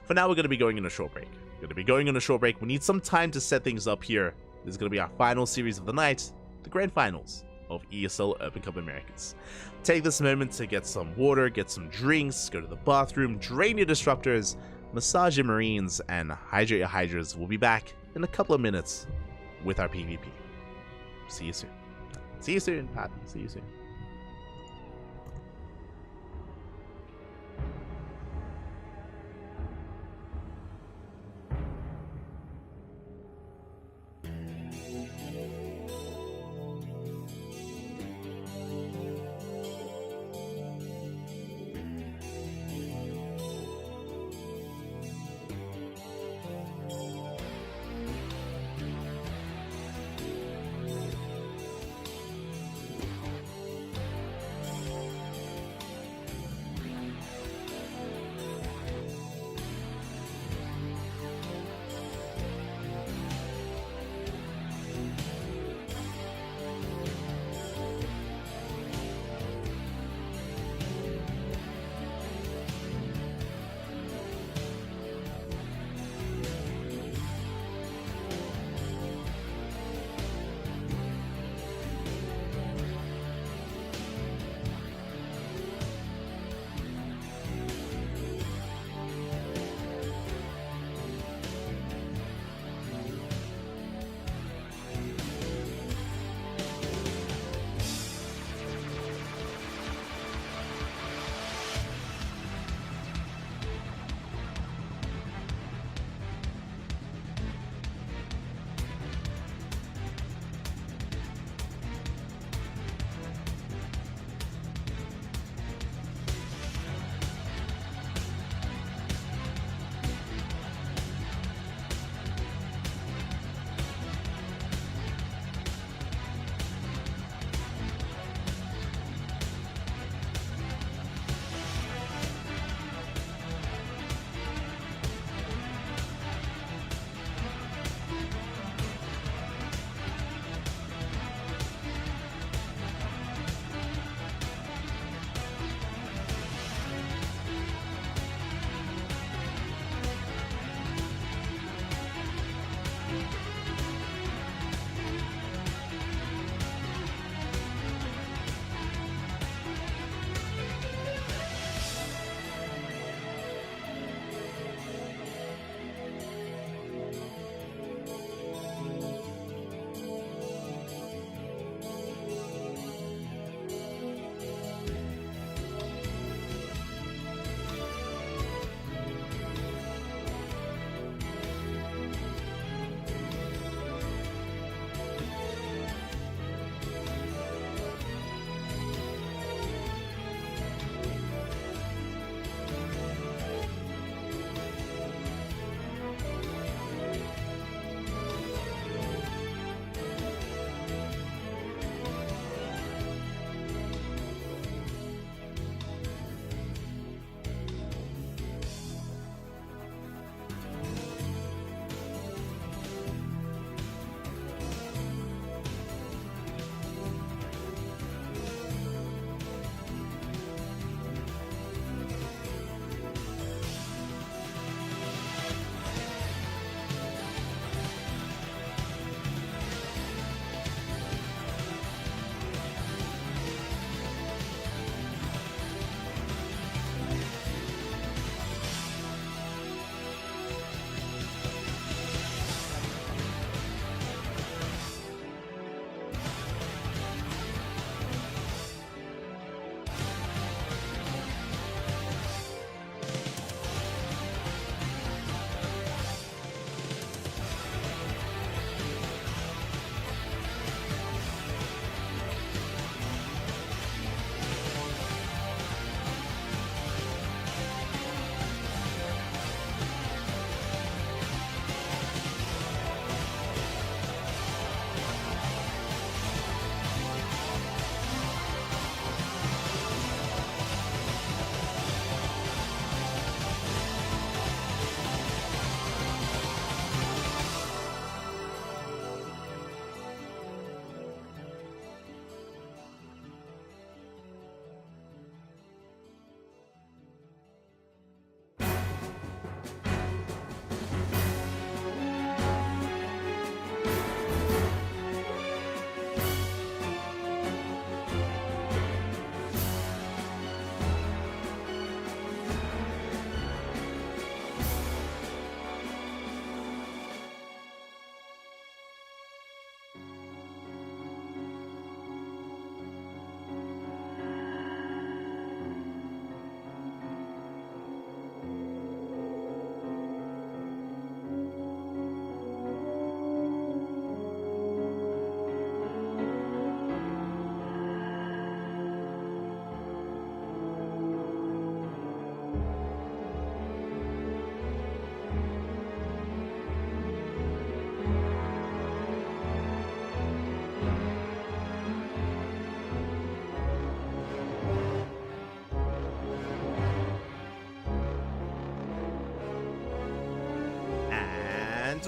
For now, we're going to be going on a short break. We need some time to set things up here. This is going to be our final series of the night, the Grand Finals of ESL Open Cup Americas. Take this moment to get some water, get some drinks, go to the bathroom, drain your disruptors, massage your marines, and hydrate your hydras. We'll be back in a couple of minutes with our PvP. See you soon. See you soon, Pappy. See you soon.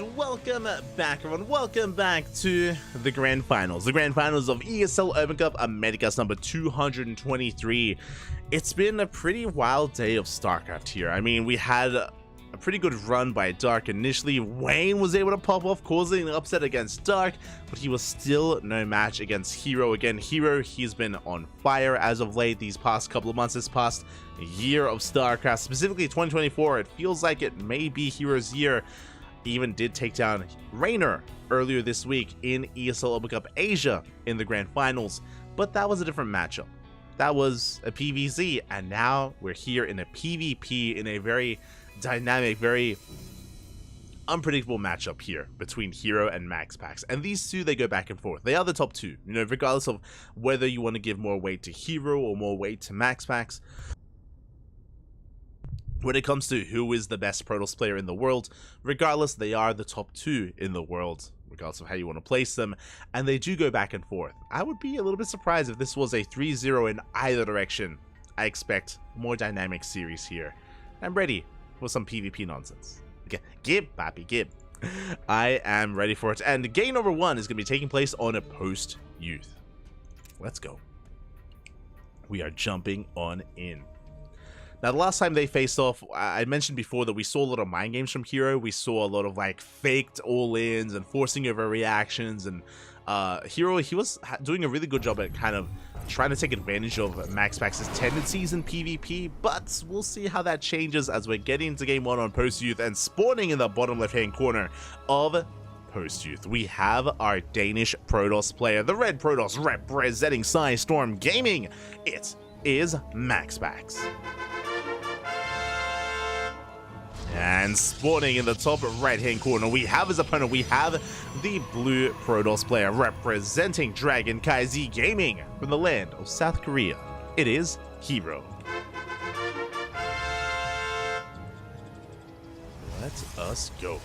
welcome back, everyone. Welcome back to the Grand Finals. The Grand Finals of ESL Open Cup Americas number 223. It's been a pretty wild day of StarCraft here. I mean, we had a pretty good run by Dark initially. Wayne was able to pop off, causing an upset against Dark, but he was still no match against Hero. Again, Hero, he's been on fire as of late these past couple of months, this past year of StarCraft, specifically 2024. It feels like it may be Hero's year. He even did take down Raynor earlier this week in ESL Open Cup Asia in the Grand Finals, but that was a different matchup. That was a PvZ, and now we're here in a PvP in a very dynamic, very unpredictable matchup here between Hero and MaxPax. And these two, they go back and forth. They are the top two, you know, regardless of whether you want to give more weight to Hero or more weight to MaxPax. When it comes to who is the best Protoss player in the world, regardless, they are the top two in the world, regardless of how you want to place them, and they do go back and forth. I would be a little bit surprised if this was a 3-0 in either direction. I expect a more dynamic series here. I'm ready for some PvP nonsense. Okay, Gib, Papi, Gib. I am ready for it, and game number 1 is going to be taking place on a post-youth. Let's go. We are jumping on in. Now, the last time they faced off, I mentioned before that we saw a lot of mind games from Hero. We saw a lot of like faked all-ins and forcing over reactions, and Hero, he was doing a really good job at kind of trying to take advantage of MaxPax's tendencies in PvP, but we'll see how that changes as we're getting into game 1 on post-youth, and spawning in the bottom left-hand corner of post-youth, we have our Danish Protoss player, the Red Protoss representing Storm Gaming. It is MaxPax. And spawning in the top right-hand corner, we have his opponent. We have the blue Protoss player representing CranKy Gaming from the land of South Korea. It is Hero. Let us go.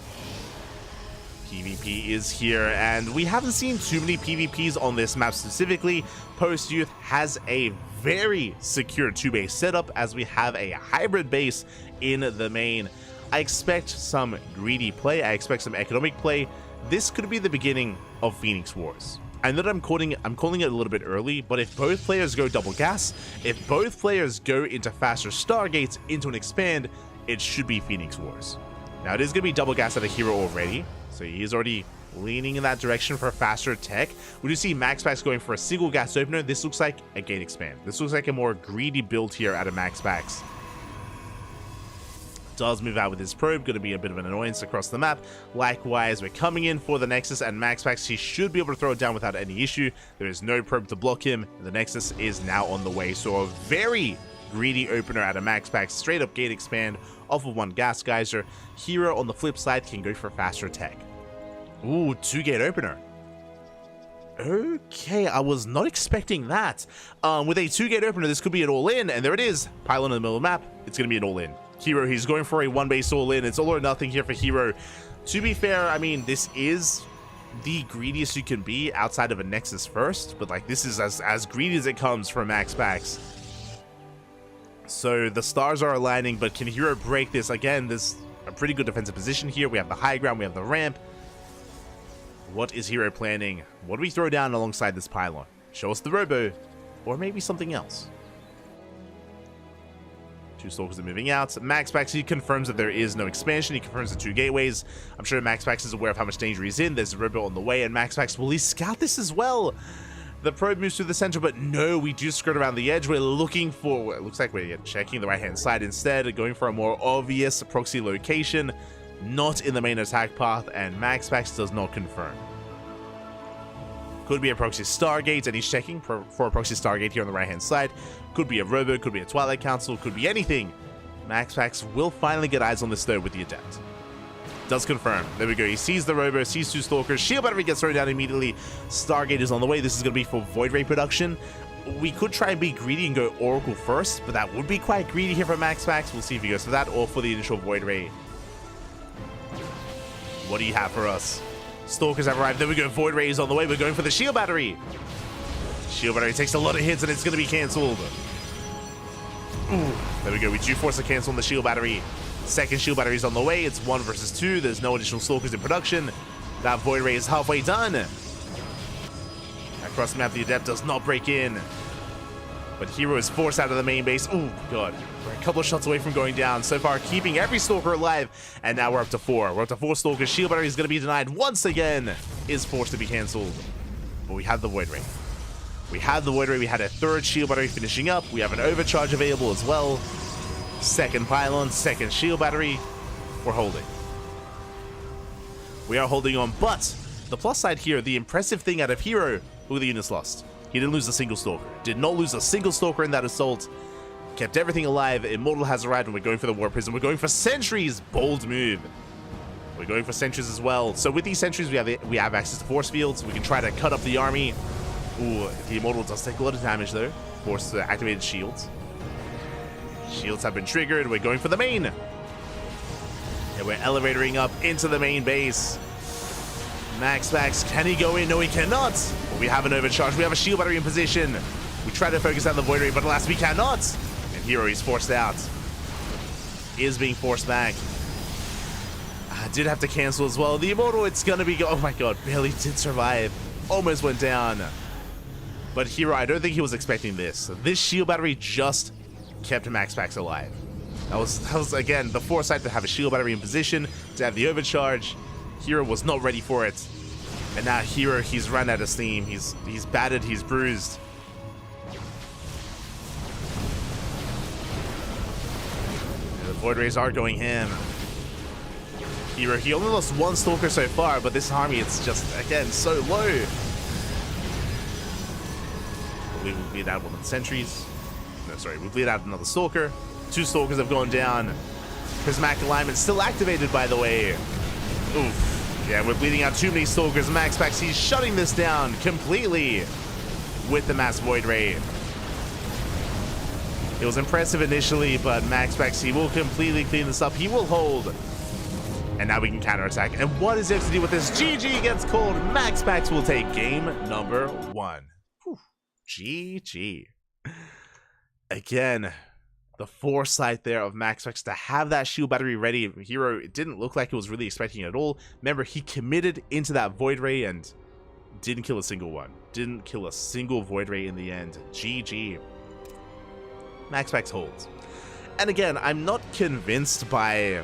PvP is here, and we haven't seen too many PvPs on this map specifically. Post-Youth has a very secure 2-base setup, as we have a hybrid base in the main. I expect some greedy play. I expect some economic play. This could be the beginning of Phoenix Wars. I know that I'm calling it a little bit early, but if both players go double gas, if both players go into faster Stargates, into an expand, it should be Phoenix Wars. Now, it is going to be double gas at a Hero already, so he is already leaning in that direction for faster tech. We do see MaxPax going for a single gas opener. This looks like a gate expand. This looks like a more greedy build here out of MaxPax. Does move out with his probe, going to be a bit of an annoyance across the map. Likewise, we're coming in for the Nexus, and MaxPax, he should be able to throw it down without any issue. There is no probe to block him. The Nexus is now on the way, so a very greedy opener out of MaxPax, straight up gate expand off of one gas geyser. Hero on the flip side can go for faster attack. Ooh, 2-gate opener. Okay, I was not expecting that. With a 2-gate opener, this could be an all-in, and there it is. Pylon in the middle of the map, it's going to be an all-in. Hero, he's going for a 1-base all-in. It's all or nothing here for Hero. To be fair, I mean, this is the greediest you can be outside of a Nexus first, but like, this is as greedy as it comes for MaxPax. So the stars are aligning, but can Hero break this? Again, there's a pretty good defensive position here. We have the high ground, we have the ramp. What is Hero planning? What do we throw down alongside this pylon? Show us the robo, or maybe something else. 2 Stalkers are moving out. MaxPax, he confirms that there is no expansion. He confirms the 2 gateways. I'm sure MaxPax is aware of how much danger he's in. There's a robo on the way, and MaxPax, will he scout this as well? The probe moves through the center, but no, we do skirt around the edge. We're looking for, it looks like we're checking the right-hand side instead, going for a more obvious proxy location, not in the main attack path, and MaxPax does not confirm. Could be a proxy Stargate, and he's checking for a proxy Stargate here on the right-hand side. Could be a robo, could be a Twilight Council, could be anything. MaxPax will finally get eyes on this though with the Adept. Does confirm. There we go. He sees the robo, sees 2 Stalkers. Shield battery gets thrown down immediately. Stargate is on the way. This is going to be for Void Ray production. We could try and be greedy and go Oracle first, but that would be quite greedy here for MaxPax. We'll see if he goes for that or for the initial Void Ray. What do you have for us? Stalkers have arrived. There we go. Void Ray is on the way. We're going for the Shield Battery. Shield Battery takes a lot of hits, and it's going to be cancelled. Ooh, there we go. We do force a cancel on the Shield Battery. Second shield battery is on the way. It's 1 versus 2. There's no additional stalkers in production. That Void Ray is halfway done. Across the map, the Adept does not break in. But Hero is forced out of the main base. Oh, God. We're a couple of shots away from going down. So far, keeping every Stalker alive. And now we're up to 4. We're up to 4 Stalkers. Shield battery is going to be denied once again. Is forced to be cancelled. But we have the Void Ray. We have the Void Ray. We had a third shield battery finishing up. We have an overcharge available as well. Second pylon, second shield battery. We're holding. We are holding on, but the plus side here, the impressive thing out of Hero, look at the units lost. He didn't lose a single Stalker. Did not lose a single Stalker in that assault. Kept everything alive. Immortal has arrived, and we're going for the War Prison. We're going for sentries. Bold move. We're going for sentries as well. So with these sentries, we have access to force fields. We can try to cut up the army. Ooh, the Immortal does take a lot of damage though. Forced to activated shields. Shields have been triggered. We're going for the main. And we're elevatoring up into the main base. Max, can he go in? No, he cannot. But we have an overcharge. We have a shield battery in position. We try to focus on the Void Ray, but alas, we cannot. And Hero is forced out. Is being forced back. I did have to cancel as well. The Immortal, it's gonna be... Oh my god, barely did survive. Almost went down. But Hero, I don't think he was expecting this. This shield battery just kept Max alive. That was again the foresight to have a shield battery in position, to have the overcharge. Hero was not ready for it, and now Hero, he's run out of steam. He's battered, he's bruised. And the Void Rays are going ham. Hero, he only lost 1 Stalker so far, but this army, it's just again so low. We will bleed out 1 sentries. No, sorry, we bleed out another Stalker. 2 Stalkers have gone down. Prismatic alignment still activated, by the way. Oof. Yeah, we're bleeding out too many Stalkers. Max, he's shutting this down completely with the Mass Void Ray. It was impressive initially, but Max, he will completely clean this up. He will hold. And now we can counterattack. And what is there to do with this? GG gets called. Max will take game number 1. Whew. GG. Again, the foresight there of Max to have that shield battery ready. Hero, it didn't look like he was really expecting it at all. Remember, he committed into that Void Ray and didn't kill a single one. Didn't kill a single Void Ray in the end. GG. Max holds. And again, I'm not convinced by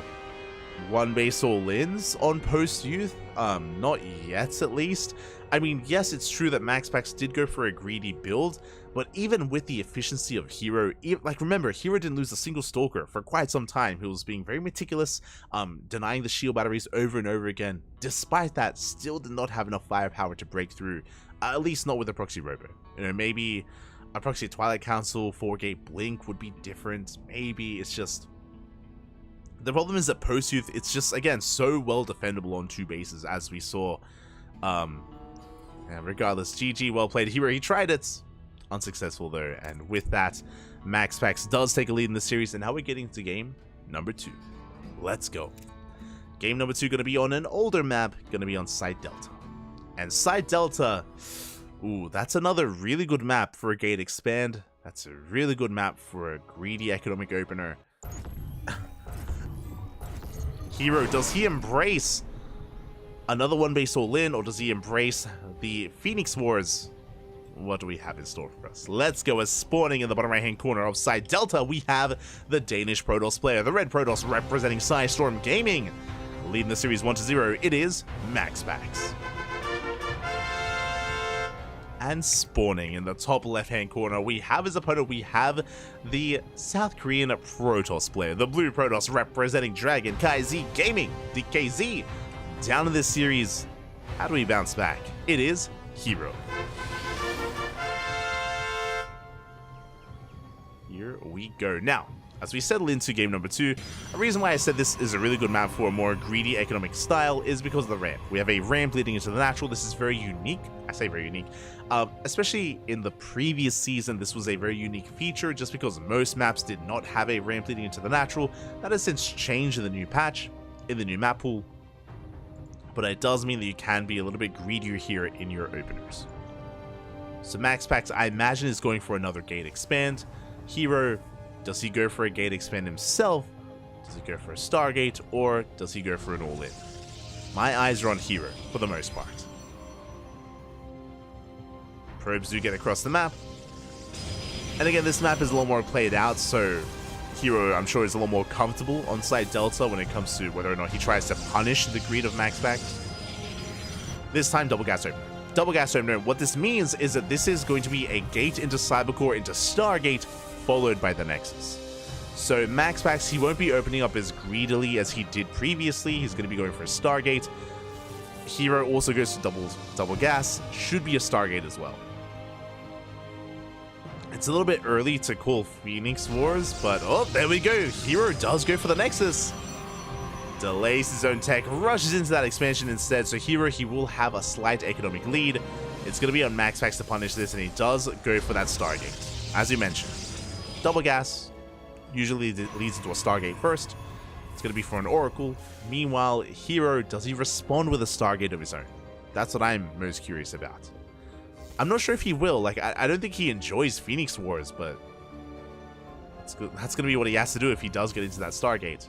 one base all-ins on post-youth. Not yet, at least. I mean, yes, it's true that Max did go for a greedy build, but even with the efficiency of Hero, like remember, Hero didn't lose a single Stalker for quite some time. He was being very meticulous, denying the shield batteries over and over again. Despite that, still did not have enough firepower to break through, at least not with a Proxy Robo. You know, maybe a Proxy Twilight Council 4-gate Blink would be different. Maybe it's just... The problem is that post-youth, it's just, again, so well defendable on 2 bases, as we saw. And regardless, GG, well played. Hero, he tried it. Unsuccessful though, and with that, Max does take a lead in the series, and now we're getting to game number 2. Let's go. Game number 2 going to be on an older map, going to be on Site Delta. And Site Delta, ooh, that's another really good map for a gate expand. That's a really good map for a greedy economic opener. Hero, does he embrace another 1 base all-in, or does he embrace the Phoenix Wars? What do we have in store for us? Let's go. As spawning in the bottom right-hand corner of Site Delta, we have the Danish Protoss player, the Red Protoss representing Psystorm Gaming. Leading the series 1-0, it is Max. And spawning in the top left-hand corner, we have his opponent, we have the South Korean Protoss player, the Blue Protoss representing CranKy Gaming, DKZ. Down in this series, how do we bounce back? It is Hero. Here we go. Now, as we settle into game number 2, a reason why I said this is a really good map for a more greedy economic style is because of the ramp. We have a ramp leading into the natural. This is very unique. I say very unique. Especially in the previous season, this was a very unique feature just because most maps did not have a ramp leading into the natural. That has since changed in the new patch, in the new map pool. But it does mean that you can be a little bit greedier here in your openers. So Max, I imagine, is going for another gate expand. Hero, does he go for a gate expand himself? Does he go for a Stargate, or does he go for an all-in? My eyes are on Hero, for the most part. Probes do get across the map. And again, this map is a little more played out, so Hero, I'm sure, is a little more comfortable on side Delta when it comes to whether or not he tries to punish the greed of MaxPax. This time, double gas opener. Double gas opener, what this means is that this is going to be a gate into Cybercore, into Stargate, followed by the Nexus. So MaxPax, he won't be opening up as greedily as he did previously. He's going to be going for a Stargate. Hero also goes to double gas. Should be a Stargate as well. It's a little bit early to call Phoenix Wars, but oh, there we go. Hero does go for the Nexus. Delays his own tech, rushes into that expansion instead. So Hero, he will have a slight economic lead. It's going to be on MaxPax to punish this, and he does go for that Stargate. As you mentioned, double gas usually leads into a Stargate first. It's going to be for an Oracle. Meanwhile, Hero, does he respond with a Stargate of his own? That's what I'm most curious about. I'm not sure if he will. Like, I don't think he enjoys Phoenix Wars, but that's going to be what he has to do if he does get into that Stargate.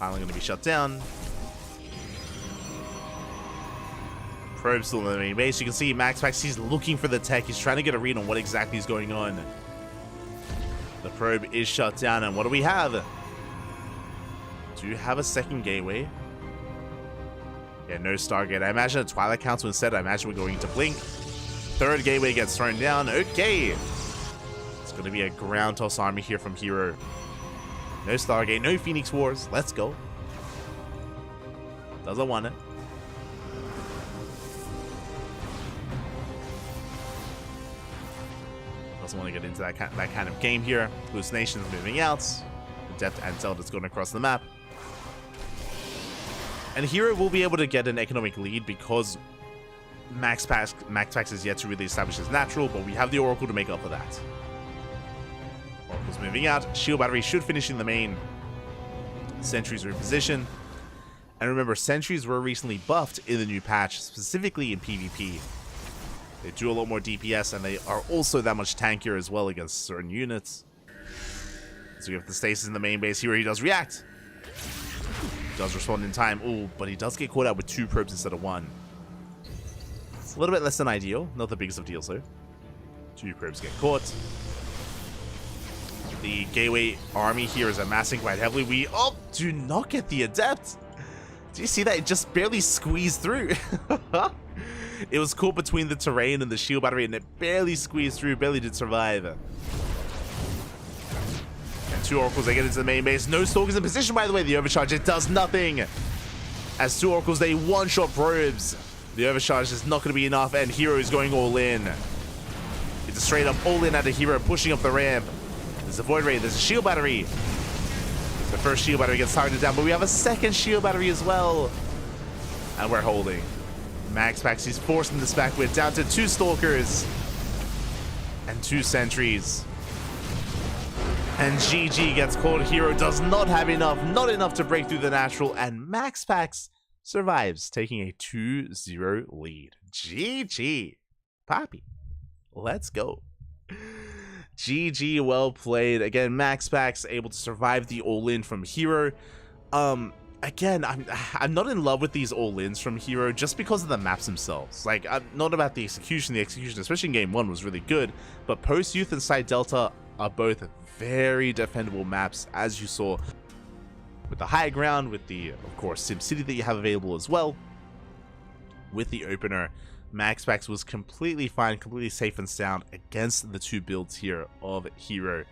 Island going to be shut down. Probe still in the main base. You can see MaxPax, he's looking for the tech. He's trying to get a read on what exactly is going on. The probe is shut down, and what do we have? Do you have a second gateway? Yeah, no Stargate. I imagine a Twilight Council instead. I imagine we're going to Blink. Third gateway gets thrown down. Okay. It's going to be a ground toss army here from Hero. No Stargate, no Phoenix Wars. Let's go. Doesn't want it. Doesn't want to get into that kind of game here. Hallucinations moving out. Adept and Zelda's going across the map. And Hero will be able to get an economic lead because MaxPax is yet to really establish his natural, but we have the Oracle to make up for that. Oracle's moving out. Shield Battery should finish in the main. Sentries are in position. And remember, Sentries were recently buffed in the new patch, specifically in PvP. They do a lot more DPS, and they are also that much tankier as well against certain units. So we have the stasis in the main base. Here he does react. Does respond in time. Oh, but he does get caught out with 2 probes instead of 1. It's a little bit less than ideal. Not the biggest of deals, though. 2 probes get caught. The Gateway army here is amassing quite heavily. We do not get the Adept. Do you see that? It just barely squeezed through. It was caught between the terrain and the shield battery, and it barely squeezed through. Barely did survive. And 2 Oracles, they get into the main base. No Stalkers in position, by the way. The Overcharge, it does nothing. As 2 Oracles, they one-shot probes. The Overcharge is not going to be enough, and Hero is going all in. It's a straight-up all-in at a Hero, pushing up the ramp. There's a Void Ray, there's a shield battery. The first shield battery gets targeted down, but we have a second shield battery as well. And we're holding. MaxPax, he's forcing this back. We're down to 2 Stalkers. And 2 Sentries. And GG gets called. Hero does not have enough. Not enough to break through the natural. And MaxPax survives, taking a 2-0 lead. GG. Poppy. Let's go. GG, well played. Again, MaxPax able to survive the all-in from Hero. Again, I'm not in love with these all-ins from Hero just because of the maps themselves. Like, I'm not about the execution. The execution, especially in Game 1, was really good. But Post-Youth and Side Delta are both very defendable maps, as you saw with the high ground, with the, of course, SimCity that you have available as well. With the opener, MaxPax was completely fine, completely safe and sound against the 2 builds here of Hero.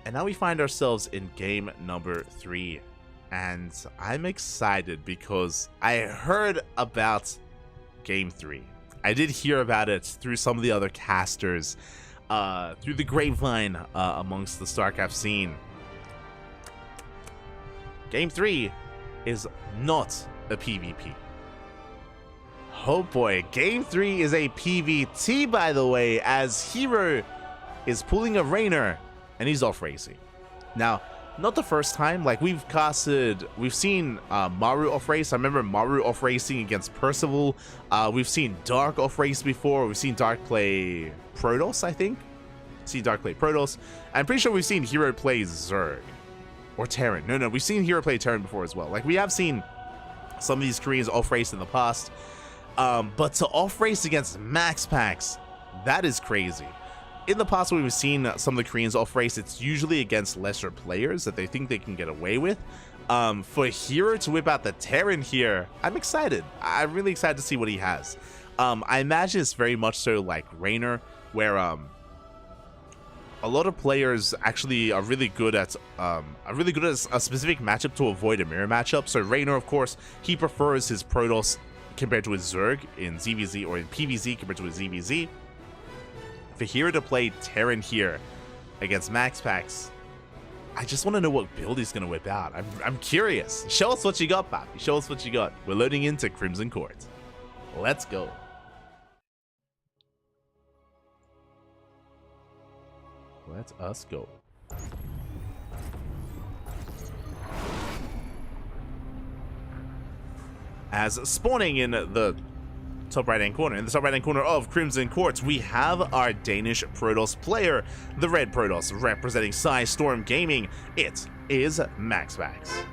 And now we find ourselves in game number 3. And I'm excited because I heard about game 3. I did hear about it through some of the other casters, through the grapevine amongst the StarCraft scene. Game 3 is not a PvP. Oh boy, Game 3 is a PvT, by the way, as Hero is pulling a Rainer, and he's off racing. Now, not the first time. Like, we've seen Maru off race. I remember Maru off racing against Percival. We've seen Dark off race before. We've seen Dark play Protoss, I think. see Dark play Protoss. I'm pretty sure we've seen Hero play Zerg. Or Terran. No, we've seen Hero play Terran before as well. Like, we have seen some of these Koreans off-race in the past. But to off-race against Max Packs, that is crazy. In the past, when we've seen some of the Koreans off-race, it's usually against lesser players that they think they can get away with. For Hero to whip out the Terran here, I'm excited. I'm really excited to see what he has. I imagine it's very much so like Raynor, where a lot of players actually are really good at a specific matchup to avoid a mirror matchup. So Raynor, of course, he prefers his Protoss compared to his Zerg in ZVZ, or in PVZ compared to his ZVZ. For Hero to play Terran here against Max Packs, I just want to know what build he's going to whip out. I'm curious. Show us what you got, Papi. Show us what you got. We're loading into Crimson Court. Let's go. Let us go. As spawning in the top right-hand corner, of Crimson Court, we have our Danish Protoss player, the Red Protoss, representing Psy Storm Gaming. It is Max Packs.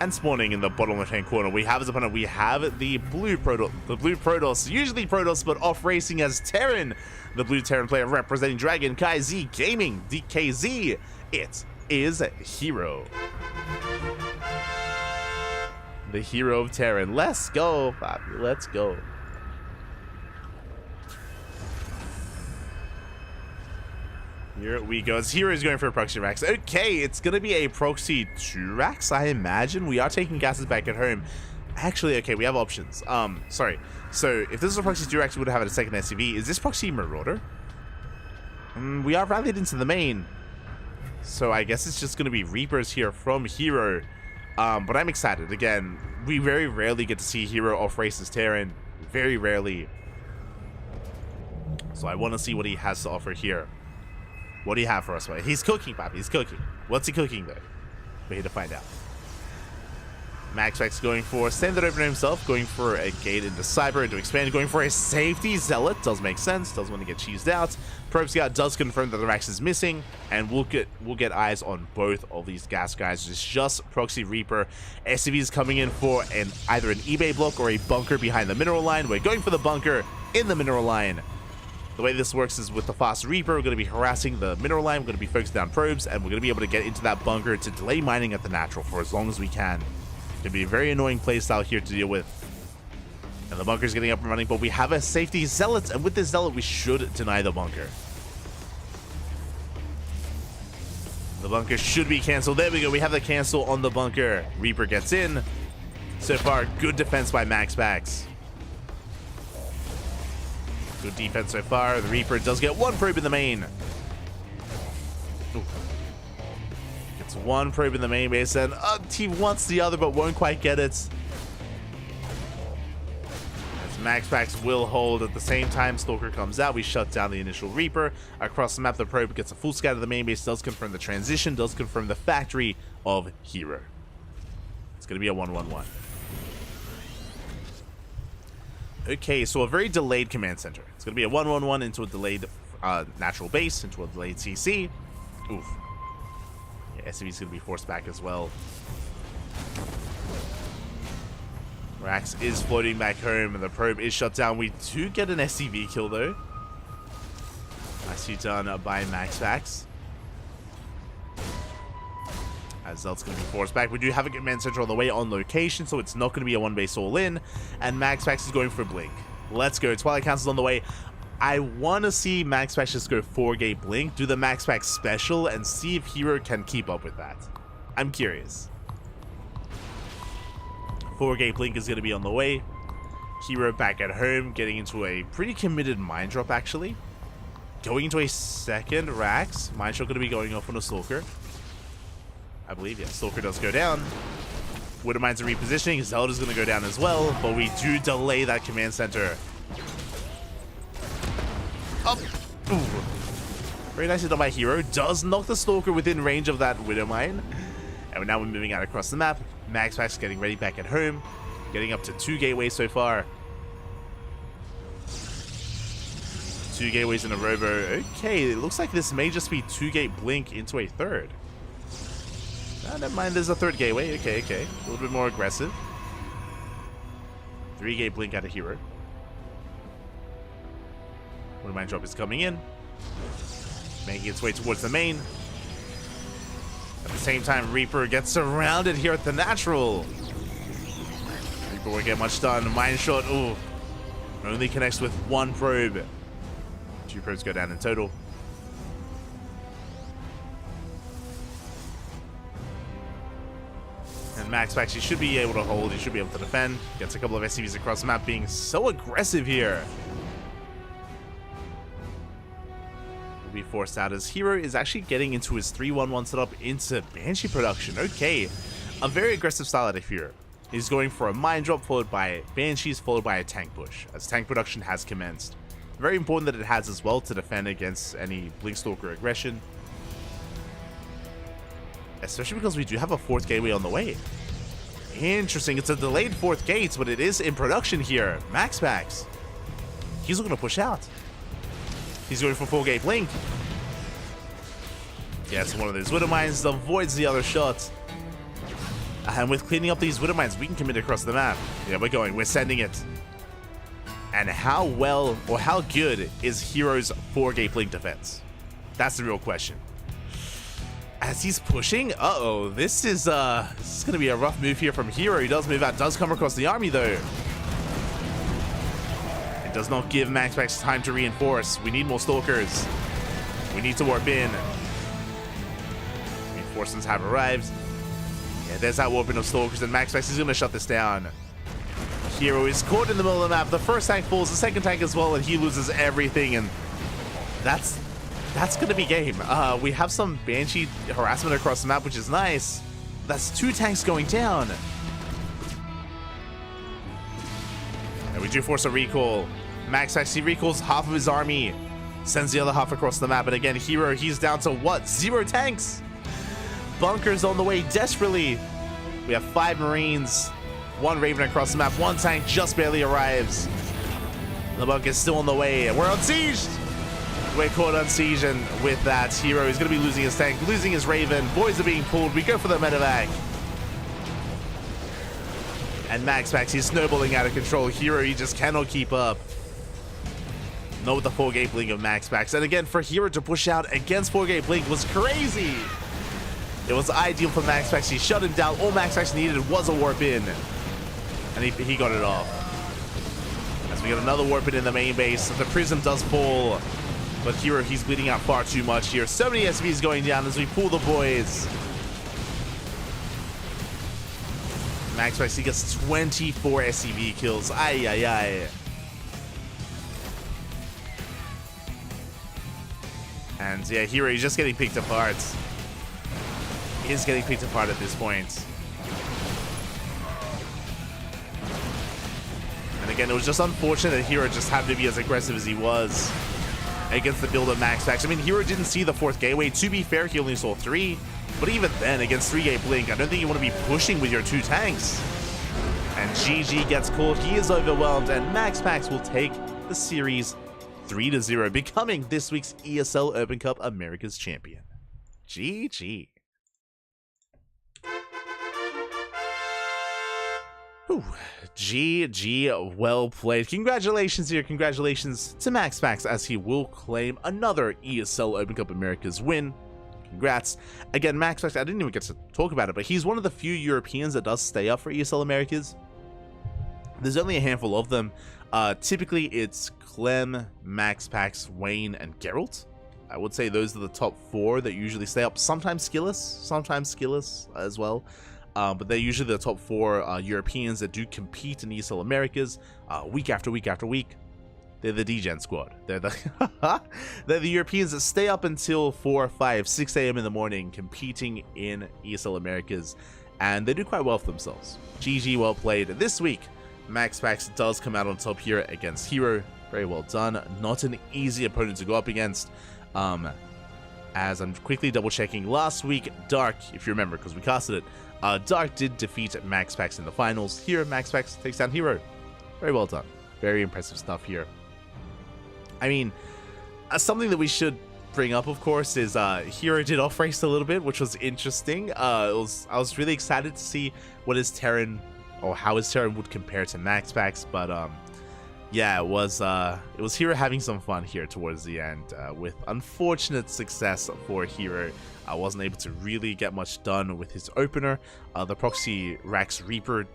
And spawning in the bottom left-hand corner, we have as opponent, we have the blue Protoss, usually Protoss, but off-racing as Terran, the blue Terran player representing Dragon Kai Z Gaming, DKZ. It is Hero. The Hero of Terran. Let's go, Papi. Let's go. Here we go. Hero is going for a proxy Rax. Okay, it's going to be a proxy 2 Rax, I imagine. We are taking gases back at home. Actually, okay, we have options. Sorry. So, if this is a proxy 2 Rax, we would have a second SCV. Is this proxy Marauder? We are rallied into the main. So, I guess it's just going to be Reapers here from Hero. But I'm excited. Again, we very rarely get to see Hero off-race as Terran. Very rarely. So, I want to see what he has to offer here. What do you have for us, mate? He's cooking, Papi. He's cooking. What's he cooking, though? We're here to find out. Max Packs going for standard opener himself, going for a gate into Cyber, into expand, going for a safety Zealot. Does make sense. Does want to get cheesed out. Probe Scout does confirm that the Rax is missing, and we'll get eyes on both of these gas guys. It's just Proxy Reaper. SCV is coming in for either an eBay block or a bunker behind the mineral line. We're going for the bunker in the mineral line. The way this works is with the fast Reaper, we're going to be harassing the mineral line, we're going to be focusing down probes, and we're going to be able to get into that bunker to delay mining at the natural for as long as we can. It's going to be a very annoying playstyle here to deal with. And the bunker's getting up and running, but we have a safety Zealot, and with this Zealot, we should deny the bunker. The bunker should be canceled. There we go, we have the cancel on the bunker. Reaper gets in. So far, good defense by Max Packs. Good defense so far. The Reaper does get one probe in the main. Ooh. Gets one probe in the main base, and he wants the other, but won't quite get it. As Max Packs will hold at the same time Stalker comes out, we shut down the initial Reaper. Across the map, the probe gets a full scout of the main base, does confirm the transition, does confirm the factory of Hero. It's going to be a 1-1-1. Okay, so a very delayed command center. It's going to be a 1-1-1 into a delayed natural base, into a delayed CC. Oof. Yeah, SCV is going to be forced back as well. Rax is floating back home, and the probe is shut down. We do get an SCV kill, though. Nicely done by Max Packs. As Zelt's going to be forced back. We do have a command center on the way on location, so it's not going to be a one base all in. And Max Packs is going for Blink. Let's go. Twilight Council's on the way. I want to see Max Packs just go 4-gate Blink, do the Max Packs special, and see if Hero can keep up with that. I'm curious. 4-gate Blink is going to be on the way. Hero back at home, getting into a pretty committed mine drop, actually. Going into a second Rax. Mine shot going to be going off on a Stalker. I believe, yeah, Stalker does go down. Widowmines are repositioning. Zelda's going to go down as well, but we do delay that command center. Up. Ooh. Very nicely done by Hero. Does knock the Stalker within range of that Widowmine. And now we're moving out across the map. Max Packs getting ready back at home. Getting up to 2 gateways so far. 2 gateways in a robo. Okay, it looks like this may just be 2-gate blink into a third. Never mind, there's a 3rd gateway. Okay. A little bit more aggressive. 3-gate blink out of Hero. One Mind Drop is coming in. Making its way towards the main. At the same time, Reaper gets surrounded here at the natural. Reaper won't get much done. Mind Shot, ooh. Only connects with 1 probe. 2 probes go down in total. And Max actually should be able to hold. He should be able to defend. Gets a couple of SCVs across the map, being so aggressive here. Will be forced out as Hero is actually getting into his 3-1-1 setup into Banshee production. Okay, a very aggressive style out of Hero. He's going for a Mind Drop followed by Banshees followed by a tank push, as tank production has commenced. Very important that it has as well to defend against any Blinkstalker aggression. Especially because we do have a 4th gateway on the way. Interesting, it's a delayed 4th gate, but it is in production here. Max. He's looking to push out. He's going for 4-gate blink. Gets one of these Widow Mines, avoids the other shot. And with cleaning up these Widow Mines, we can commit across the map. Yeah, we're sending it. And how well or how good is Hero's 4-gate blink defense? That's the real question. As he's pushing, this is gonna be a rough move here from Hero. He does move out, does come across the army though. It does not give Max time to reinforce. We need more Stalkers. We need to warp in. Reinforcements have arrived. Yeah, there's that warping of Stalkers, and Max is gonna shut this down. Hero is caught in the middle of the map. The 1st tank falls, the 2nd tank as well, and he loses everything, and that's gonna be game. We have some Banshee harassment across the map, which is nice. That's 2 tanks going down. And we do force a recall. Max actually recalls half of his army, sends the other half across the map, and again, Hero, he's down to what? 0 tanks. Bunkers on the way desperately. We have 5 Marines. 1 Raven across the map, 1 tank just barely arrives. The bunker is still on the way. We're on siege! We're caught on siege, and with that, Hero is going to be losing his tank, losing his Raven. Boys are being pulled. We go for the medevac. And Max, he's snowballing out of control. Hero, he just cannot keep up. Not with the 4-gate blink of Max. And again, for Hero to push out against 4-gate blink was crazy. It was ideal for Max. He shut him down. All Max needed was a warp in. And he got it off. As we get another warp in the main base, the Prism does fall. But Hero, he's bleeding out far too much here. So many SVs going down as we pull the boys. Max he gets 24 SCV kills. Ay. And yeah, Hero, he's just getting picked apart. He is getting picked apart at this point. And again, it was just unfortunate that Hero just happened to be as aggressive as he was against the build of Max. I mean, Hero didn't see the 4th gateway. To be fair, he only saw 3. But even then, against 3-gate blink, I don't think you want to be pushing with your 2 tanks. And GG gets caught. He is overwhelmed, and Max will take the series 3-0, becoming this week's ESL Open Cup Americas champion. GG. Ooh, GG, well played. Congratulations here. Congratulations to Max as he will claim another ESL Open Cup Americas win. Congrats. Again, Max, I didn't even get to talk about it, but he's one of the few Europeans that does stay up for ESL Americas. There's only a handful of them. Typically, it's Clem, Max, Wayne, and Geralt. I would say those are the top 4 that usually stay up. Sometimes Skillis as well. But they're usually the top 4 Europeans that do compete in ESL Americas week after week after week. They're the D-Gen squad. They're the Europeans that stay up until 4, 5, 6 a.m. in the morning competing in ESL Americas, and they do quite well for themselves. GG, well played. This week, Max does come out on top here against Hero. Very well done. Not an easy opponent to go up against. As I'm quickly double checking, last week Dark, if you remember, because we casted it, Dark did defeat MaxPax in the finals. Here, MaxPax takes down Hero. Very well done. Very impressive stuff here. I mean, something that we should bring up, of course, is Hero did off race a little bit, which was interesting. I was really excited to see what his Terran, or how his Terran would compare to MaxPax, but yeah, it was Hero having some fun here towards the end, with unfortunate success for Hero. I wasn't able to really get much done with his opener. The proxy Rax Reaper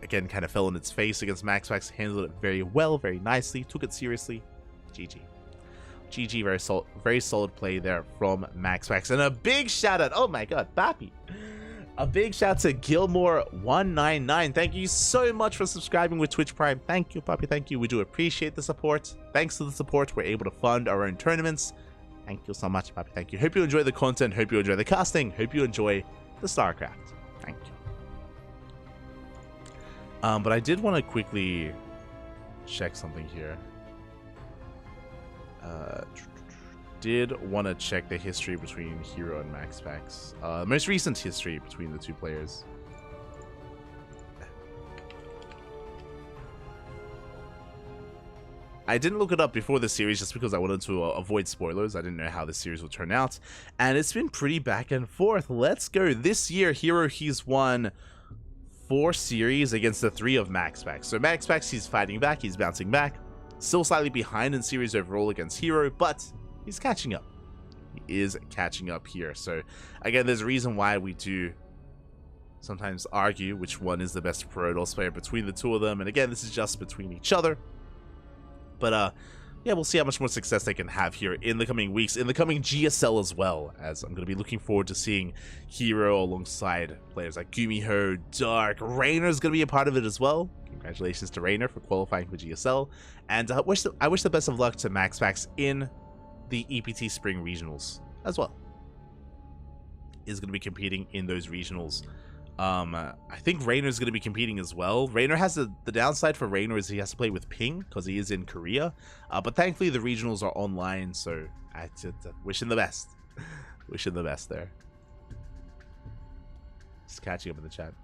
again kind of fell in its face against MaxPax, handled it very well, very nicely, took it seriously. GG. GG, very solid play there from MaxPax. And a big shout out, oh my god, Bappy. A big shout to Gilmore199. Thank you so much for subscribing with Twitch Prime. Thank you, Puppy. Thank you. We do appreciate the support. Thanks to the support, we're able to fund our own tournaments. Thank you so much, Puppy. Thank you. Hope you enjoy the content. Hope you enjoy the casting. Hope you enjoy the StarCraft. Thank you. But I did want to quickly check something here. Did want to check the history between Hero and MaxPax. Most recent history between the two players. I didn't look it up before the series just because I wanted to avoid spoilers. I didn't know how the series would turn out. And it's been pretty back and forth. Let's go. This year, Hero, he's won 4 series against the 3 of MaxPax. So MaxPax, he's fighting back. He's bouncing back. Still slightly behind in series overall against Hero, but he's catching up. He is catching up here. So again, there's a reason why we do sometimes argue which one is the best Protoss player between the two of them. And again, this is just between each other. But yeah, we'll see how much more success they can have here in the coming weeks, in the coming GSL as well, as I'm going to be looking forward to seeing Hero alongside players like Gumiho, Dark. Raynor's going to be a part of it as well. Congratulations to Raynor for qualifying for GSL. And I wish the best of luck to MaxPax in the EPT Spring Regionals as well. Is going to be competing in those regionals. I think Raynor's going to be competing as well. Raynor has the downside for Raynor is he has to play with ping because he is in Korea. But thankfully the regionals are online, so I wish him the best. Wish him the best there. Just catching up in the chat.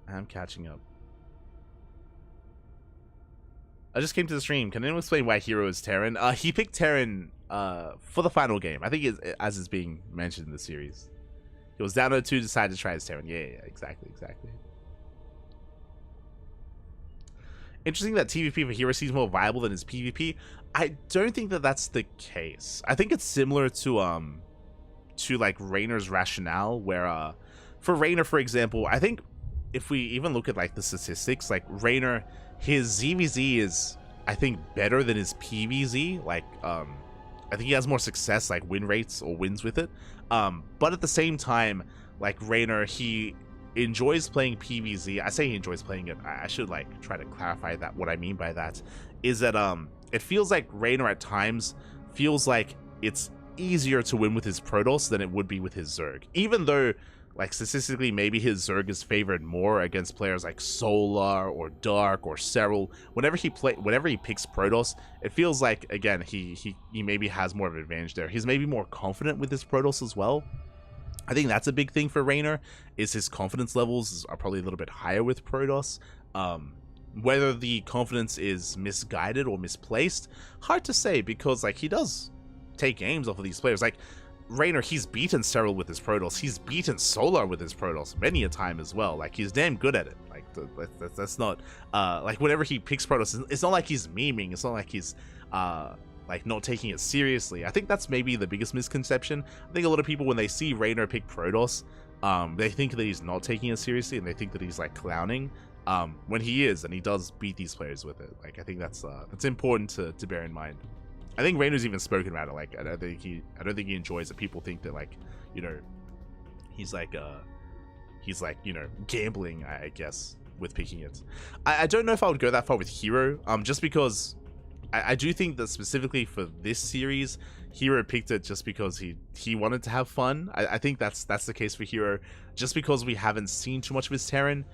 I'm catching up. I just came to the stream. Can anyone explain why Hero is Terran? He picked Terran for the final game. I think as is being mentioned in the series. He was down to 2, decided to try his Terran. Yeah, exactly. Interesting that TVP for Hero seems more viable than his PvP. I don't think that that's the case. I think it's similar to like Raynor's rationale, where for Raynor, for example, I think if we even look at like the statistics, like Raynor, his ZVZ is, I think, better than his PVZ. Like, I think he has more success, like win rates or wins with it. But at the same time, like Raynor, he enjoys playing PVZ. I say he enjoys playing it. I should like try to clarify that. What I mean by that is that it feels like Raynor at times feels like it's easier to win with his Protoss than it would be with his Zerg, even though, like, statistically, maybe his Zerg is favored more against players like Solar or Dark or Serral. Whenever he picks Protoss, it feels like, again, he maybe has more of an advantage there. He's maybe more confident with his Protoss as well. I think that's a big thing for Raynor, is his confidence levels are probably a little bit higher with Protoss. Whether the confidence is misguided or misplaced, hard to say, because like he does take games off of these players. Like Raynor, he's beaten Serral with his Protoss. He's beaten Solar with his Protoss many a time as well. Like, he's damn good at it. Like, that's not, like, whenever he picks Protoss, it's not like he's memeing. It's not like he's, like, not taking it seriously. I think that's maybe the biggest misconception. I think a lot of people, when they see Raynor pick Protoss, they think that he's not taking it seriously, and they think that he's, like, clowning, when he is, and he does beat these players with it. Like, I think that's important to bear in mind. I think Raynor's even spoken about it. Like, I don't think he enjoys it. People think that, like, you know, he's like, you know, gambling, I guess, with picking it. I don't know if I would go that far with Hero, just because I do think that specifically for this series, Hero picked it just because he wanted to have fun. I think that's the case for Hero, just because we haven't seen too much of his Terran.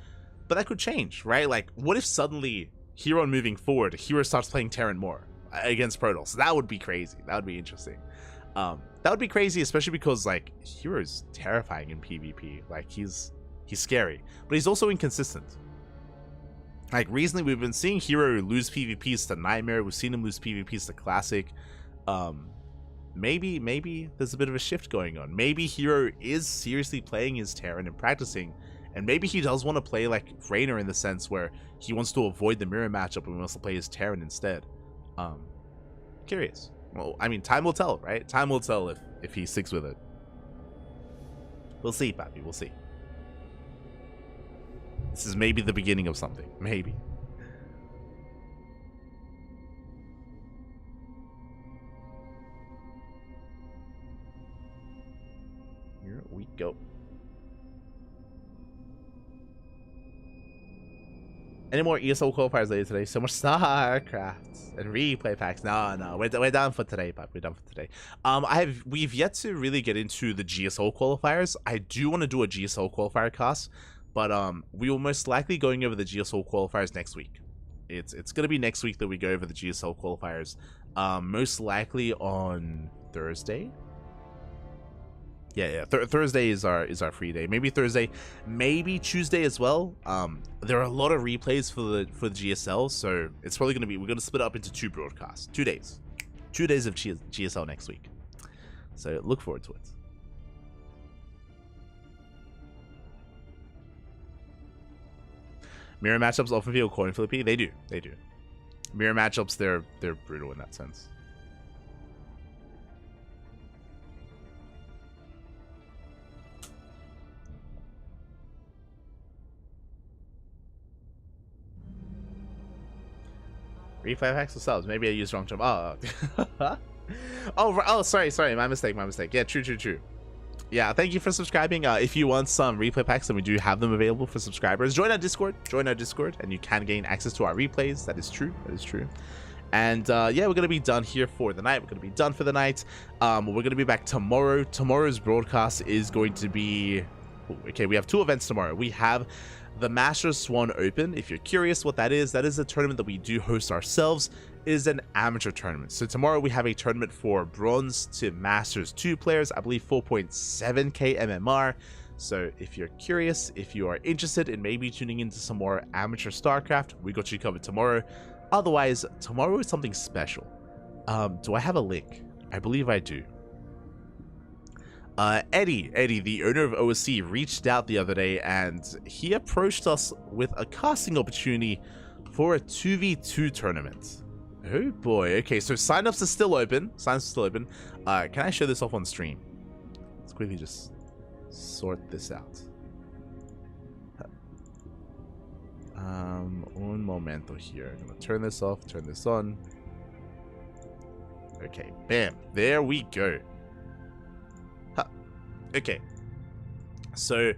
But that could change, right? Like, what if suddenly Hero moving forward, Hero starts playing Terran more against Protoss? That would be crazy. That would be interesting. That would be crazy, especially because like Hero's terrifying in PvP. Like he's scary, but he's also inconsistent. Like recently, we've been seeing Hero lose PvPs to Nightmare. We've seen him lose PvPs to Classic. Maybe there's a bit of a shift going on. Maybe Hero is seriously playing his Terran and practicing, and maybe he does want to play like Raynor in the sense where he wants to avoid the mirror matchup and wants to play his Terran instead. Curious. Well, I mean, time will tell, right? Time will tell if he sticks with it. We'll see, Pappy. We'll see. This is maybe the beginning of something. Maybe. Here we go. Any more ESL qualifiers later today? So much StarCraft and replay packs. No, we're done for today, Pop. We're done for today. We've yet to really get into the GSL qualifiers. I do want to do a GSL qualifier cast, but we will most likely going over the GSL qualifiers next week. It's gonna be next week that we go over the GSL qualifiers. Most likely on Thursday. Yeah. Thursday is our free day. Maybe Thursday, maybe Tuesday as well. There are a lot of replays for the GSL, so it's probably gonna be, we're gonna split it up into 2 broadcasts, 2 days, 2 days of GSL next week. So look forward to it. Mirror matchups often feel coin flippy. They do. Mirror matchups, they're brutal in that sense. Replay packs or subs? Maybe I used wrong term. Oh, sorry. My mistake. Yeah, true. Yeah, thank you for subscribing. If you want some replay packs, then we do have them available for subscribers. Join our Discord, and you can gain access to our replays. That is true. And yeah, we're gonna be done here for the night. We're gonna be back tomorrow. Tomorrow's broadcast is going to be, okay, we have 2 events tomorrow. We have the Masters Swan Open. If you're curious what that is a tournament that we do host ourselves. It is an amateur tournament. So tomorrow we have a tournament for Bronze to Masters 2 players, I believe 4.7k MMR. So if you're curious, if you are interested in maybe tuning into some more amateur StarCraft, we got you covered tomorrow. Otherwise, tomorrow is something special. Do I have a link? I believe I do. Eddie, the owner of OSC, reached out the other day and he approached us with a casting opportunity for a 2v2 tournament. Oh boy. Okay, so signups are still open. Can I show this off on stream? Let's quickly just sort this out. Un momento here. I'm gonna turn this off, turn this on. Okay, bam. There we go. Okay, so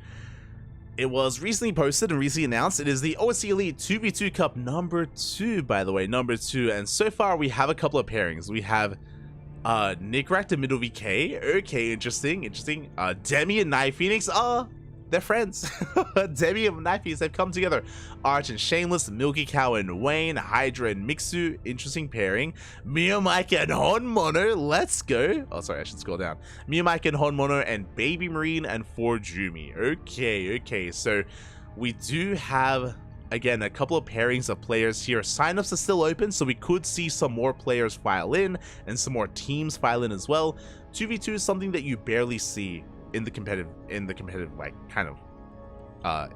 it was recently posted and recently announced. It is the OSC Elite 2v2 Cup number 2, by the way, number 2. And so far we have a couple of pairings. We have Nickrak to Middle VK. Okay, interesting. Demi and Night Phoenix. They're friends. Demi and Night Phoenix, they've come together. Arch and Shameless, Milky Cow and Wayne, Hydra and Mixu. Interesting pairing. Mio Mike and Hon Mono. Let's go. Oh, sorry, I should scroll down. Mio Mike and Hon Mono and Baby Marine and Forjumi. Okay. So we do have, again, a couple of pairings of players here. Signups are still open, so we could see some more players file in and some more teams file in as well. 2v2 is something that you barely see in the competitive like kind of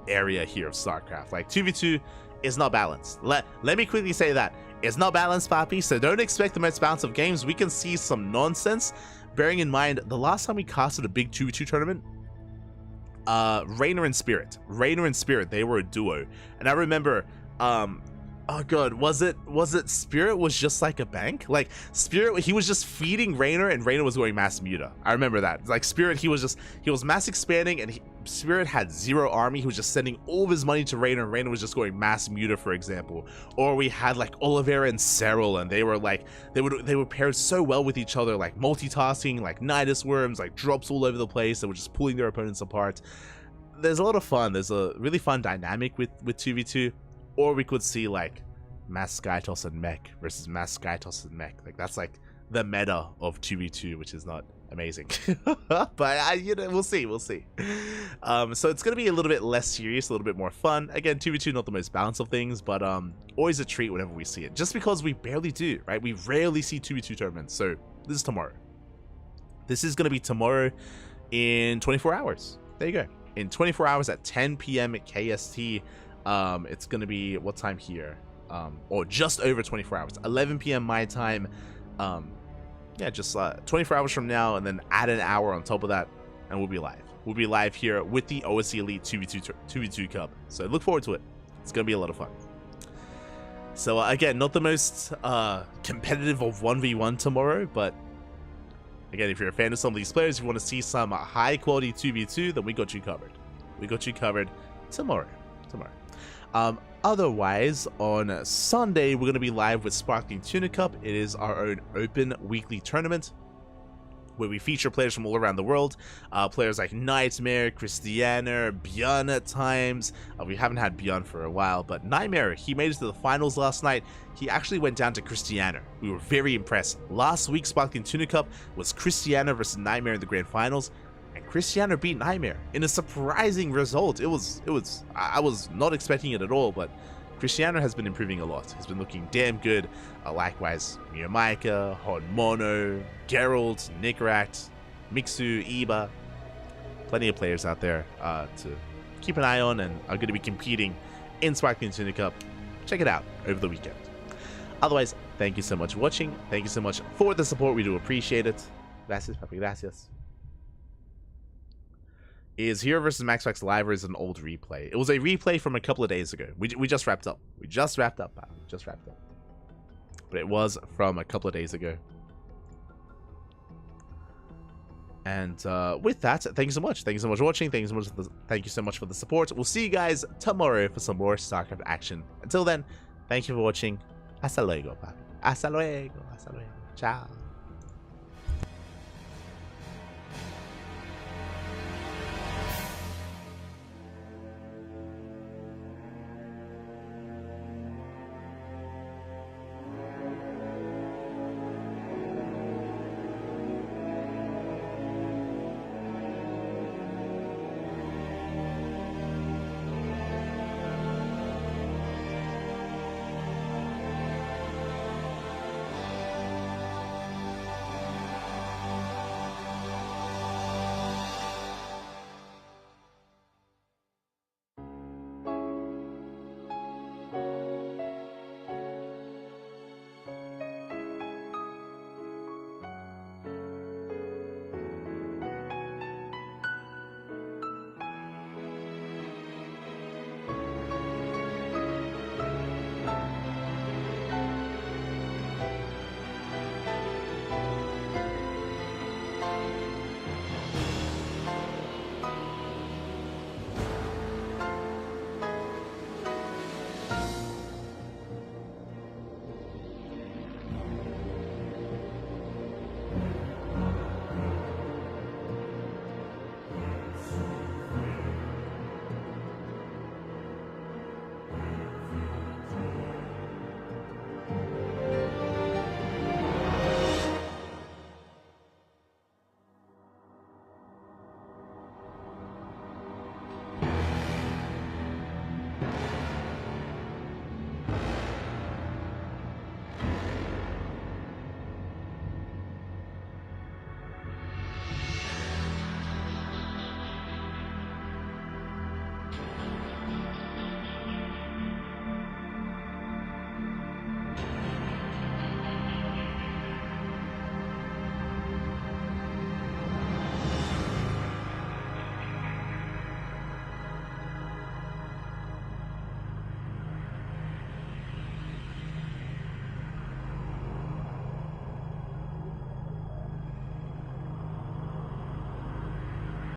area here of StarCraft. Like 2v2 is not balanced. Let me quickly say that it's not balanced, Papi. So don't expect the most balanced of games. We can see some nonsense. Bearing in mind, the last time we casted a big 2v2 tournament, Raynor and Spirit, they were a duo, and I remember Oh god, was it Spirit was just like a bank? Like Spirit, he was just feeding Reynor and Reynor was going mass muta. I remember that. Like Spirit, he was mass expanding and Spirit had 0 army. He was just sending all of his money to Reynor and Reynor was just going mass muta, for example. Or we had like Oliveira and Cyril, and they were like they were paired so well with each other, like multitasking, like Nidus worms, like drops all over the place. They were just pulling their opponents apart. There's a lot of fun. There's a really fun dynamic with 2v2. Or we could see like Mass Skytoss and Mech versus Mass Skytoss and Mech. Like that's like the meta of 2v2, which is not amazing. But you know, we'll see. So it's gonna be a little bit less serious, a little bit more fun. Again, 2v2 not the most balanced of things, but always a treat whenever we see it. Just because we barely do, right? We rarely see 2v2 tournaments. So this is tomorrow. This is gonna be tomorrow in 24 hours. There you go. In 24 hours at 10 p.m. at KST. It's gonna be what time here? Or just over 24 hours, 11 p.m. my time. Yeah, just 24 hours from now, and then add an hour on top of that, and we'll be live. We'll be live here with the OSC Elite 2v2 Cup. So look forward to it. It's gonna be a lot of fun. So again, not the most competitive of 1v1 tomorrow, but again, if you're a fan of some of these players, if you want to see some high quality 2v2, then we got you covered. We got you covered tomorrow. Otherwise, on Sunday, we're going to be live with Sparkling Tuna Cup. It is our own open weekly tournament where we feature players from all around the world. Players like Nightmare, Christiana, Björn at times. We haven't had Björn for a while, but Nightmare, he made it to the finals last night. He actually went down to Christiana. We were very impressed. Last week's Sparkling Tuna Cup was Christiana versus Nightmare in the grand finals. And Christiana beat Nightmare in a surprising result. I was not expecting it at all, but Christiana has been improving a lot. He's been looking damn good. Likewise, Miyamaika, Honmono, Geralt, Nickrat, Mixu, Iba. Plenty of players out there to keep an eye on and are going to be competing in Sparkling Tuna Cup. Check it out over the weekend. Otherwise, thank you so much for watching. Thank you so much for the support. We do appreciate it. Gracias, papi, gracias. Is Hero vs. Max Max Live or is an old replay? It was a replay from a couple of days ago. We just wrapped up. We just wrapped up. But it was from a couple of days ago. And with that, thank you so much. Thank you so much for watching. Thank you so much for the support. We'll see you guys tomorrow for some more StarCraft action. Until then, thank you for watching. Hasta luego, papi. Hasta luego. Hasta luego. Ciao.